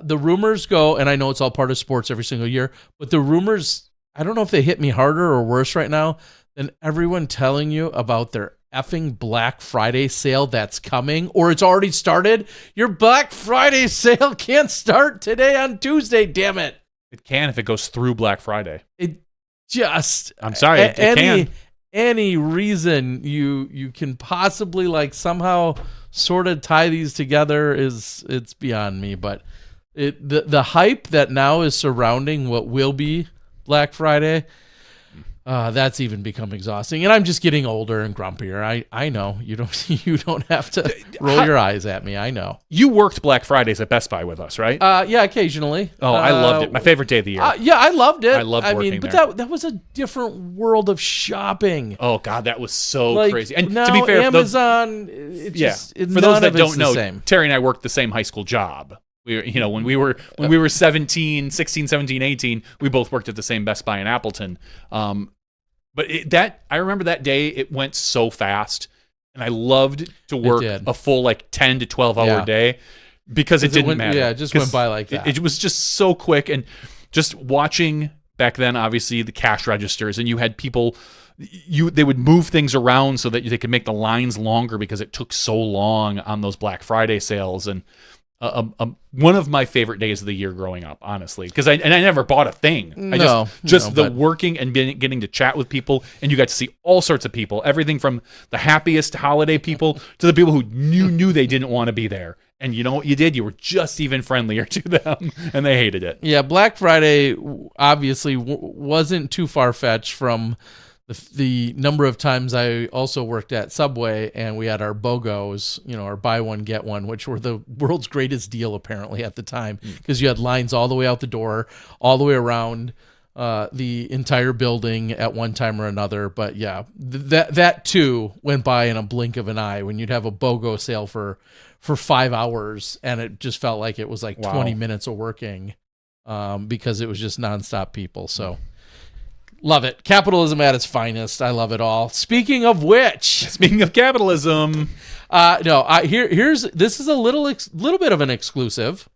[SPEAKER 1] the rumors go, and I know it's all part of sports every single year, but the rumors, I don't know if they hit me harder or worse right now than everyone telling you about their effing Black Friday sale that's coming, or it's already started. Your Black Friday sale can't start today on Tuesday, damn it.
[SPEAKER 2] It can if it goes through Black Friday.
[SPEAKER 1] I'm
[SPEAKER 2] sorry, it can.
[SPEAKER 1] Any reason you can possibly like somehow sort of tie these together it's beyond me, but the hype that now is surrounding what will be Black Friday, that's even become exhausting, and I'm just getting older and grumpier. I know you don't have to roll your eyes at me. I know
[SPEAKER 2] you worked Black Fridays at Best Buy with us, right?
[SPEAKER 1] Yeah, occasionally.
[SPEAKER 2] Oh, I loved it. My favorite day of the year.
[SPEAKER 1] Yeah, I loved it.
[SPEAKER 2] I loved working
[SPEAKER 1] but
[SPEAKER 2] there.
[SPEAKER 1] that was a different world of shopping.
[SPEAKER 2] Oh God, that was so
[SPEAKER 1] Like,
[SPEAKER 2] crazy. And
[SPEAKER 1] now
[SPEAKER 2] to be fair,
[SPEAKER 1] Amazon,
[SPEAKER 2] for those that don't know, Terry and I worked the same high school job. When we were 16, 17, 18, we both worked at the same Best Buy in Appleton. But I remember that day, it went so fast, and I loved to work a full 10 to 12 hour day because it didn't matter.
[SPEAKER 1] Yeah, it just went by like that.
[SPEAKER 2] It was just so quick, and just watching back then, obviously the cash registers, and you had people. They would move things around so that they could make the lines longer because it took so long on those Black Friday sales, and one of my favorite days of the year growing up, honestly, because I never bought a thing. Working and getting to chat with people, and you got to see all sorts of people, everything from the happiest holiday people to the people who knew they didn't want to be there. And you know what you did? You were just even friendlier to them, and they hated it.
[SPEAKER 1] Yeah, Black Friday obviously wasn't too far-fetched from the number of times I also worked at Subway, and we had our BOGOs, our buy one, get one, which were the world's greatest deal apparently at the time, because you had lines all the way out the door, all the way around the entire building at one time or another. But yeah, that too went by in a blink of an eye when you'd have a BOGO sale for 5 hours, and it just felt like it was 20 minutes of working because it was just nonstop people. So love it. Capitalism at its finest. I love it all. Speaking of capitalism, this is a little bit of an exclusive.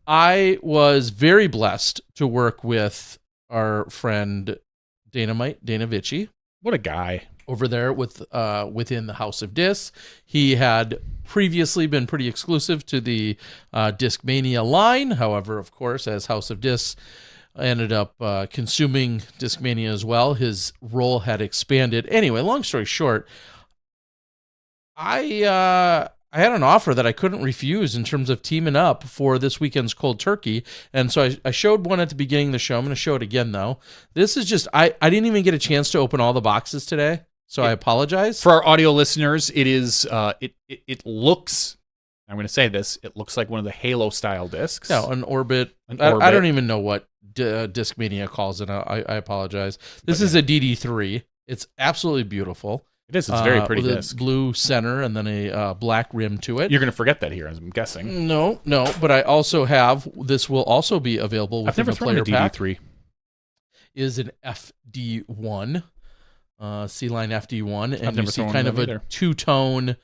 [SPEAKER 1] I was very blessed to work with our friend Dana Vessie.
[SPEAKER 2] What a guy.
[SPEAKER 1] Over there within the House of Disc. He had previously been pretty exclusive to the Discmania line. However, of course, as House of Disc ended up consuming Discmania as well, his role had expanded. Anyway, long story short, I had an offer that I couldn't refuse in terms of teaming up for this weekend's Cold Turkey, and so I showed one at the beginning of the show. I'm going to show it again, though. This is just, I didn't even get a chance to open all the boxes today, so I apologize.
[SPEAKER 2] For our audio listeners, it is it looks, I'm going to say this, it looks like one of the Halo-style discs.
[SPEAKER 1] No, an Orbit. I don't even know what Discmania calls it. I apologize. This is a DD3. It's absolutely beautiful.
[SPEAKER 2] It is. It's very pretty
[SPEAKER 1] with
[SPEAKER 2] disc.
[SPEAKER 1] A blue center and then a black rim to it.
[SPEAKER 2] You're going to forget that here, I'm guessing.
[SPEAKER 1] No. But I also have. This will also be available within the player pack.
[SPEAKER 2] DD3.
[SPEAKER 1] Is an FD1, C-Line FD1, and
[SPEAKER 2] you
[SPEAKER 1] see kind of a two-tone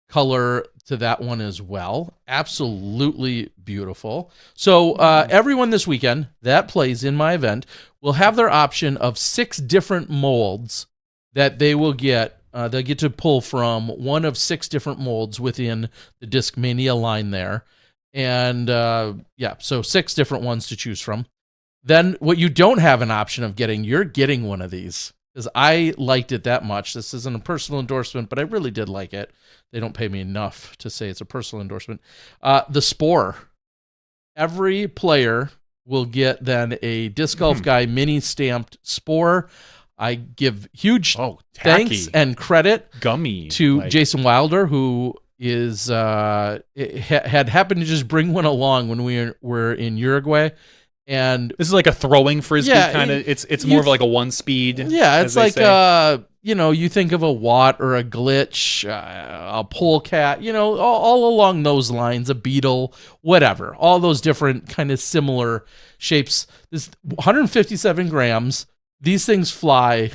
[SPEAKER 1] color to that one as well. Absolutely beautiful. So everyone this weekend that plays in my event will have their option of 6 different molds that they will get. They'll get to pull from one of 6 different molds within the Discmania line there. And so 6 different ones to choose from. Then what you don't have an option of getting, you're getting one of these. Because I liked it that much. This isn't a personal endorsement, but I really did like it. They don't pay me enough to say it's a personal endorsement. The Spore. Every player will get then a Disc Golf Guy mini stamped Spore. I give huge thanks and credit to Jason Wilder, who is had happened to just bring one along when we were in Uruguay. And
[SPEAKER 2] this is like a throwing frisbee kind of. It's more of like a 1-speed.
[SPEAKER 1] Yeah, it's like you think of a Watt or a Glitch, a Polecat, all along those lines, a Beetle, whatever. All those different kind of similar shapes. This 157 grams. These things fly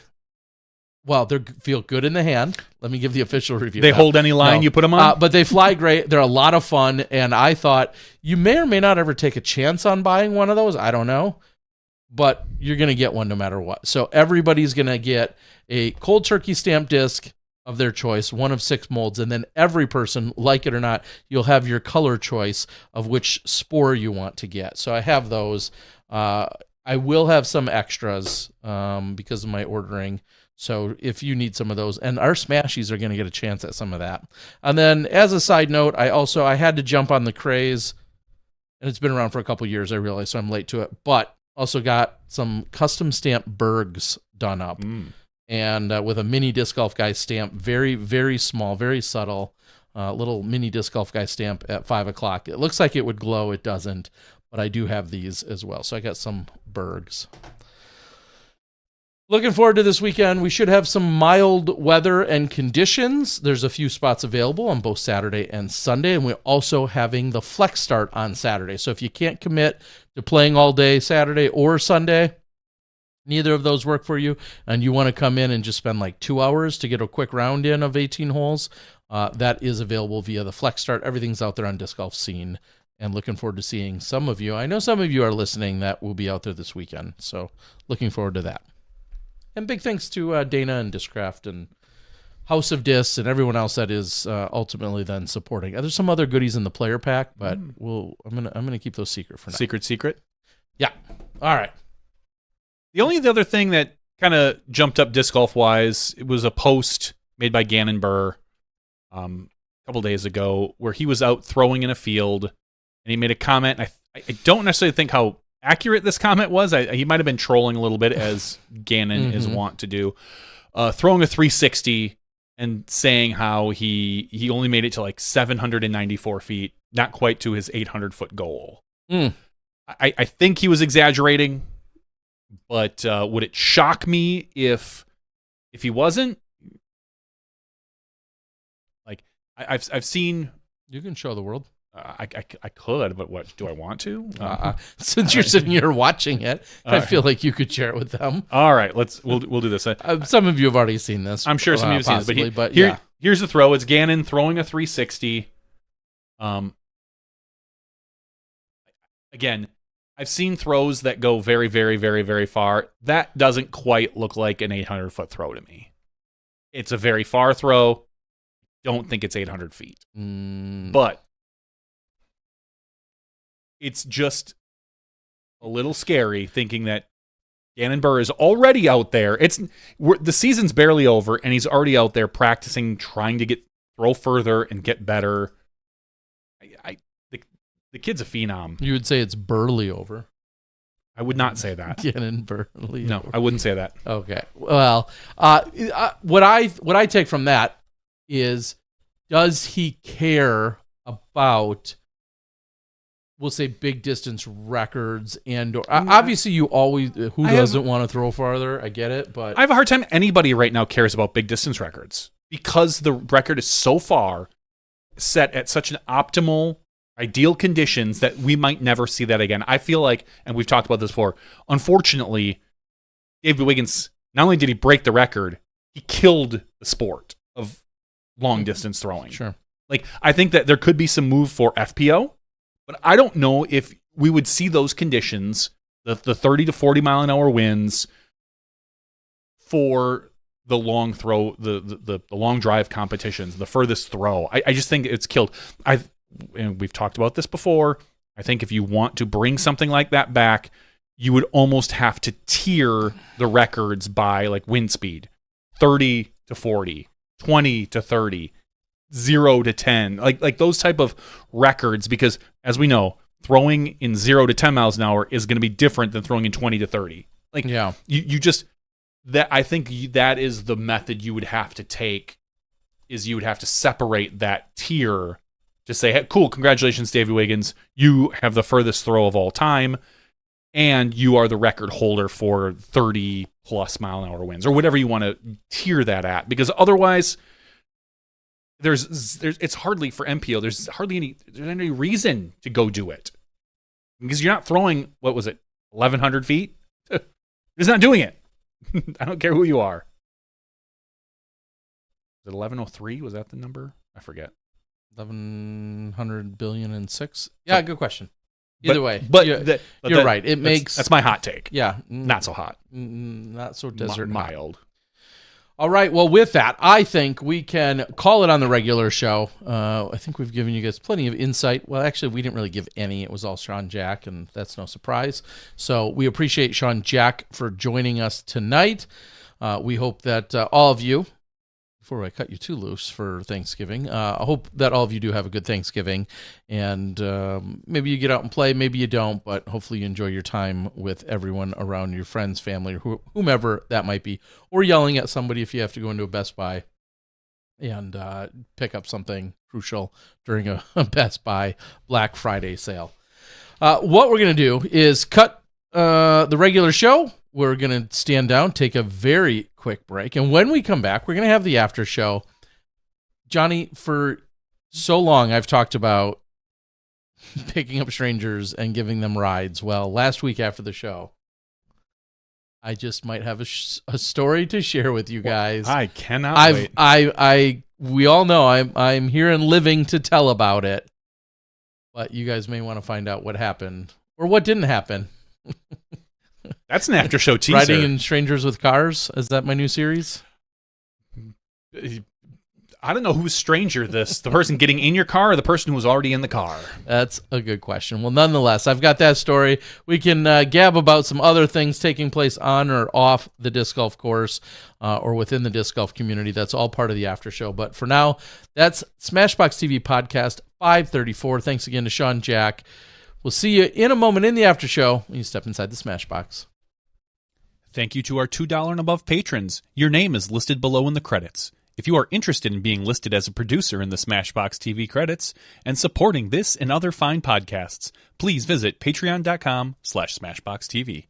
[SPEAKER 1] Well, they feel good in the hand. Let me give the official review.
[SPEAKER 2] They hold any line you put them on?
[SPEAKER 1] But they fly great. They're a lot of fun, and I thought you may or may not ever take a chance on buying one of those. I don't know. But you're going to get one no matter what. So everybody's going to get a cold turkey stamp disc of their choice, one of 6 molds, and then every person, like it or not, you'll have your color choice of which spore you want to get. So I have those. I will have some extras because of my ordering. So if you need some of those, and our Smashies are going to get a chance at some of that. And then as a side note, I had to jump on the craze, and it's been around for a couple years, I realize, so I'm late to it, but also got some custom stamp Bergs done up. And with a mini disc golf guy stamp, very, very small, very subtle, little mini disc golf guy stamp at 5 o'clock. It looks like it would glow. It doesn't, but I do have these as well. So I got some Bergs. Looking forward to this weekend. We should have some mild weather and conditions. There's a few spots available on both Saturday and Sunday, and we're also having the Flex Start on Saturday. So if you can't commit to playing all day Saturday or Sunday, neither of those work for you, and you want to come in and just spend like 2 hours to get a quick round in of 18 holes, that is available via the Flex Start. Everything's out there on Disc Golf Scene, and looking forward to seeing some of you. I know some of you are listening that will be out there this weekend, so looking forward to that. And big thanks to Dana and Discraft and House of Discs and everyone else that is ultimately then supporting. There's some other goodies in the player pack, but I'm gonna keep those secret for now.
[SPEAKER 2] Secret?
[SPEAKER 1] Yeah. All right.
[SPEAKER 2] The other thing that kind of jumped up disc golf wise, it was a post made by Ganon Buhr a couple days ago where he was out throwing in a field and he made a comment. I don't necessarily think how accurate this comment was. He might have been trolling a little bit, as Ganon is wont to do, throwing a 360 and saying how he only made it to like 794 feet, not quite to his 800-foot goal. I think he was exaggerating, but would it shock me if he wasn't? Like I've seen.
[SPEAKER 1] You can show the world.
[SPEAKER 2] I could, but what do I want to?
[SPEAKER 1] Since you're sitting here watching it, I feel like you could share it with them.
[SPEAKER 2] All right, we'll do this.
[SPEAKER 1] Some of you have already seen this.
[SPEAKER 2] I'm sure some of you have
[SPEAKER 1] possibly,
[SPEAKER 2] seen this,
[SPEAKER 1] but
[SPEAKER 2] here's the throw. It's Ganon throwing a 360. Again, I've seen throws that go very, very, very, very far. That doesn't quite look like an 800-foot throw to me. It's a very far throw. Don't think it's 800 feet, but it's just a little scary thinking that Ganon Buhr is already out there. The season's barely over, and he's already out there practicing, trying to throw further and get better. The kid's a phenom.
[SPEAKER 1] You would say it's burly over.
[SPEAKER 2] I would not say that.
[SPEAKER 1] Ganon burly.
[SPEAKER 2] No,
[SPEAKER 1] over.
[SPEAKER 2] I wouldn't say that.
[SPEAKER 1] Okay. Well, what I take from that is, does he care about, we'll say, big distance records? And obviously you always, doesn't want to throw farther? I get it, but
[SPEAKER 2] I have a hard time anybody right now cares about big distance records, because the record is so far set at such an optimal, ideal conditions that we might never see that again. I feel like, and we've talked about this before, unfortunately, David Wiggins, not only did he break the record, he killed the sport of long distance throwing.
[SPEAKER 1] Sure.
[SPEAKER 2] Like, I think that there could be some move for FPO, but I don't know if we would see those conditions, the 30 to 40 mile an hour winds, for the long throw, the long drive competitions, the furthest throw. I just think it's killed. And we've talked about this before. I think if you want to bring something like that back, you would almost have to tier the records by like wind speed, 30 to 40, 20 to 30, 0 to 10, like those type of records, because as we know, throwing in 0 to 10 miles an hour is going to be different than throwing in 20 to 30. Like,
[SPEAKER 1] yeah,
[SPEAKER 2] you just, that, I think that is the method you would have to take, is you would have to separate that tier to say, hey, cool, congratulations, David Wiggins, you have the furthest throw of all time, and you are the record holder for 30 plus mile an hour winds, or whatever you want to tier that at, because otherwise it's hardly, for MPO, there's any reason to go do it, because you're not throwing, what was it, 1,100 feet? It's not doing it. I don't care who you are. it 1103? Was that the number? I forget.
[SPEAKER 1] 1100 billion and six. Yeah, good question. Either way, you're right.
[SPEAKER 2] That's my hot take.
[SPEAKER 1] Yeah,
[SPEAKER 2] not so hot.
[SPEAKER 1] Not so desert
[SPEAKER 2] mild.
[SPEAKER 1] Hot. All right. Well, with that, I think we can call it on the regular show. I think we've given you guys plenty of insight. Well, actually, we didn't really give any. It was all Sean Jack, and that's no surprise. So we appreciate Sean Jack for joining us tonight. We hope that all of you, before I cut you too loose for Thanksgiving, I hope that all of you do have a good Thanksgiving, and maybe you get out and play, maybe you don't, but hopefully you enjoy your time with everyone around, your friends, family, whomever that might be, or yelling at somebody if you have to go into a Best Buy and pick up something crucial during a Best Buy Black Friday sale. What we're going to do is cut the regular show. We're going to stand down, take a very quick break, and when we come back, we're going to have the after show. Johnny, for so long, I've talked about picking up strangers and giving them rides. Well, last week after the show, I just might have a story to share with you guys.
[SPEAKER 2] I cannot wait.
[SPEAKER 1] We all know I'm here and living to tell about it, but you guys may want to find out what happened or what didn't happen.
[SPEAKER 2] That's an after show teaser.
[SPEAKER 1] Riding in Strangers with Cars. Is that my new series?
[SPEAKER 2] I don't know who's stranger, the person getting in your car or the person who was already in the car.
[SPEAKER 1] That's a good question. Well, nonetheless, I've got that story. We can gab about some other things taking place on or off the disc golf course or within the disc golf community. That's all part of the after show. But for now, that's SmashBoxx TV podcast 534. Thanks again to Sean Jack. We'll see you in a moment in the after show when you step inside the Smashbox.
[SPEAKER 2] Thank you to our $2 and above patrons. Your name is listed below in the credits. If you are interested in being listed as a producer in the SmashBoxx TV credits and supporting this and other fine podcasts, please visit patreon.com/SmashBoxxTV.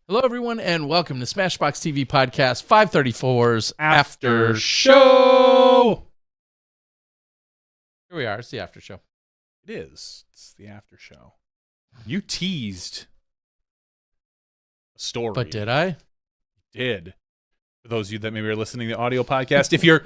[SPEAKER 1] Hello, everyone, and welcome to SmashBoxx TV Podcast 534's After Show. Here we are. It's the after show.
[SPEAKER 2] It is. It's the after show. You teased a story.
[SPEAKER 1] But did I?
[SPEAKER 2] Did. For those of you that maybe are listening to the audio podcast, if you're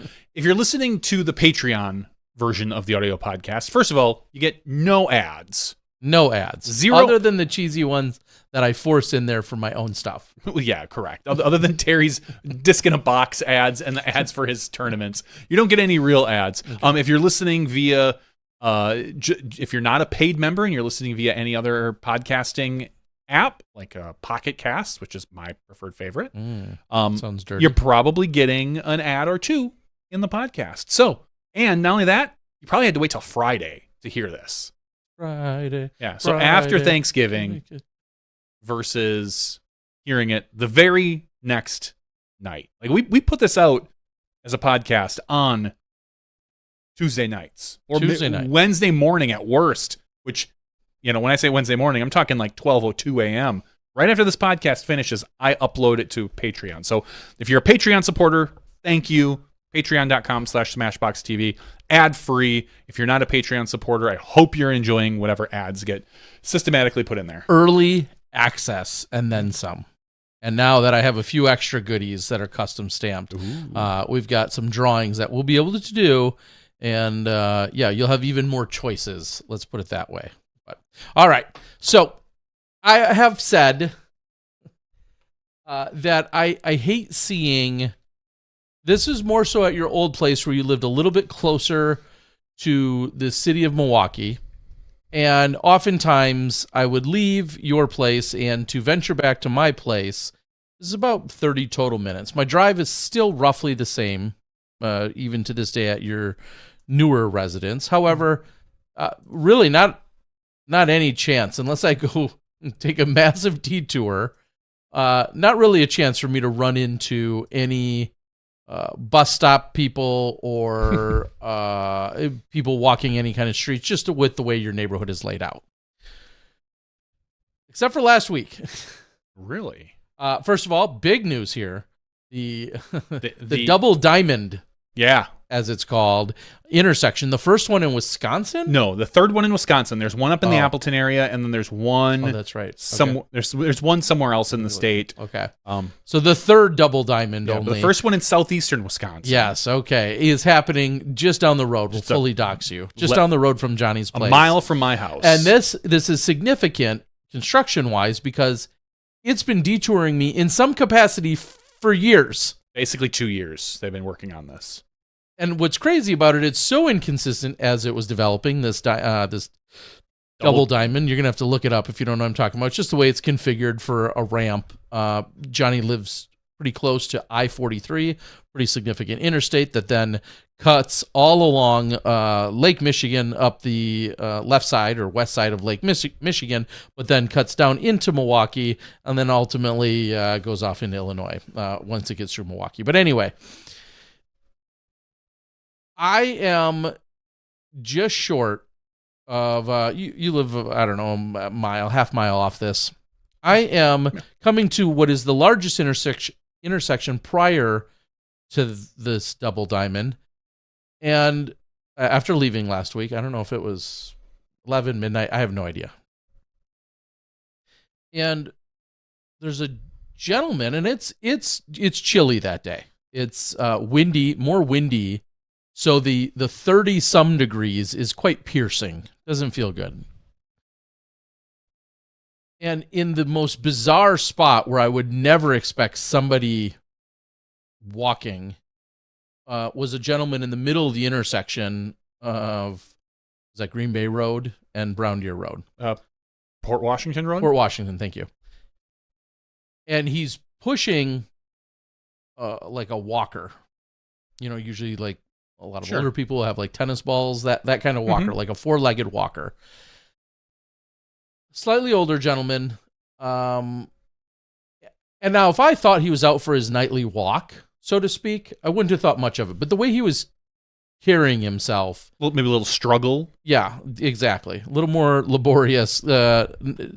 [SPEAKER 2] listening to the Patreon version of the audio podcast, first of all, you get no ads.
[SPEAKER 1] No ads.
[SPEAKER 2] Zero.
[SPEAKER 1] Other than the cheesy ones that I force in there for my own stuff.
[SPEAKER 2] Well, yeah, correct. Other than Terry's disc in a box ads and the ads for his tournaments, you don't get any real ads. Okay. If you're listening via, if you're not a paid member and you're listening via any other podcasting app, like Pocket Cast, which is my preferred favorite,
[SPEAKER 1] sounds dirty.
[SPEAKER 2] You're probably getting an ad or two in the podcast. So, and not only that, you probably had to wait till Friday to hear this.
[SPEAKER 1] Friday.
[SPEAKER 2] Yeah. So after Thanksgiving versus hearing it the very next night. Like we put this out as a podcast on Tuesday nights or Wednesday morning at worst, which, you know, when I say Wednesday morning, I'm talking like 12:02 a.m. Right after this podcast finishes, I upload it to Patreon. So if you're a Patreon supporter, thank you. Patreon.com/SmashBoxxTV. Ad-free. If you're not a Patreon supporter, I hope you're enjoying whatever ads get systematically put in there.
[SPEAKER 1] Early access and then some. And now that I have a few extra goodies that are custom stamped, we've got some drawings that we'll be able to do. And you'll have even more choices. Let's put it that way. But all right. So I have said that I hate seeing. This is more so at your old place where you lived a little bit closer to the city of Milwaukee. And oftentimes I would leave your place and to venture back to my place. This is about 30 total minutes. My drive is still roughly the same, even to this day at your newer residence. However, really not any chance unless I go take a massive detour. Not really a chance for me to run into any bus stop people or people walking any kind of streets, just with the way your neighborhood is laid out. Except for last week.
[SPEAKER 2] Really?
[SPEAKER 1] First of all, big news here. The double diamond.
[SPEAKER 2] Yeah.
[SPEAKER 1] As it's called, intersection. The first one in Wisconsin?
[SPEAKER 2] No, the third one in Wisconsin. There's one up in the Appleton area, and then there's one.
[SPEAKER 1] Oh, that's right.
[SPEAKER 2] Okay. There's one somewhere else in the state.
[SPEAKER 1] Okay. So the third double diamond only.
[SPEAKER 2] The first one in southeastern Wisconsin.
[SPEAKER 1] Yes. Okay. Is happening just down the road. We'll fully dox you. Just down the road from Johnny's place.
[SPEAKER 2] A mile from my house.
[SPEAKER 1] And this is significant construction wise because it's been detouring me in some capacity for years.
[SPEAKER 2] Basically 2 years they've been working on this.
[SPEAKER 1] And what's crazy about it, it's so inconsistent as it was developing, this double diamond. You're going to have to look it up if you don't know what I'm talking about. It's just the way it's configured for a ramp. Johnny lives pretty close to I-43, pretty significant interstate that then cuts all along Lake Michigan up the left side or west side of Lake Michigan, but then cuts down into Milwaukee and then ultimately goes off into Illinois once it gets through Milwaukee. But anyway, I am just short of, you live, I don't know, a mile, half mile off this. I am coming to what is the largest intersection prior to this double diamond. And after leaving last week, I don't know if it was 11 midnight. I have no idea. And there's a gentleman, and it's chilly that day. It's windy, more windy. So the 30-some degrees is quite piercing. Doesn't feel good. And in the most bizarre spot where I would never expect somebody walking was a gentleman in the middle of the intersection of, is that Green Bay Road and Brown Deer Road?
[SPEAKER 2] Port Washington Road?
[SPEAKER 1] Port Washington, thank you. And he's pushing like a walker. You know, usually like a lot of older people have like tennis balls, that kind of walker, like a four-legged walker. Slightly older gentleman. And now if I thought he was out for his nightly walk, so to speak, I wouldn't have thought much of it. But the way he was carrying himself.
[SPEAKER 2] Maybe a little struggle.
[SPEAKER 1] Yeah, exactly. A little more laborious.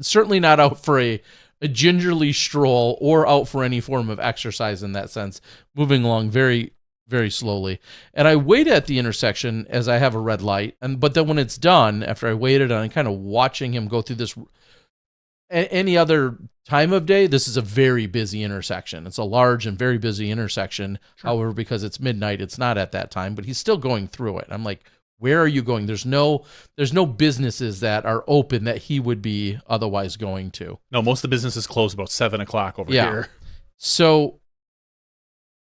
[SPEAKER 1] Certainly not out for a gingerly stroll or out for any form of exercise in that sense. Moving along very, very slowly. And I wait at the intersection as I have a red light. But then when it's done, after I waited and I'm kind of watching him go through this, any other time of day, this is a very busy intersection. It's a large and very busy intersection. Sure. However, because it's midnight, it's not at that time, but he's still going through it. I'm like, where are you going? There's no businesses that are open that he would be otherwise going to.
[SPEAKER 2] No, most of the businesses close about 7 o'clock over here.
[SPEAKER 1] So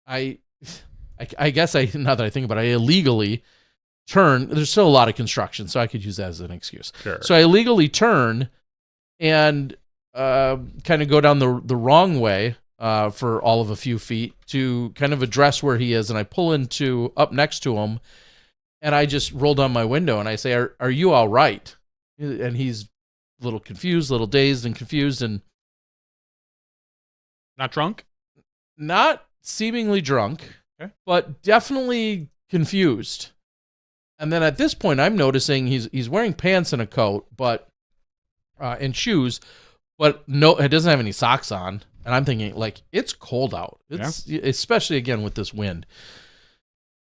[SPEAKER 1] I guess now that I think about it, I illegally turn. There's still a lot of construction, so I could use that as an excuse.
[SPEAKER 2] Sure.
[SPEAKER 1] So I illegally turn and kind of go down the wrong way for all of a few feet to kind of address where he is, and I pull into up next to him, and I just roll down my window and I say, "Are you all right?" And he's a little confused, a little dazed and confused, and
[SPEAKER 2] not drunk,
[SPEAKER 1] not seemingly drunk.
[SPEAKER 2] Okay.
[SPEAKER 1] But definitely confused. And then at this point, I'm noticing he's wearing pants and a coat, but and shoes, but no, it doesn't have any socks on. And I'm thinking, like, it's cold out. It's especially again with this wind.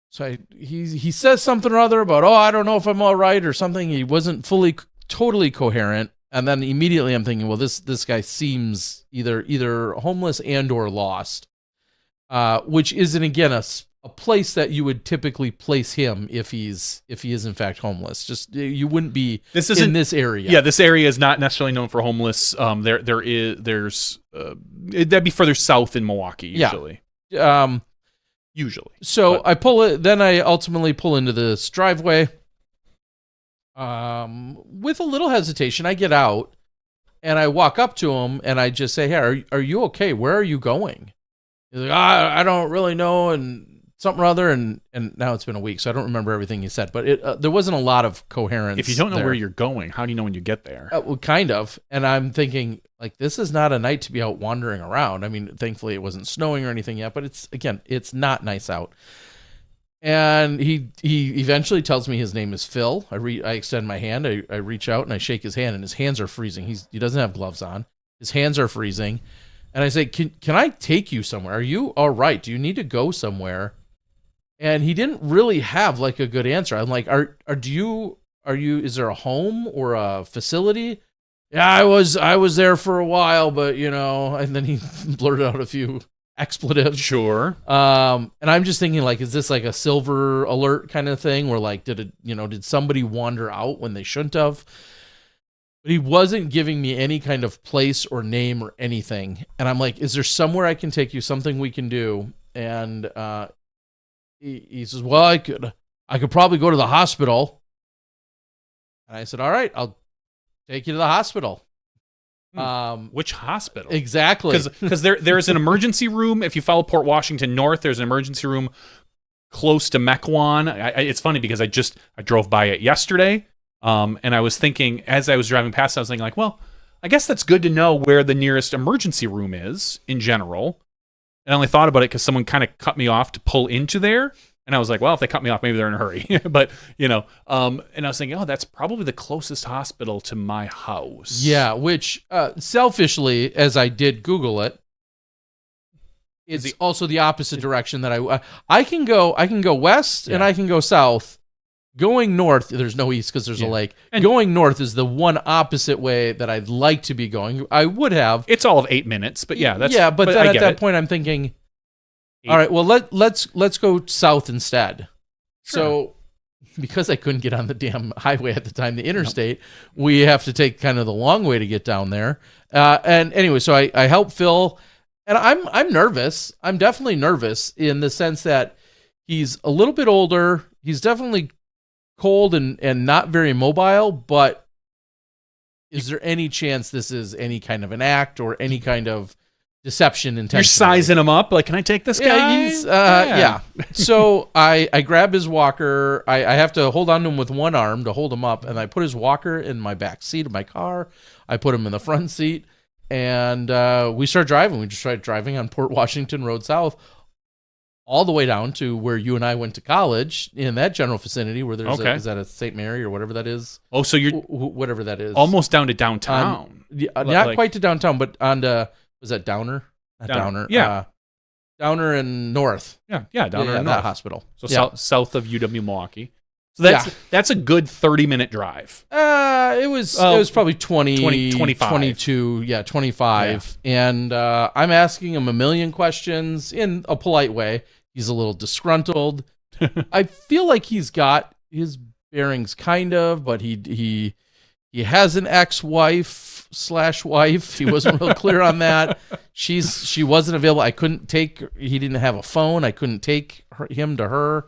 [SPEAKER 1] So he says something or other about, I don't know if I'm all right or something. He wasn't totally coherent. And then immediately I'm thinking, well, this guy seems either homeless and or lost, which isn't, again, a place that you would typically place him if he is in fact homeless. Just you wouldn't be in this area.
[SPEAKER 2] Yeah, this area is not necessarily known for homeless. There's that'd be further south in Milwaukee usually.
[SPEAKER 1] Yeah.
[SPEAKER 2] Usually.
[SPEAKER 1] So I pull it. Then I ultimately pull into this driveway. With a little hesitation, I get out and I walk up to him and I just say, "Hey, are you okay? Where are you going?" He's like, I don't really know, and something or other, and now it's been a week, so I don't remember everything he said, but there wasn't a lot of coherence.
[SPEAKER 2] If you don't know
[SPEAKER 1] there.
[SPEAKER 2] where you're going, how do you know when you get there?
[SPEAKER 1] Well, kind of, and I'm thinking, like, this is not a night to be out wandering around. I mean, thankfully it wasn't snowing or anything yet, but it's not nice out. And he eventually tells me his name is Phil. I extend my hand, I reach out and I shake his hand, and his hands are freezing. He doesn't have gloves on. His hands are freezing. And I say, can I take you somewhere? Are you all right? Do you need to go somewhere? And he didn't really have like a good answer. I'm like, is there a home or a facility? Yeah, I was there for a while, but and then he blurted out a few expletives.
[SPEAKER 2] Sure.
[SPEAKER 1] And I'm just thinking, like, is this like a silver alert kind of thing where, like, did somebody wander out when they shouldn't have? But he wasn't giving me any kind of place or name or anything. And I'm like, is there somewhere I can take you, something we can do? And he says, well, I could probably go to the hospital. And I said, all right, I'll take you to the hospital.
[SPEAKER 2] Which hospital?
[SPEAKER 1] Exactly.
[SPEAKER 2] Because there's an emergency room. If you follow Port Washington North, there's an emergency room close to Mequon. It's funny because I drove by it yesterday. And I was thinking, as I was driving past, I was thinking, like, well, I guess that's good to know where the nearest emergency room is in general. And I only thought about it because someone kind of cut me off to pull into there. And I was like, well, if they cut me off, maybe they're in a hurry. But, and I was thinking, oh, that's probably the closest hospital to my house.
[SPEAKER 1] Yeah, which selfishly, as I did Google it, it's also the opposite direction that I can go west and I can go south. Going north, there's no east because there's a lake. And going north is the one opposite way that I'd like to be going. I would have.
[SPEAKER 2] It's all of 8 minutes, but yeah, that's
[SPEAKER 1] but then at that point I'm thinking, all right, well let's go south instead. Sure. So because I couldn't get on the damn highway at the time, the interstate, we have to take kind of the long way to get down there. And anyway, so I help Phil, and I'm nervous. I'm definitely nervous in the sense that he's a little bit older. He's definitely cold and not very mobile, but is there any chance this is any kind of an act or any kind of deception intentionally?
[SPEAKER 2] You're sizing him up, like, can I take this guy?
[SPEAKER 1] Yeah. So I grab his walker. I have to hold on to him with one arm to hold him up, and I put his walker in my back seat of my car. I put him in the front seat, and we start driving. We just started driving on Port Washington Road South, all the way down to where you and I went to college, in that general vicinity where there's is that a St. Mary or whatever that is?
[SPEAKER 2] Oh, so you're
[SPEAKER 1] whatever that is.
[SPEAKER 2] Almost down to downtown.
[SPEAKER 1] Not quite to downtown, but on to, was that Downer? Not Downer.
[SPEAKER 2] Yeah.
[SPEAKER 1] Downer and North.
[SPEAKER 2] Yeah, Downer and
[SPEAKER 1] that
[SPEAKER 2] North.
[SPEAKER 1] hospital.
[SPEAKER 2] So south of UW Milwaukee. So that's a good 30-minute drive.
[SPEAKER 1] It was probably 25. 22, 25. Yeah. And I'm asking him a million questions in a polite way. He's a little disgruntled. I feel like he's got his bearings kind of, but he has an ex-wife / wife. He wasn't real clear on that. She wasn't available. He didn't have a phone. I couldn't take him to her.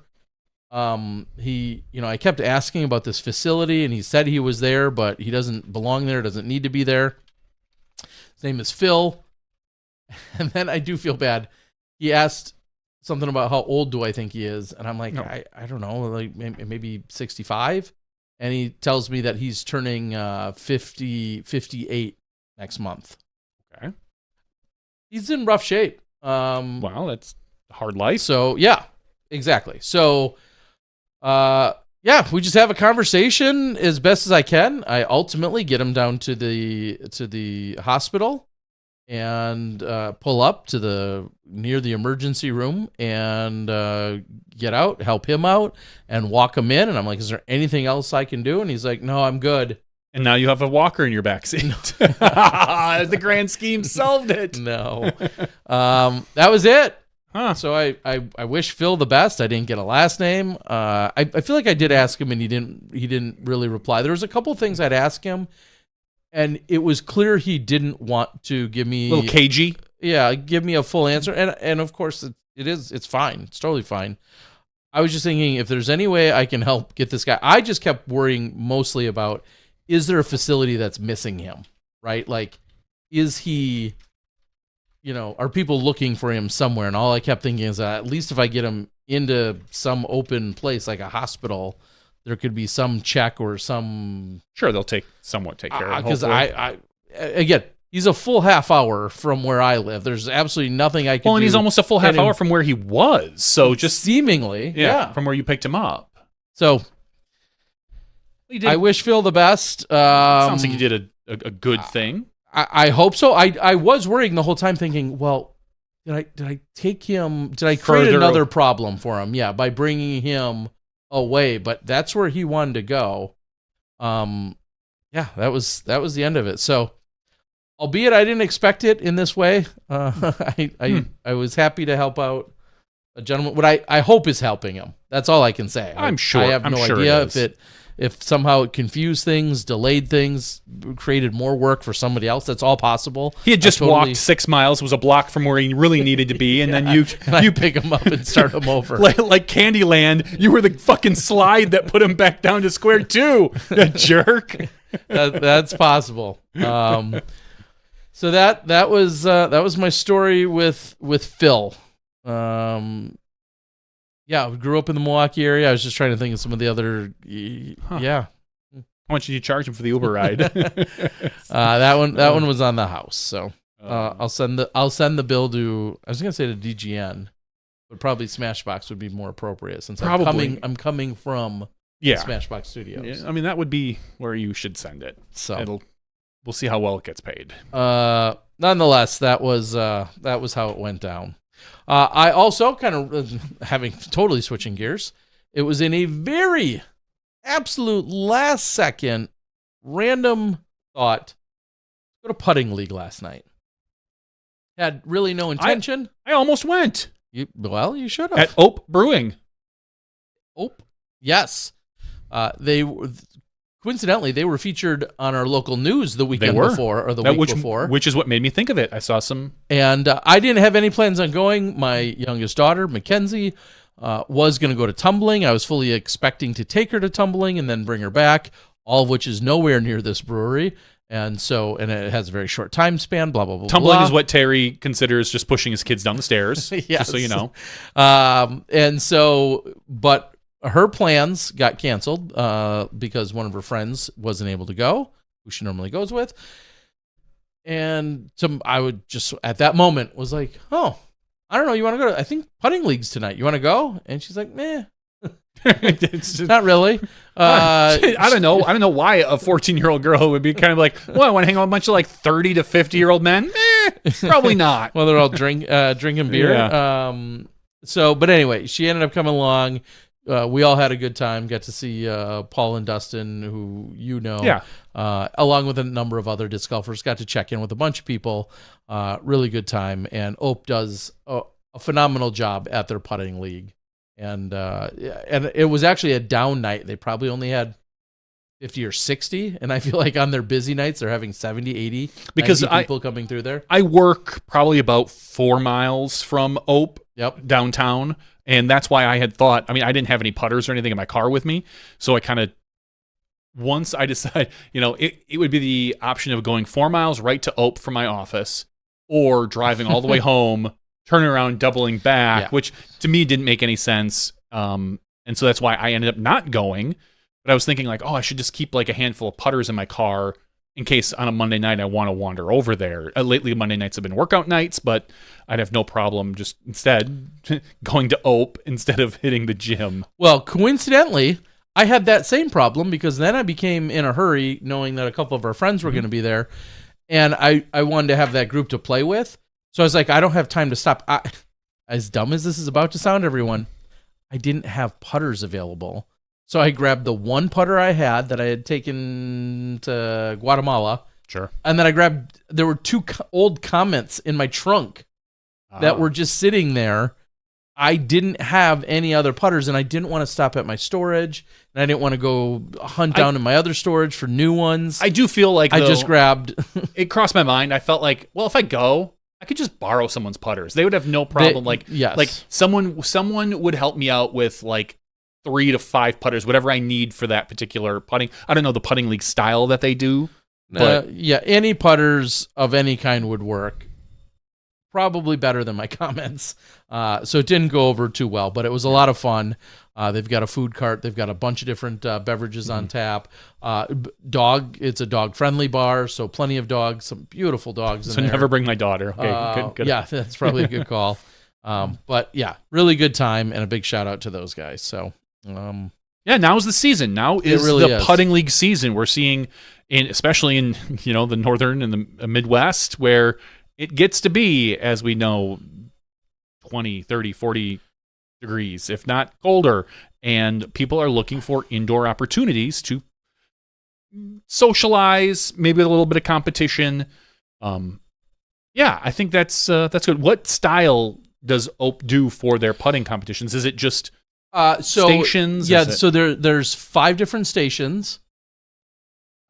[SPEAKER 1] I kept asking about this facility, and he said he was there, but he doesn't belong there, doesn't need to be there. His name is Phil. And then I do feel bad. He asked something about how old do I think he is, and I'm like, no. I don't know, like maybe 65. And he tells me that he's turning 58 next month.
[SPEAKER 2] Okay.
[SPEAKER 1] He's in rough shape.
[SPEAKER 2] Wow, that's a hard life.
[SPEAKER 1] So, yeah, exactly. So, we just have a conversation as best as I can. I ultimately get him down to the hospital and pull up to near the emergency room and get out, help him out, and walk him in. And I'm like, is there anything else I can do? And he's like, no, I'm good.
[SPEAKER 2] And now you have a walker in your backseat. The grand scheme solved it.
[SPEAKER 1] No. That was it.
[SPEAKER 2] Huh.
[SPEAKER 1] So I wish Phil the best. I didn't get a last name. I feel like I did ask him and he didn't really reply. There was a couple things I'd ask him and it was clear he didn't want to give me
[SPEAKER 2] a little cagey.
[SPEAKER 1] Yeah, give me a full answer. And of course it's fine. It's totally fine. I was just thinking if there's any way I can help get this guy. I just kept worrying mostly about, is there a facility that's missing him, right? Like, is he, are people looking for him somewhere? And all I kept thinking is that at least if I get him into some open place like a hospital, there could be some check or some.
[SPEAKER 2] Sure, they'll somewhat take care of it.
[SPEAKER 1] Because again, he's a full half hour from where I live. There's absolutely nothing I can do.
[SPEAKER 2] Well, and he's almost a full half hour from where he was. So just
[SPEAKER 1] seemingly, yeah,
[SPEAKER 2] from where you picked him up.
[SPEAKER 1] So I wish Phil the best.
[SPEAKER 2] Sounds like you did a good thing.
[SPEAKER 1] I hope so. I was worrying the whole time, thinking, well, did I take him? Did I create another problem for him? Yeah, by bringing him away. But that's where he wanted to go. Yeah, that was the end of it. So, albeit I didn't expect it in this way, I was happy to help out a gentleman. What I hope is helping him. That's all I can say.
[SPEAKER 2] I'm sure.
[SPEAKER 1] I have no idea if somehow it confused things, delayed things, created more work for somebody else. That's all possible.
[SPEAKER 2] He had just walked 6 miles, was a block from where he really needed to be, and then you
[SPEAKER 1] pick him up and start him over.
[SPEAKER 2] like Candyland, you were the fucking slide that put him back down to square two, you jerk.
[SPEAKER 1] That's possible. So that was my story with Phil. Yeah, we grew up in the Milwaukee area. I was just trying to think of some of the other. Yeah.
[SPEAKER 2] How much did you charge him for the Uber ride?
[SPEAKER 1] That one was on the house. So I'll send the bill to. I was gonna say to DGN, but probably Smashbox would be more appropriate since I'm coming from Smashbox Studios.
[SPEAKER 2] Yeah, I mean that would be where you should send it. So we'll see how well it gets paid.
[SPEAKER 1] Nonetheless, that was how it went down. I also kind of having totally switching gears. It was in a very absolute last second random thought. Go to putting league last night. Had really no intention.
[SPEAKER 2] I almost went.
[SPEAKER 1] You should have.
[SPEAKER 2] At Ope Brewing.
[SPEAKER 1] Ope, yes. Coincidentally, they were featured on our local news the weekend before, or the week before.
[SPEAKER 2] Which is what made me think of it. I saw some.
[SPEAKER 1] And I didn't have any plans on going. My youngest daughter, Mackenzie, was going to go to tumbling. I was fully expecting to take her to tumbling and then bring her back, all of which is nowhere near this brewery. And it has a very short time span, blah, blah, blah,
[SPEAKER 2] Tumbling
[SPEAKER 1] blah.
[SPEAKER 2] is what Terry considers just pushing his kids down the stairs,
[SPEAKER 1] yes.
[SPEAKER 2] Just so you know.
[SPEAKER 1] But her plans got canceled because one of her friends wasn't able to go, who she normally goes with. And I would just, at that moment, was like, oh, I don't know, you want to go to, I think, putting leagues tonight. You want to go? And she's like, meh. Not really.
[SPEAKER 2] I don't know. I don't know why a 14-year-old girl would be kind of like, well, I want to hang out with a bunch of like 30 to 50-year-old men. Probably not.
[SPEAKER 1] Well, they're all drinking beer. Yeah. But anyway, she ended up coming along. We all had a good time. Got to see Paul and Dustin, who along with a number of other disc golfers. Got to check in with a bunch of people. Really good time. And Ope does a phenomenal job at their putting league. And it was actually a down night. They probably only had 50 or 60. And I feel like on their busy nights, they're having 70, 80 because people coming through there.
[SPEAKER 2] I work probably about 4 miles from Ope downtown. And that's why I had thought, I mean, I didn't have any putters or anything in my car with me. So I kind of, once I decided, it would be the option of going 4 miles right to Ope from my office or driving all the way home, turning around, doubling back, which to me didn't make any sense. And so that's why I ended up not going. But I was thinking like, oh, I should just keep like a handful of putters in my car in case on a Monday night I want to wander over there. Lately, Monday nights have been workout nights, but I'd have no problem just instead going to Ope instead of hitting the gym.
[SPEAKER 1] Well, coincidentally, I had that same problem because then I became in a hurry knowing that a couple of our friends were going to be there, and I wanted to have that group to play with. So I was like, I don't have time to stop. As dumb as this is about to sound, everyone, I didn't have putters available. So I grabbed the one putter I had that I had taken to Guatemala.
[SPEAKER 2] Sure.
[SPEAKER 1] And then there were two old comments in my trunk that were just sitting there. I didn't have any other putters, and I didn't want to stop at my storage, and I didn't want to go hunt down in my other storage for new ones.
[SPEAKER 2] I do feel like,
[SPEAKER 1] I just grabbed.
[SPEAKER 2] It crossed my mind. I felt like, well, if I go, I could just borrow someone's putters. They would have no problem. Like someone would help me out with like 3 to 5 putters, whatever I need for that particular putting. I don't know the putting league style that they do. But
[SPEAKER 1] any putters of any kind would work. Probably better than my comments. So it didn't go over too well, but it was a lot of fun. They've got a food cart. They've got a bunch of different beverages on tap. It's a dog-friendly bar, so plenty of dogs, some beautiful dogs in there.
[SPEAKER 2] So never bring my daughter. Okay, good.
[SPEAKER 1] Yeah, that's probably a good call. But yeah, really good time, and a big shout-out to those guys. So
[SPEAKER 2] yeah, now is the season. Now is the putting league season. We're seeing, especially in the northern and the Midwest, where it gets to be, as we know, 20, 30, 40 degrees, if not colder, and people are looking for indoor opportunities to socialize, maybe with a little bit of competition. Yeah, I think that's good. What style does Ope do for their putting competitions? Is it just stations?
[SPEAKER 1] Yeah, so there's 5 different stations.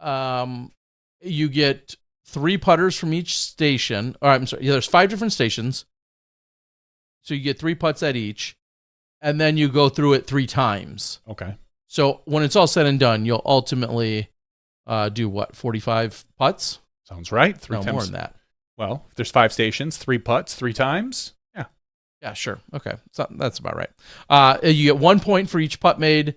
[SPEAKER 1] You get 3 putters from each station. Or I'm sorry, there's 5 different stations. So you get 3 putts at each, and then you go through it 3 times.
[SPEAKER 2] Okay.
[SPEAKER 1] So when it's all said and done, you'll ultimately do what, 45 putts?
[SPEAKER 2] Sounds right. 3 times.
[SPEAKER 1] More than that.
[SPEAKER 2] Well, if there's 5 stations, 3 putts, 3 times. Yeah.
[SPEAKER 1] Yeah, sure. Okay. So that's about right. You get 1 point for each putt made.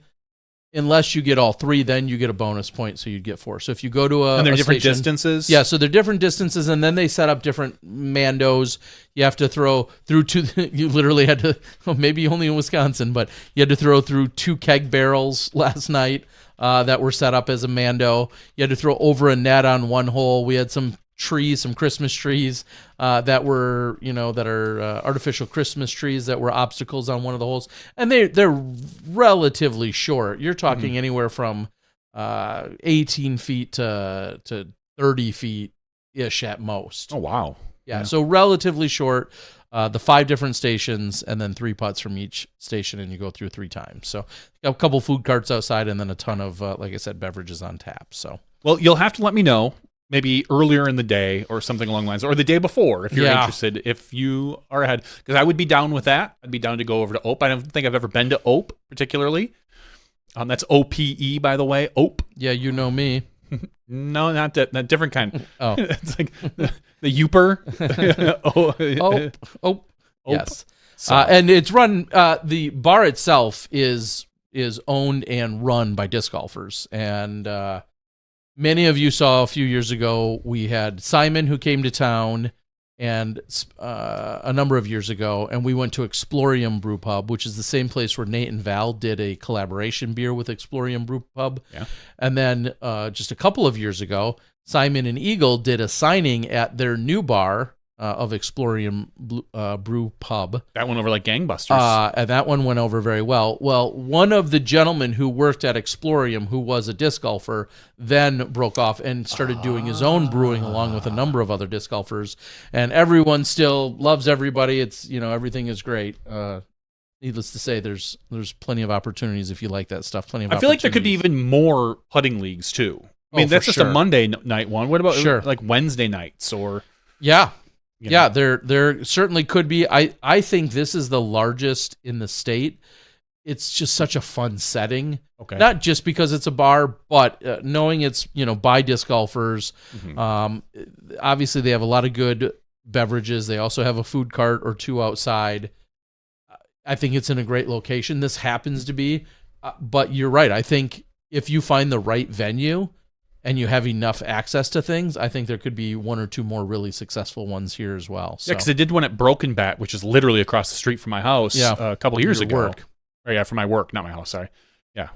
[SPEAKER 1] Unless you get all 3, then you get a bonus point, so you'd get 4. So if you go to
[SPEAKER 2] and they're different
[SPEAKER 1] station,
[SPEAKER 2] distances?
[SPEAKER 1] Yeah, so they're different distances, and then they set up different mandos. You have to throw through 2, you literally had to, maybe only in Wisconsin, but you had to throw through 2 keg barrels last night that were set up as a mando. You had to throw over a net on one hole. We had some trees, some Christmas trees that were, that are artificial Christmas trees that were obstacles on one of the holes, and they're relatively short. You're talking anywhere from 18 feet to 30 feet ish at most.
[SPEAKER 2] Oh wow!
[SPEAKER 1] Yeah, so relatively short. The 5 different stations, and then 3 putts from each station, and you go through 3 times. So a couple food carts outside, and then a ton of, like I said, beverages on tap. So
[SPEAKER 2] well, you'll have to let me know. Maybe earlier in the day or something along the lines, or the day before if you're interested, if you are ahead. Because I would be down with that. I'd be down to go over to Ope. I don't think I've ever been to Ope particularly. That's OPE, by the way. Ope.
[SPEAKER 1] Yeah, you know me.
[SPEAKER 2] No, not that different kind.
[SPEAKER 1] Oh.
[SPEAKER 2] It's like the Youper.
[SPEAKER 1] Ope. Yes. So. And it's run, the bar itself is owned and run by disc golfers. And many of you saw a few years ago, we had Simon who came to town, and a number of years ago, and we went to Explorium Brew Pub, which is the same place where Nate and Val did a collaboration beer with Explorium Brew Pub.
[SPEAKER 2] Yeah.
[SPEAKER 1] And then just a couple of years ago, Simon and Eagle did a signing at their new bar of Explorium Brew Pub.
[SPEAKER 2] That went over like gangbusters.
[SPEAKER 1] And that one went over very well. Well, one of the gentlemen who worked at Explorium, who was a disc golfer, then broke off and started doing his own brewing along with a number of other disc golfers. And everyone still loves everybody. It's, everything is great. Needless to say, there's plenty of opportunities if you like that stuff.
[SPEAKER 2] I feel like there could be even more putting leagues too. I mean, that's just a Monday night one. What about like Wednesday nights or?
[SPEAKER 1] Yeah. Yeah, there certainly could be. I think this is the largest in the state. It's just such a fun setting.
[SPEAKER 2] Okay.
[SPEAKER 1] Not just because it's a bar, but knowing it's, by disc golfers. Obviously, they have a lot of good beverages. They also have a food cart or 2 outside. I think it's in a great location. This happens to be. But you're right. I think if you find the right venue and you have enough access to things, I think there could be 1 or 2 more really successful ones here as well. So.
[SPEAKER 2] Yeah, because I did one at Broken Bat, which is literally across the street from my house a couple of years ago.
[SPEAKER 1] Work.
[SPEAKER 2] Or, yeah, for my work, not my house, sorry. Yeah.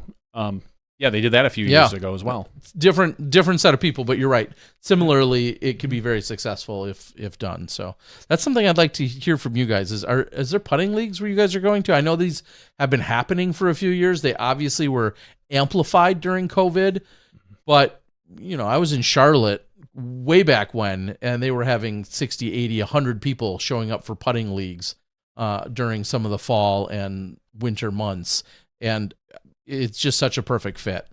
[SPEAKER 2] Yeah, they did that a few years ago as well.
[SPEAKER 1] Different set of people, but you're right. Similarly, it could be very successful if done. So that's something I'd like to hear from you guys. Is there putting leagues where you guys are going to? I know these have been happening for a few years. They obviously were amplified during COVID, but I was in Charlotte way back when, and they were having 60, 80, 100 people showing up for putting leagues during some of the fall and winter months, and it's just such a perfect fit.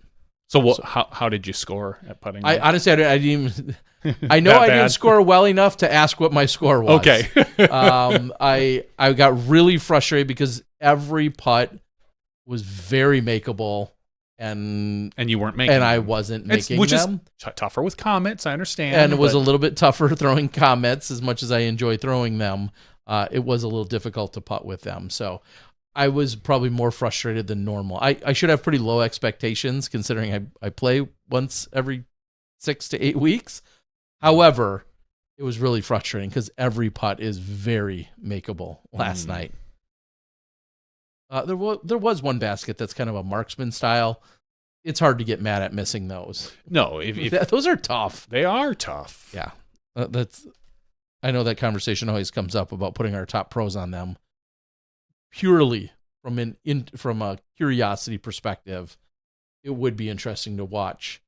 [SPEAKER 2] So how did you score at putting?
[SPEAKER 1] Honestly, I didn't even. I know I didn't score well enough to ask what my score was.
[SPEAKER 2] Okay.
[SPEAKER 1] I got really frustrated because every putt was very makeable, and
[SPEAKER 2] you weren't making,
[SPEAKER 1] and
[SPEAKER 2] them.
[SPEAKER 1] I wasn't making
[SPEAKER 2] which
[SPEAKER 1] them.
[SPEAKER 2] Is tougher with comets. I understand,
[SPEAKER 1] and it was a little bit tougher throwing comets. As much as I enjoy throwing them, it was a little difficult to putt with them. So I was probably more frustrated than normal. I should have pretty low expectations considering I play once every 6 to 8 weeks. However, it was really frustrating because every putt is very makeable last night. There was one basket that's kind of a marksman style. It's hard to get mad at missing those.
[SPEAKER 2] No,
[SPEAKER 1] those are tough.
[SPEAKER 2] They are tough.
[SPEAKER 1] Yeah, I know that conversation always comes up about putting our top pros on them. Purely from a curiosity perspective, it would be interesting to watch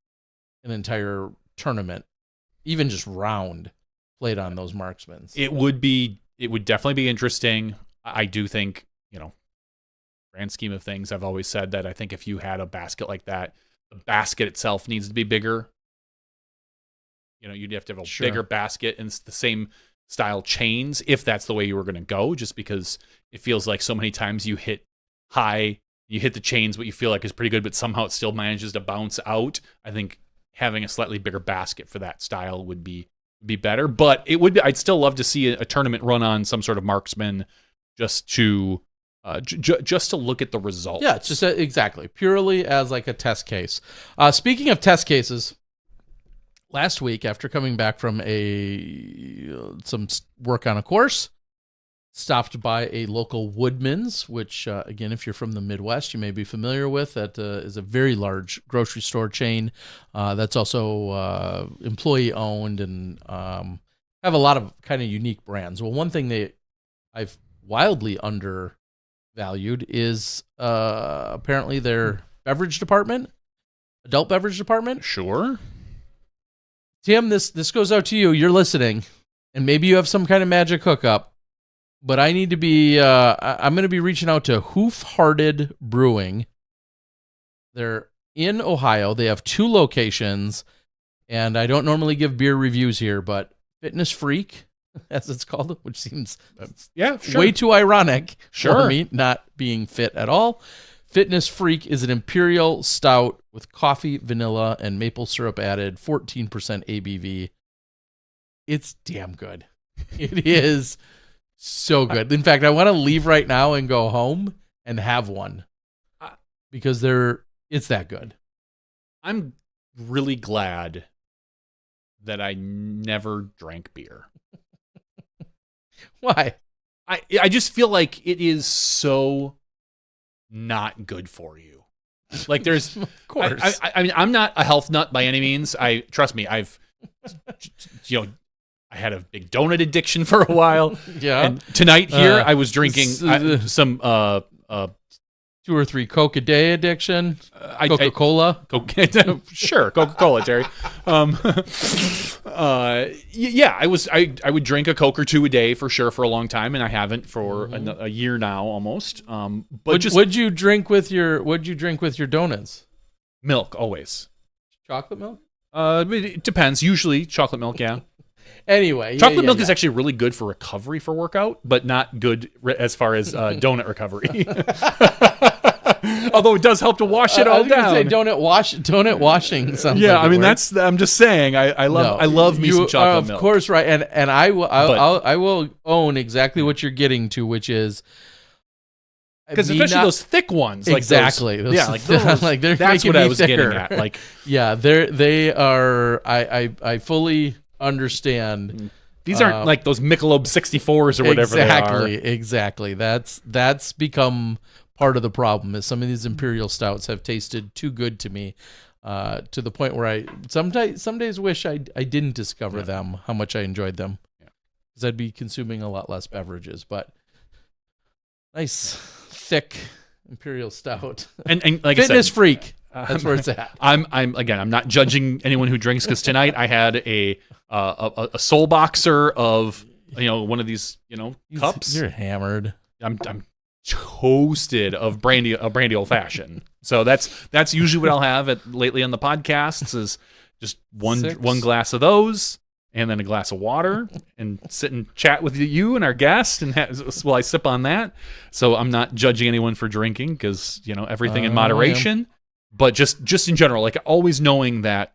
[SPEAKER 1] an entire tournament, even just round, played on those marksmans.
[SPEAKER 2] It would definitely be interesting. I do think, grand scheme of things, I've always said that I think if you had a basket like that, the basket itself needs to be bigger. You'd have to have a bigger basket and the same style chains if that's the way you were going to go, just because it feels like so many times you hit high, you hit the chains, what you feel like is pretty good, but somehow it still manages to bounce out. I think having a slightly bigger basket for that style would be better, but I'd still love to see a tournament run on some sort of marksman just to look at the results.
[SPEAKER 1] Yeah, it's just exactly purely as like a test case. Speaking of test cases, last week after coming back from some work on a course, stopped by a local Woodman's, which again, if you're from the Midwest, you may be familiar with. That is a very large grocery store chain that's also employee owned and have a lot of kind of unique brands. Well, one thing I've wildly undervalued is apparently their beverage department, adult beverage department.
[SPEAKER 2] Sure.
[SPEAKER 1] Tim, this goes out to you. You're listening, and maybe you have some kind of magic hookup. But I need to be, I'm going to be reaching out to Hoof-Hearted Brewing. They're in Ohio. They have 2 locations, and I don't normally give beer reviews here, but Fitness Freak, as it's called, which seems way too ironic for me, not being fit at all. Fitness Freak is an imperial stout with coffee, vanilla, and maple syrup added, 14% ABV. It's damn good. It is so good. In fact, I want to leave right now and go home and have one because it's that good.
[SPEAKER 2] I'm really glad that I never drank beer.
[SPEAKER 1] Why?
[SPEAKER 2] I just feel like it is so not good for you. Like there's,
[SPEAKER 1] of course.
[SPEAKER 2] I mean, I'm not a health nut by any means. Trust me. I've, I had a big donut addiction for a while. Yeah. And tonight here, I was drinking some
[SPEAKER 1] 2 or 3 Coke a day addiction. Coca-Cola.
[SPEAKER 2] Sure, Coca-Cola, Terry. Yeah, I would drink a Coke or 2 a day for sure for a long time, and I haven't for a year now almost. But
[SPEAKER 1] what'd you drink with your donuts?
[SPEAKER 2] Milk always.
[SPEAKER 1] Chocolate milk?
[SPEAKER 2] It depends. Usually chocolate milk, yeah.
[SPEAKER 1] Anyway,
[SPEAKER 2] chocolate milk is actually really good for recovery for workout, but not good as far as donut recovery. Although it does help to wash it all down.
[SPEAKER 1] Say donut washing. Sounds
[SPEAKER 2] yeah,
[SPEAKER 1] like
[SPEAKER 2] I mean I'm just saying. I love me some chocolate milk.
[SPEAKER 1] Of course, right? And I will own exactly what you're getting to, which is
[SPEAKER 2] because especially those thick ones,
[SPEAKER 1] exactly.
[SPEAKER 2] Like those,
[SPEAKER 1] like they're
[SPEAKER 2] that's
[SPEAKER 1] making
[SPEAKER 2] what I
[SPEAKER 1] me
[SPEAKER 2] was
[SPEAKER 1] thicker.
[SPEAKER 2] getting at. Like
[SPEAKER 1] yeah, they are. I fully understand.
[SPEAKER 2] These aren't like those Michelob 64s or whatever they are.
[SPEAKER 1] Exactly. That's become part of the problem. Is some of these imperial stouts have tasted too good to me, to the point where I some days wish I didn't discover them, how much I enjoyed them, because I'd be consuming a lot less beverages. But nice thick imperial stout,
[SPEAKER 2] and like
[SPEAKER 1] fitness
[SPEAKER 2] I said,
[SPEAKER 1] freak. That's where it's at.
[SPEAKER 2] I'm not judging anyone who drinks, because tonight I had a soul boxer of one of these cups.
[SPEAKER 1] You're hammered.
[SPEAKER 2] I'm toasted of a brandy old fashioned. So that's usually what I'll have lately on the podcasts, is just one glass of those, and then a glass of water, and sit and chat with you and our guest, and while I sip on that. So I'm not judging anyone for drinking, because everything in moderation. Yeah. But just in general, like always knowing that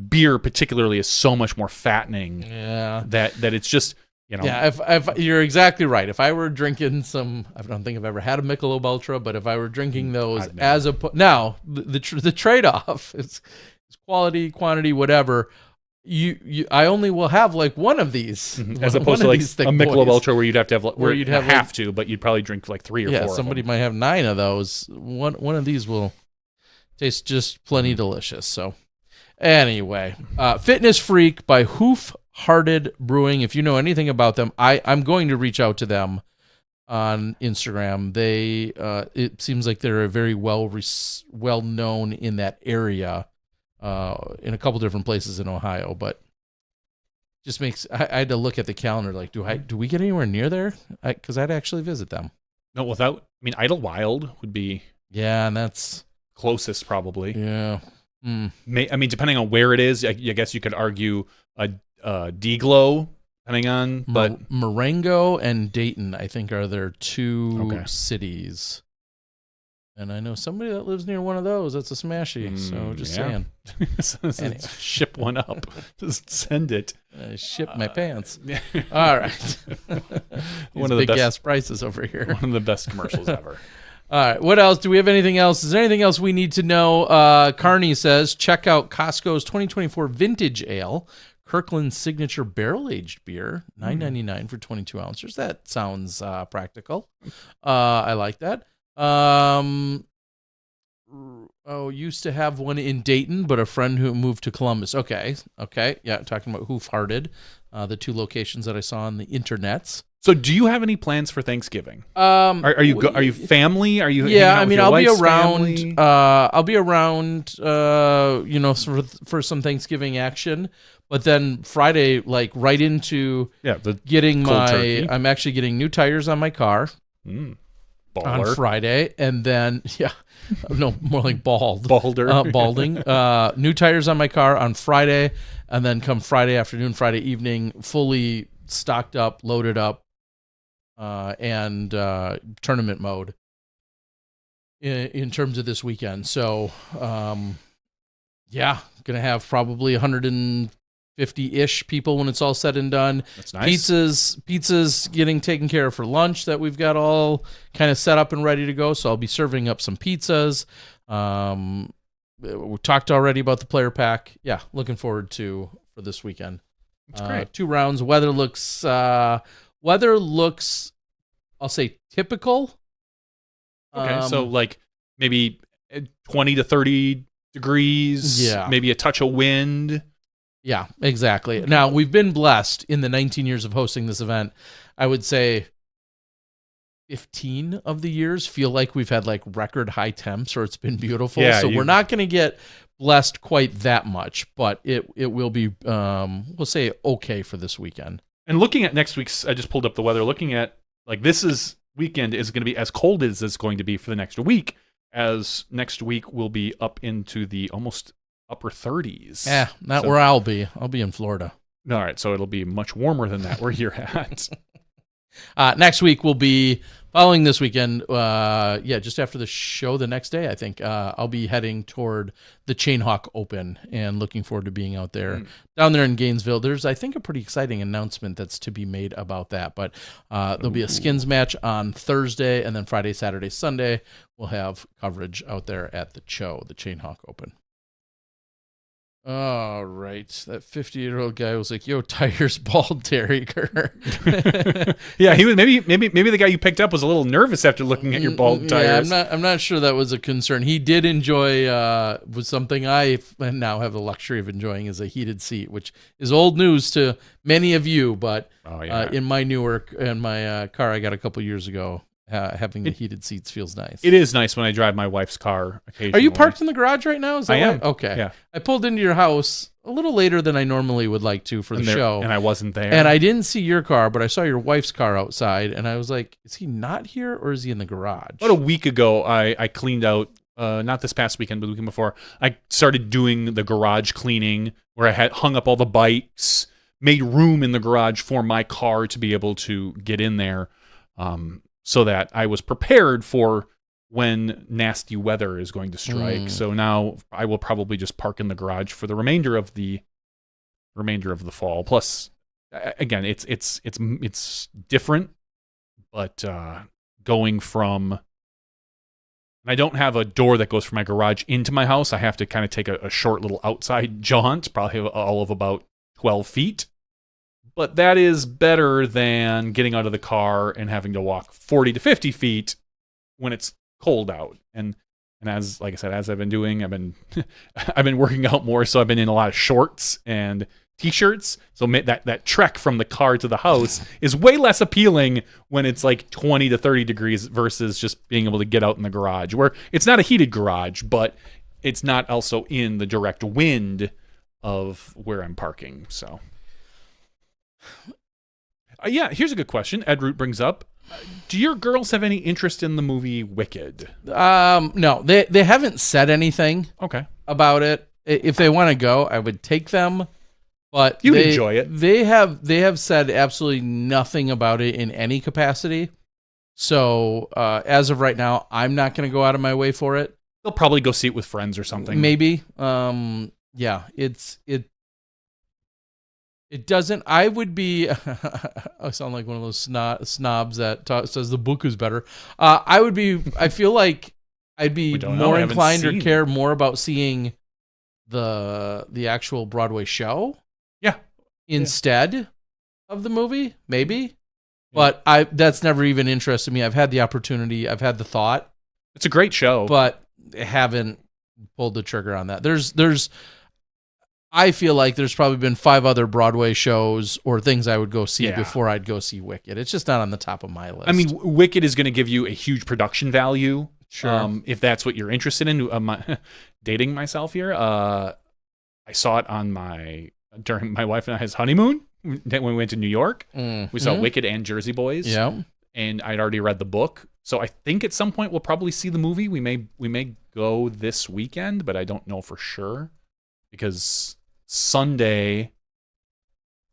[SPEAKER 2] beer particularly is so much more fattening. Yeah. That it's just
[SPEAKER 1] Yeah, if you're exactly right. If I were drinking I don't think I've ever had a Michelob Ultra, but if I were drinking those now the trade-off is quality, quantity, whatever. I only will have like one of these,
[SPEAKER 2] as opposed to like a Michelob Ultra where you'd have to have but you'd probably drink like 3 or 4.
[SPEAKER 1] Yeah, somebody might have 9 of those. One of these will taste just plenty delicious. So anyway, Fitness Freak by Hoof-Hearted Brewing. If you know anything about them, I'm going to reach out to them on Instagram. They it seems like they're very well known in that area, in a couple different places in Ohio. But just makes I had to look at the calendar. Like, do we get anywhere near there? Because I'd actually visit them.
[SPEAKER 2] No, Idlewild would be.
[SPEAKER 1] Yeah, and that's
[SPEAKER 2] closest probably.
[SPEAKER 1] Yeah.
[SPEAKER 2] Depending on where it is, I guess you could argue D-Glow, depending on, but
[SPEAKER 1] Marengo and Dayton, I think, are their 2 cities. And I know somebody that lives near one of those. That's a smashy. So just saying.
[SPEAKER 3] Anyway.
[SPEAKER 2] Ship one up. Just send it.
[SPEAKER 1] Ship my pants. All right. One of the big gas prices over here.
[SPEAKER 2] One of the best commercials ever.
[SPEAKER 1] All right. What else? Do we have anything else? Is there anything else we need to know? Carney says, check out Costco's 2024 Vintage Ale, Kirkland's signature barrel-aged beer, $9.99 for 22 ounces. That sounds practical. I like that. Used to have one in Dayton, but a friend who moved to Columbus. Okay. Yeah, talking about Hoof-Hearted, the 2 locations that I saw on the internets.
[SPEAKER 2] So, do you have any plans for Thanksgiving? Are you family? Are you?
[SPEAKER 1] Yeah, I'll be around. I'll be around. For some Thanksgiving action, but then Friday, like right into getting turkey. I'm actually getting new tires on my car on Friday, and then no, more like balding. New tires on my car on Friday, and then come Friday afternoon, Friday evening, fully stocked up, loaded up. And tournament mode in terms of this weekend. So, gonna have probably 150-ish people when it's all said and done.
[SPEAKER 2] That's nice.
[SPEAKER 1] Pizzas getting taken care of for lunch that we've got all kind of set up and ready to go. So I'll be serving up some pizzas. We talked already about the player pack. Yeah, looking forward for this weekend.
[SPEAKER 2] That's great.
[SPEAKER 1] 2 rounds. Weather looks, I'll say, typical.
[SPEAKER 2] Okay, so like maybe 20 to 30 degrees.
[SPEAKER 1] Yeah.
[SPEAKER 2] Maybe a touch of wind.
[SPEAKER 1] Yeah, exactly. Now, we've been blessed in the 19 years of hosting this event. I would say 15 of the years feel like we've had like record high temps, or it's been beautiful. Yeah, so we're not going to get blessed quite that much, but it will be, we'll say, okay for this weekend.
[SPEAKER 2] And looking at next week's, I just pulled up the weather, looking at, like, weekend is going to be as cold as it's going to be for the next week, as next week will be up into the almost upper 30s.
[SPEAKER 1] Yeah, not where I'll be. I'll be in Florida.
[SPEAKER 2] All right, so it'll be much warmer than that where you're at.
[SPEAKER 1] Next week will be following this weekend. Just after the show the next day, I think I'll be heading toward the Chainhawk Open and looking forward to being out there, down there in Gainesville. There's, I think, a pretty exciting announcement that's to be made about that. But there'll be a skins match on Thursday, and then Friday, Saturday, Sunday, we'll have coverage out there at the Chainhawk Open. Oh, right. That 58-year-old guy was like, "Yo, tires, bald terrier."
[SPEAKER 2] Yeah, he was maybe the guy you picked up was a little nervous after looking at your bald tires.
[SPEAKER 1] Yeah, I'm not sure that was a concern. He did enjoy was something I now have the luxury of enjoying is a heated seat, which is old news to many of you. But in my Newark and my car I got a couple years ago, having the heated seats feels nice.
[SPEAKER 2] It is nice when I drive my wife's car occasionally.
[SPEAKER 1] Are you parked in the garage right now? Is that
[SPEAKER 2] I am.
[SPEAKER 1] Right? Okay.
[SPEAKER 2] Yeah.
[SPEAKER 1] I pulled into your house a little later than I normally would like to for the show.
[SPEAKER 2] And I wasn't there.
[SPEAKER 1] And I didn't see your car, but I saw your wife's car outside, and I was like, is he not here, or is he in the garage?
[SPEAKER 2] About a week ago, I cleaned out, not this past weekend, but the weekend before, I started doing the garage cleaning where I had hung up all the bikes, made room in the garage for my car to be able to get in there. So that I was prepared for when nasty weather is going to strike. So now I will probably just park in the garage for the remainder of the fall. Plus, again, it's different, but going from, and I don't have a door that goes from my garage into my house. I have to kind of take a short little outside jaunt, probably all of about 12 feet. But that is better than getting out of the car and having to walk 40 to 50 feet when it's cold out. And as, like I said, as I've been doing, I've been working out more, so I've been in a lot of shorts and t-shirts. So that trek from the car to the house is way less appealing when it's like 20 to 30 degrees versus just being able to get out in the garage, where it's not a heated garage, but it's not also in the direct wind of where I'm parking. So. Yeah, here's a good question. Ed Root brings up: do your girls have any interest in the movie Wicked?
[SPEAKER 1] No, they haven't said anything.
[SPEAKER 2] Okay.
[SPEAKER 1] About it. If they want to go, I would take them. But
[SPEAKER 2] you enjoy it.
[SPEAKER 1] They have said absolutely nothing about it in any capacity. So as of right now, I'm not going to go out of my way for it.
[SPEAKER 2] They'll probably go see it with friends or something.
[SPEAKER 1] Maybe. Yeah. It doesn't. I would be. I sound like one of those snobs that says the book is better. I feel like I'd be more inclined or care more about seeing the actual Broadway show.
[SPEAKER 2] Yeah.
[SPEAKER 1] Instead of the movie, maybe. Yeah. But that's never even interested me. I've had the opportunity. I've had the thought.
[SPEAKER 2] It's a great show,
[SPEAKER 1] but haven't pulled the trigger on that. I feel like there's probably been 5 other Broadway shows or things I would go see before I'd go see Wicked. It's just not on the top of my list.
[SPEAKER 2] I mean, Wicked is going to give you a huge production value.
[SPEAKER 1] Sure.
[SPEAKER 2] If that's what you're interested in. Dating myself here. I saw it during my wife and I's honeymoon when we went to New York. Mm-hmm. We saw Wicked and Jersey Boys.
[SPEAKER 1] Yeah.
[SPEAKER 2] And I'd already read the book. So I think at some point we'll probably see the movie. We may go this weekend, but I don't know for sure. Because Sunday,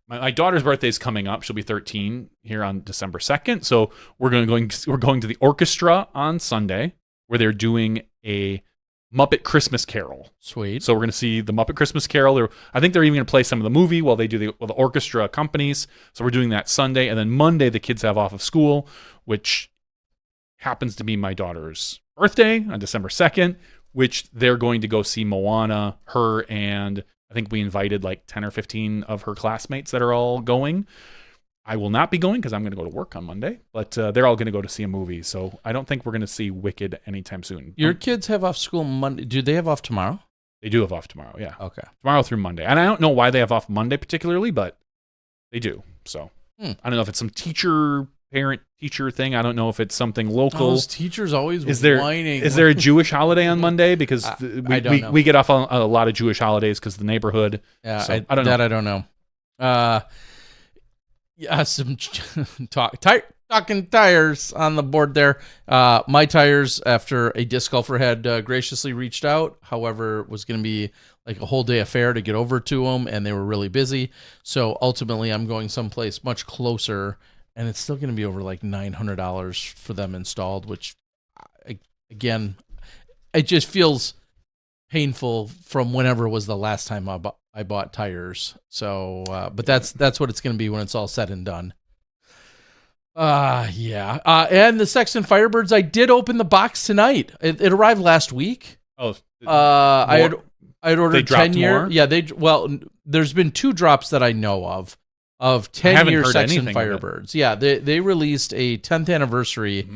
[SPEAKER 2] my daughter's birthday is coming up. She'll be 13 here on December 2nd. So we're going to the orchestra on Sunday, where they're doing a Muppet Christmas Carol.
[SPEAKER 1] Sweet.
[SPEAKER 2] So we're going to see the Muppet Christmas Carol. I think they're even going to play some of the movie while they do the orchestra accompanies. So we're doing that Sunday, and then Monday the kids have off of school, which happens to be my daughter's birthday on December 2nd. Which they're going to go see Moana, her, and I think we invited like 10 or 15 of her classmates that are all going. I will not be going because I'm going to go to work on Monday, but they're all going to go to see a movie. So I don't think we're going to see Wicked anytime soon.
[SPEAKER 1] Your kids have off school Monday. Do they have off tomorrow?
[SPEAKER 2] They do have off tomorrow, yeah.
[SPEAKER 1] Okay.
[SPEAKER 2] Tomorrow through Monday. And I don't know why they have off Monday particularly, but they do. So I don't know if it's some parent-teacher thing. I don't know if it's something local.
[SPEAKER 1] Those teachers always whining.
[SPEAKER 2] Is there a Jewish holiday on Monday? Because
[SPEAKER 1] I don't know.
[SPEAKER 2] We get off on a lot of Jewish holidays because of the neighborhood.
[SPEAKER 1] Yeah,
[SPEAKER 2] so I don't know.
[SPEAKER 1] I don't know. Yeah, some talking tires on the board there. My tires, after a disc golfer had graciously reached out, however, it was going to be like a whole day affair to get over to them, and they were really busy. So ultimately, I'm going someplace much closer. And it's still going to be over like $900 for them installed, which, again, it just feels painful from whenever was the last time I bought tires. So, but that's what it's going to be when it's all said and done. Yeah. And the Sexton Firebirds, I did open the box tonight. It arrived last week.
[SPEAKER 2] Oh,
[SPEAKER 1] I'd ordered
[SPEAKER 2] dropped
[SPEAKER 1] 10-year.
[SPEAKER 2] more?
[SPEAKER 1] Yeah, there's been 2 drops that I know of 10-year
[SPEAKER 2] heard
[SPEAKER 1] Sexton
[SPEAKER 2] anything of it.
[SPEAKER 1] Firebirds. Yeah, they released a 10th anniversary,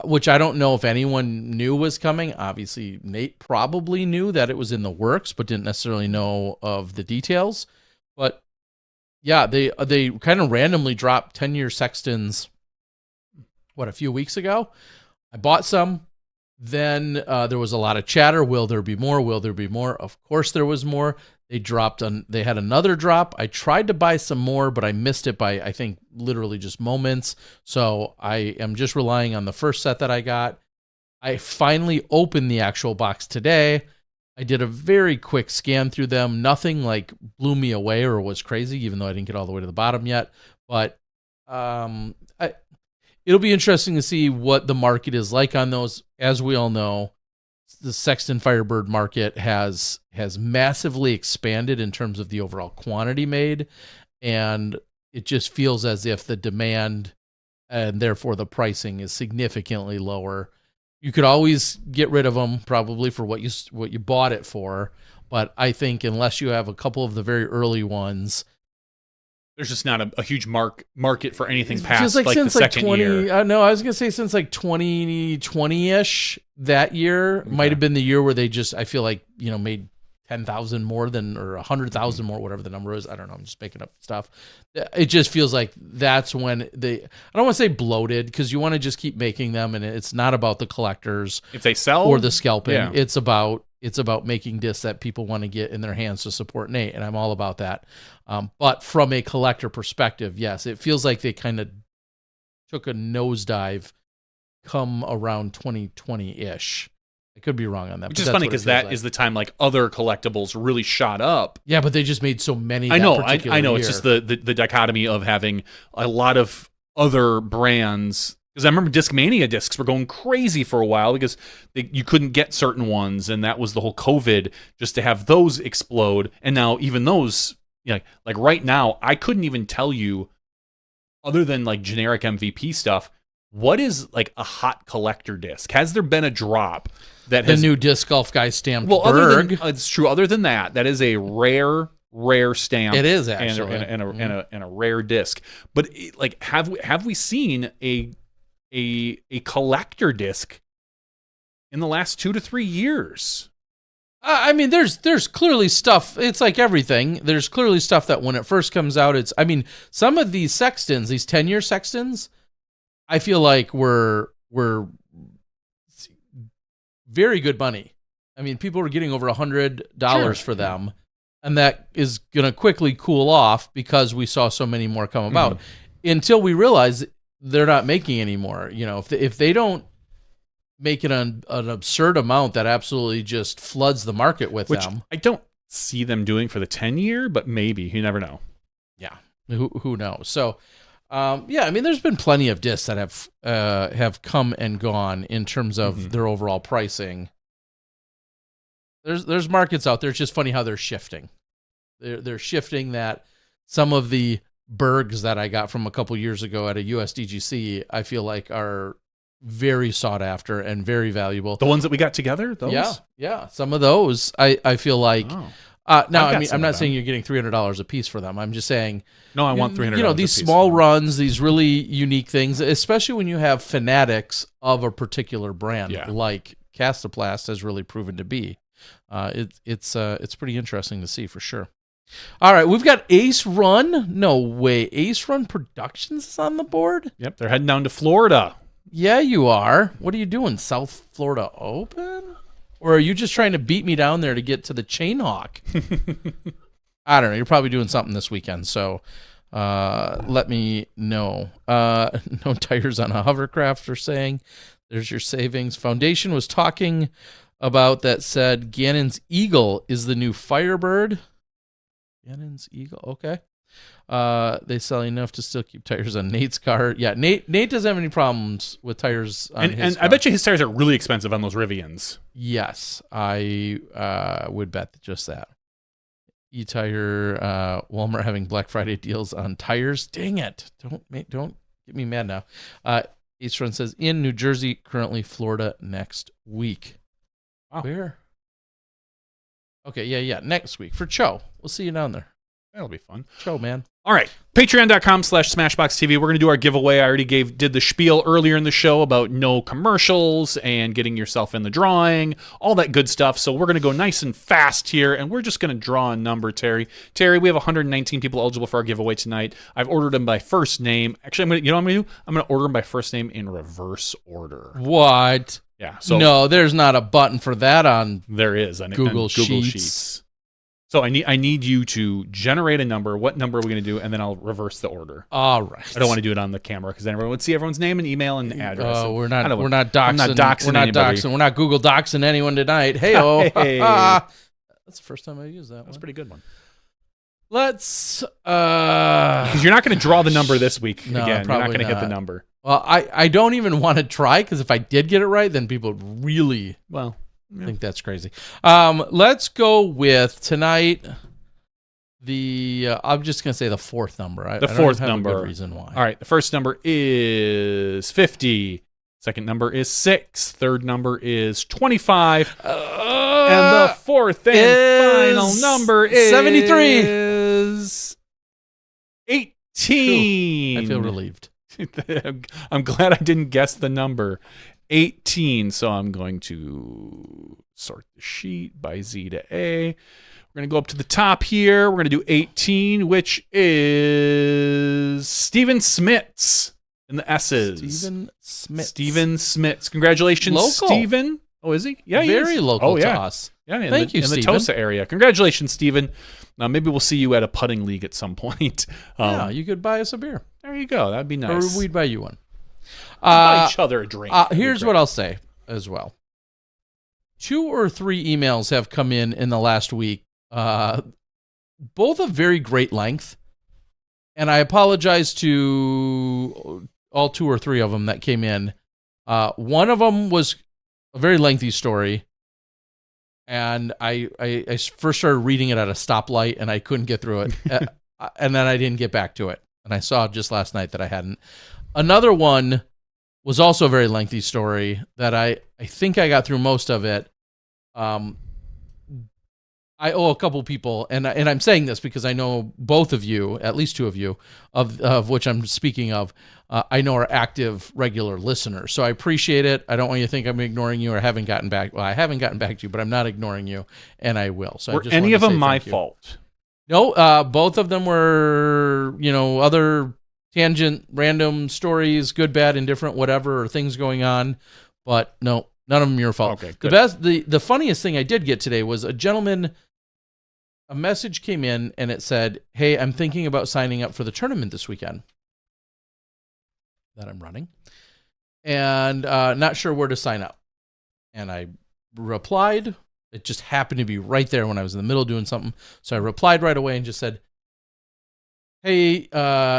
[SPEAKER 1] which I don't know if anyone knew was coming. Obviously, Nate probably knew that it was in the works, but didn't necessarily know of the details. But yeah, they kind of randomly dropped 10-year Sextons, a few weeks ago. I bought some. Then there was a lot of chatter. Will there be more? Will there be more? Of course there was more. They had another drop. I tried to buy some more, but I missed it by, I think, literally just moments. So I am just relying on the first set that I got. I finally opened the actual box today. I did a very quick scan through them. Nothing like blew me away or was crazy, even though I didn't get all the way to the bottom yet. But it'll be interesting to see what the market is like on those. As we all know, the Sexton Firebird market has massively expanded in terms of the overall quantity made, and it just feels as if the demand and therefore the pricing is significantly lower. You could always get rid of them probably for what you bought it for, but I think unless you have a couple of the very early ones,
[SPEAKER 2] there's just not a huge market for anything past
[SPEAKER 1] like
[SPEAKER 2] the second year.
[SPEAKER 1] No, I was gonna say since like 2020-ish. That year might have been the year where they just, I feel like, made 10,000 more than, or 100,000 more, whatever the number is. I don't know. I'm just making up stuff. It just feels like that's when I don't want to say bloated, because you want to just keep making them, and it's not about the collectors
[SPEAKER 2] if they sell
[SPEAKER 1] or the scalping.
[SPEAKER 2] Yeah.
[SPEAKER 1] It's about making discs that people want to get in their hands to support Nate, and I'm all about that. But from a collector perspective, yes, it feels like they kind of took a nosedive come around 2020-ish. I could be wrong on that.
[SPEAKER 2] Which is funny because that is the time like other collectibles really shot up.
[SPEAKER 1] Yeah, but they just made so many.
[SPEAKER 2] I know.
[SPEAKER 1] Year.
[SPEAKER 2] It's just the dichotomy of having a lot of other brands. Because I remember Discmania discs were going crazy for a while because you couldn't get certain ones, and that was the whole COVID, just to have those explode. And now even those, like right now, I couldn't even tell you, other than like generic MVP stuff, what is like a hot collector disc? Has there been a drop that has
[SPEAKER 1] the new disc golf guy stamped?
[SPEAKER 2] Well,
[SPEAKER 1] Berg.
[SPEAKER 2] It's true. Other than that is a rare stamp.
[SPEAKER 1] It is actually
[SPEAKER 2] and a rare disc. But have we seen a collector disc in the last 2 to 3 years?
[SPEAKER 1] I mean, there's clearly stuff. It's like everything. There's clearly stuff that when it first comes out, some of these Sextons, these 10-year Sextons, I feel like were very good money. I mean, people were getting over $100 for them, and that is going to quickly cool off because we saw so many more come about until we realize they're not making any more. If they don't make it an absurd amount that absolutely just floods the market with them.
[SPEAKER 2] I don't see them doing for the 10-year, but maybe. You never know.
[SPEAKER 1] Yeah, who knows? So, there's been plenty of discs that have come and gone in terms of their overall pricing. There's markets out there. It's just funny how they're shifting. They're shifting that some of the Bergs that I got from a couple years ago at a USDGC, I feel like are very sought after and very valuable.
[SPEAKER 2] The ones that we got together, those?
[SPEAKER 1] Yeah. Some of those, I feel like. Now, I'm not saying you're getting $300 a piece for them. I'm just saying.
[SPEAKER 2] No, I want $300.
[SPEAKER 1] These small runs, these really unique things, especially when you have fanatics of a particular brand, like Castoplast has really proven to be. It's pretty interesting to see for sure. All right, we've got Ace Run. No way, Ace Run Productions is on the board.
[SPEAKER 2] Yep, they're heading down to Florida.
[SPEAKER 1] Yeah, you are. What are you doing? South Florida Open? Or are you just trying to beat me down there to get to the Chain Hawk? I don't know. You're probably doing something this weekend, so let me know. No tires on a hovercraft, they're saying. There's your savings. Foundation was talking about that, said Ganon's Eagle is the new Firebird. Ganon's Eagle, okay. They sell enough to still keep tires on Nate's car. Yeah, Nate doesn't have any problems with tires on his car.
[SPEAKER 2] I bet you his tires are really expensive on those Rivians.
[SPEAKER 1] Yes, I would bet just that. E-Tire, Walmart having Black Friday deals on tires. Dang it! Don't get me mad now. Ace Run says in New Jersey, currently Florida next week.
[SPEAKER 2] Wow.
[SPEAKER 1] Where? Okay, yeah. Next week for Cho. We'll see you down there.
[SPEAKER 2] That'll be fun.
[SPEAKER 1] Cho, man.
[SPEAKER 2] All right. Patreon.com/SmashBoxxTV. We're going to do our giveaway. I already did the spiel earlier in the show about no commercials and getting yourself in the drawing, all that good stuff. So we're going to go nice and fast here, and we're just going to draw a number, Terry. Terry, we have 119 people eligible for our giveaway tonight. I've ordered them by first name. Actually, I'm going to order them by first name in reverse order.
[SPEAKER 1] What?
[SPEAKER 2] Yeah. So
[SPEAKER 1] no, there's not a button for that on
[SPEAKER 2] there is on
[SPEAKER 1] Google Sheets.
[SPEAKER 2] So I need you to generate a number. What number are we going to do? And then I'll reverse the order.
[SPEAKER 1] All right.
[SPEAKER 2] I don't want to do it on the camera because then everyone would see everyone's name and email and address.
[SPEAKER 1] Oh, we're not doxing.
[SPEAKER 2] We're not doxing.
[SPEAKER 1] We're not Google doxing anyone tonight. Hey-oh.
[SPEAKER 2] Hey.
[SPEAKER 1] That's the first time I used that.
[SPEAKER 2] That's a pretty good one.
[SPEAKER 1] Let's
[SPEAKER 2] because you're not going to draw the number this week
[SPEAKER 1] No,
[SPEAKER 2] again. You're not
[SPEAKER 1] probably
[SPEAKER 2] going to hit the
[SPEAKER 1] not.
[SPEAKER 2] number.
[SPEAKER 1] Well, I don't even want to try because if I did get it right, then people would really think that's crazy. Let's go with tonight. I'm just going to say the fourth number.
[SPEAKER 2] The fourth number.
[SPEAKER 1] A good reason why.
[SPEAKER 2] All right. The first number is 50. Second number is 6. Third number is 25. And the fourth and final number is
[SPEAKER 1] 73.
[SPEAKER 2] 18.
[SPEAKER 1] I feel relieved.
[SPEAKER 2] I'm glad I didn't guess the number. 18. So I'm going to sort the sheet by Z to A. We're going to go up to the top here. We're going to do 18, which is Steven Smits in the S's. Steven Smits. Congratulations,
[SPEAKER 1] local.
[SPEAKER 2] Steven. Oh, is he? Yeah,
[SPEAKER 1] Very
[SPEAKER 2] he is.
[SPEAKER 1] local
[SPEAKER 2] to
[SPEAKER 1] us.
[SPEAKER 2] Yeah, in
[SPEAKER 1] Thank you,
[SPEAKER 2] the
[SPEAKER 1] Steven.
[SPEAKER 2] Tosa area. Congratulations, Steven. Maybe we'll see you at a putting league at some point.
[SPEAKER 1] Yeah, you could buy us a beer.
[SPEAKER 2] There you go. That'd be nice.
[SPEAKER 1] Or we'd buy you one.
[SPEAKER 2] Buy each other a drink.
[SPEAKER 1] Here's what I'll say as well. 2 or 3 emails have come in the last week, both of very great length, and I apologize to all 2 or 3 of them that came in. One of them was a very lengthy story, and I first started reading it at a stoplight, and I couldn't get through it, and then I didn't get back to it, and I saw just last night that I hadn't. Another one was also a very lengthy story that I think I got through most of it. I owe a couple people, and I'm saying this because I know both of you, at least 2 of you, of which I'm speaking of, I know are active, regular listeners. So I appreciate it. I don't want you to think I'm ignoring you or haven't gotten back. Well, I haven't gotten back to you, but I'm not ignoring you, and I will. So
[SPEAKER 2] were any of them my fault?
[SPEAKER 1] No, both of them were, other tangent, random stories, good, bad, indifferent, whatever, or things going on. But no, none of them your fault.
[SPEAKER 2] Okay, good.
[SPEAKER 1] The funniest thing I did get today was a message came in and it said, "Hey, I'm thinking about signing up for the tournament this weekend that I'm running, and not sure where to sign up." And I replied. It just happened to be right there when I was in the middle doing something. So I replied right away and just said, "Hey,"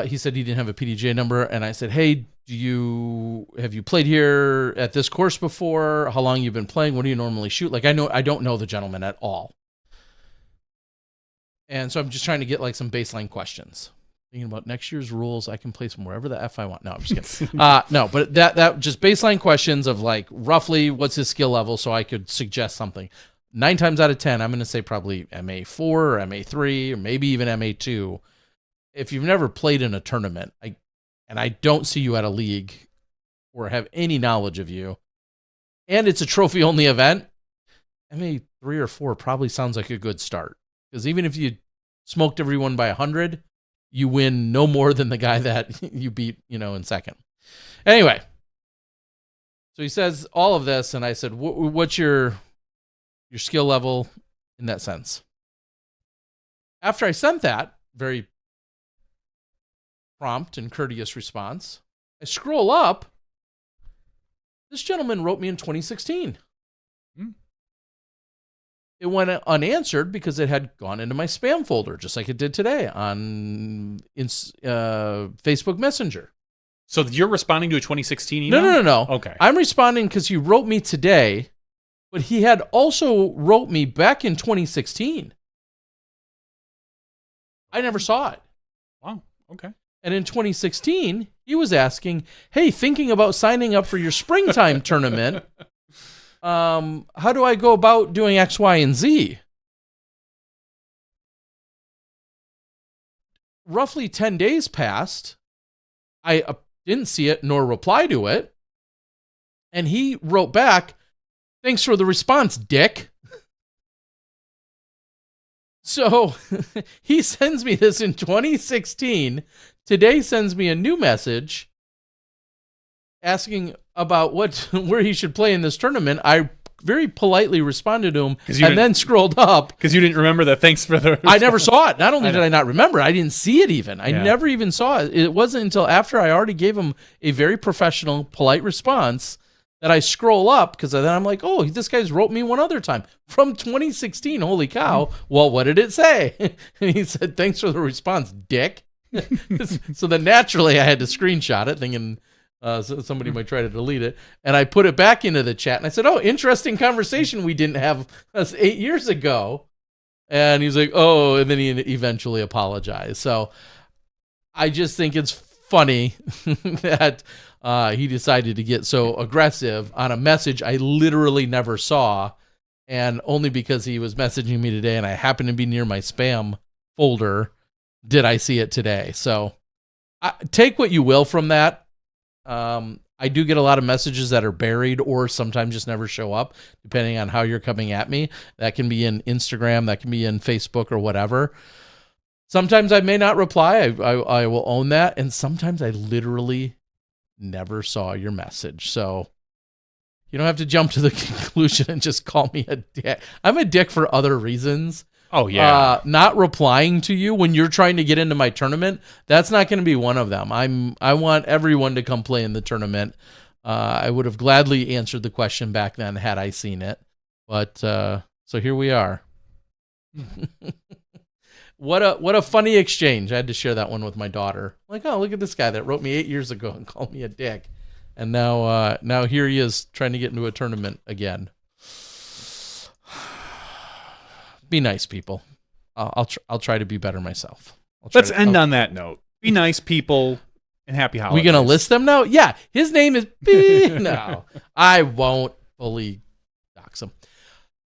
[SPEAKER 1] he said he didn't have a PDJ number, and I said, "Hey, have you played here at this course before? How long you've been playing? What do you normally shoot?" Like I don't know the gentleman at all. And so I'm just trying to get like some baseline questions. Thinking about next year's rules, I can place them wherever the F I want. No, I'm just kidding. No, but that just baseline questions of like roughly what's his skill level so I could suggest something. 9 times out of 10, I'm going to say probably MA4 or MA3 or maybe even MA2. If you've never played in a tournament, I don't see you at a league or have any knowledge of you, and it's a trophy-only event, MA3 or 4 probably sounds like a good start. Because even if you smoked everyone by 100, you win no more than the guy that you beat, in second. Anyway, so he says all of this, and I said, "What's your skill level in that sense?" After I sent that very prompt and courteous response, I scroll up. This gentleman wrote me in 2016. It went unanswered because it had gone into my spam folder, just like it did today on Facebook Messenger.
[SPEAKER 2] So you're responding to a 2016 email?
[SPEAKER 1] No.
[SPEAKER 2] Okay.
[SPEAKER 1] I'm responding because he wrote me today, but he had also wrote me back in 2016. I never saw it.
[SPEAKER 2] Wow. Okay.
[SPEAKER 1] And in 2016, he was asking, "Hey, thinking about signing up for your springtime tournament. How do I go about doing X, Y, and Z?" roughly 10 days passed. I didn't see it nor reply to it. And he wrote back, "Thanks for the response, dick." So he sends me this in 2016. Today sends me a new message asking about where he should play in this tournament. I very politely responded to him and then scrolled up.
[SPEAKER 2] Because you didn't remember that thanks for the response.
[SPEAKER 1] I never saw it. Not only did I not remember, I didn't see it even. I never even saw it. It wasn't until after I already gave him a very professional, polite response that I scroll up, because then I'm like, oh, this guy's wrote me one other time from 2016. Holy cow. Well, what did it say? And he said, "Thanks for the response, dick." So then naturally I had to screenshot it, thinking somebody might try to delete it. And I put it back into the chat and I said, "Oh, interesting conversation we didn't have us 8 years ago." And he's like, "Oh," and then he eventually apologized. So I just think it's funny that he decided to get so aggressive on a message I literally never saw, and only because he was messaging me today and I happened to be near my spam folder did I see it today. So take what you will from that. I do get a lot of messages that are buried or sometimes just never show up, depending on how you're coming at me. That can be in Instagram, that can be in Facebook or whatever. Sometimes I may not reply. I will own that. And sometimes I literally never saw your message. So you don't have to jump to the conclusion and just call me a dick. I'm a dick for other reasons.
[SPEAKER 2] Oh, yeah.
[SPEAKER 1] Not replying to you when you're trying to get into my tournament, that's not going to be one of them. I want everyone to come play in the tournament. I would have gladly answered the question back then had I seen it. But so here we are. What a funny exchange. I had to share that one with my daughter. Like, oh, look at this guy that wrote me 8 years ago and called me a dick. And now here he is trying to get into a tournament again. Be nice, people. I'll try to be better myself.
[SPEAKER 2] Let's end on that note. Be nice, people, and happy holidays.
[SPEAKER 1] We gonna list them now? Yeah, his name is B. No, I won't fully dox him.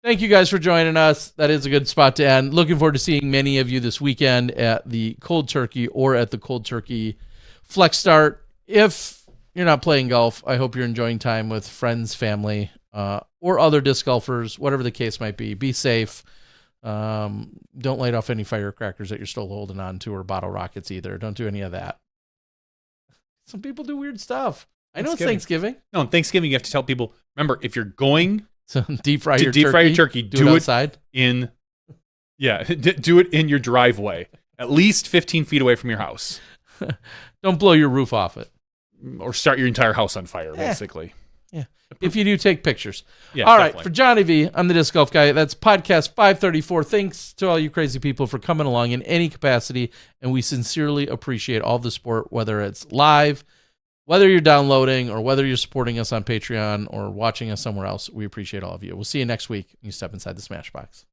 [SPEAKER 1] Thank you guys for joining us. That is a good spot to end. Looking forward to seeing many of you this weekend at the Cold Turkey or at the Cold Turkey Flex Start. If you're not playing golf, I hope you're enjoying time with friends, family, or other disc golfers, whatever the case might be. Be safe. Don't light off any firecrackers that you're still holding on to, or bottle rockets either. Don't do any of that. Some people do weird stuff. I know it's Thanksgiving.
[SPEAKER 2] No, on Thanksgiving you have to tell people, remember, if you're going
[SPEAKER 1] to deep fry your turkey,
[SPEAKER 2] do it
[SPEAKER 1] outside.
[SPEAKER 2] Do it in your driveway, at least 15 feet away from your house.
[SPEAKER 1] Don't blow your roof off it,
[SPEAKER 2] or start your entire house on fire, basically.
[SPEAKER 1] Yeah. If you do, take pictures.
[SPEAKER 2] Yeah,
[SPEAKER 1] all
[SPEAKER 2] definitely.
[SPEAKER 1] right. For Johnny V, I'm the Disc Golf Guy. That's podcast 534. Thanks to all you crazy people for coming along in any capacity. And we sincerely appreciate all the support, whether it's live, whether you're downloading, or whether you're supporting us on Patreon or watching us somewhere else. We appreciate all of you. We'll see you next week. You step inside the Smashbox.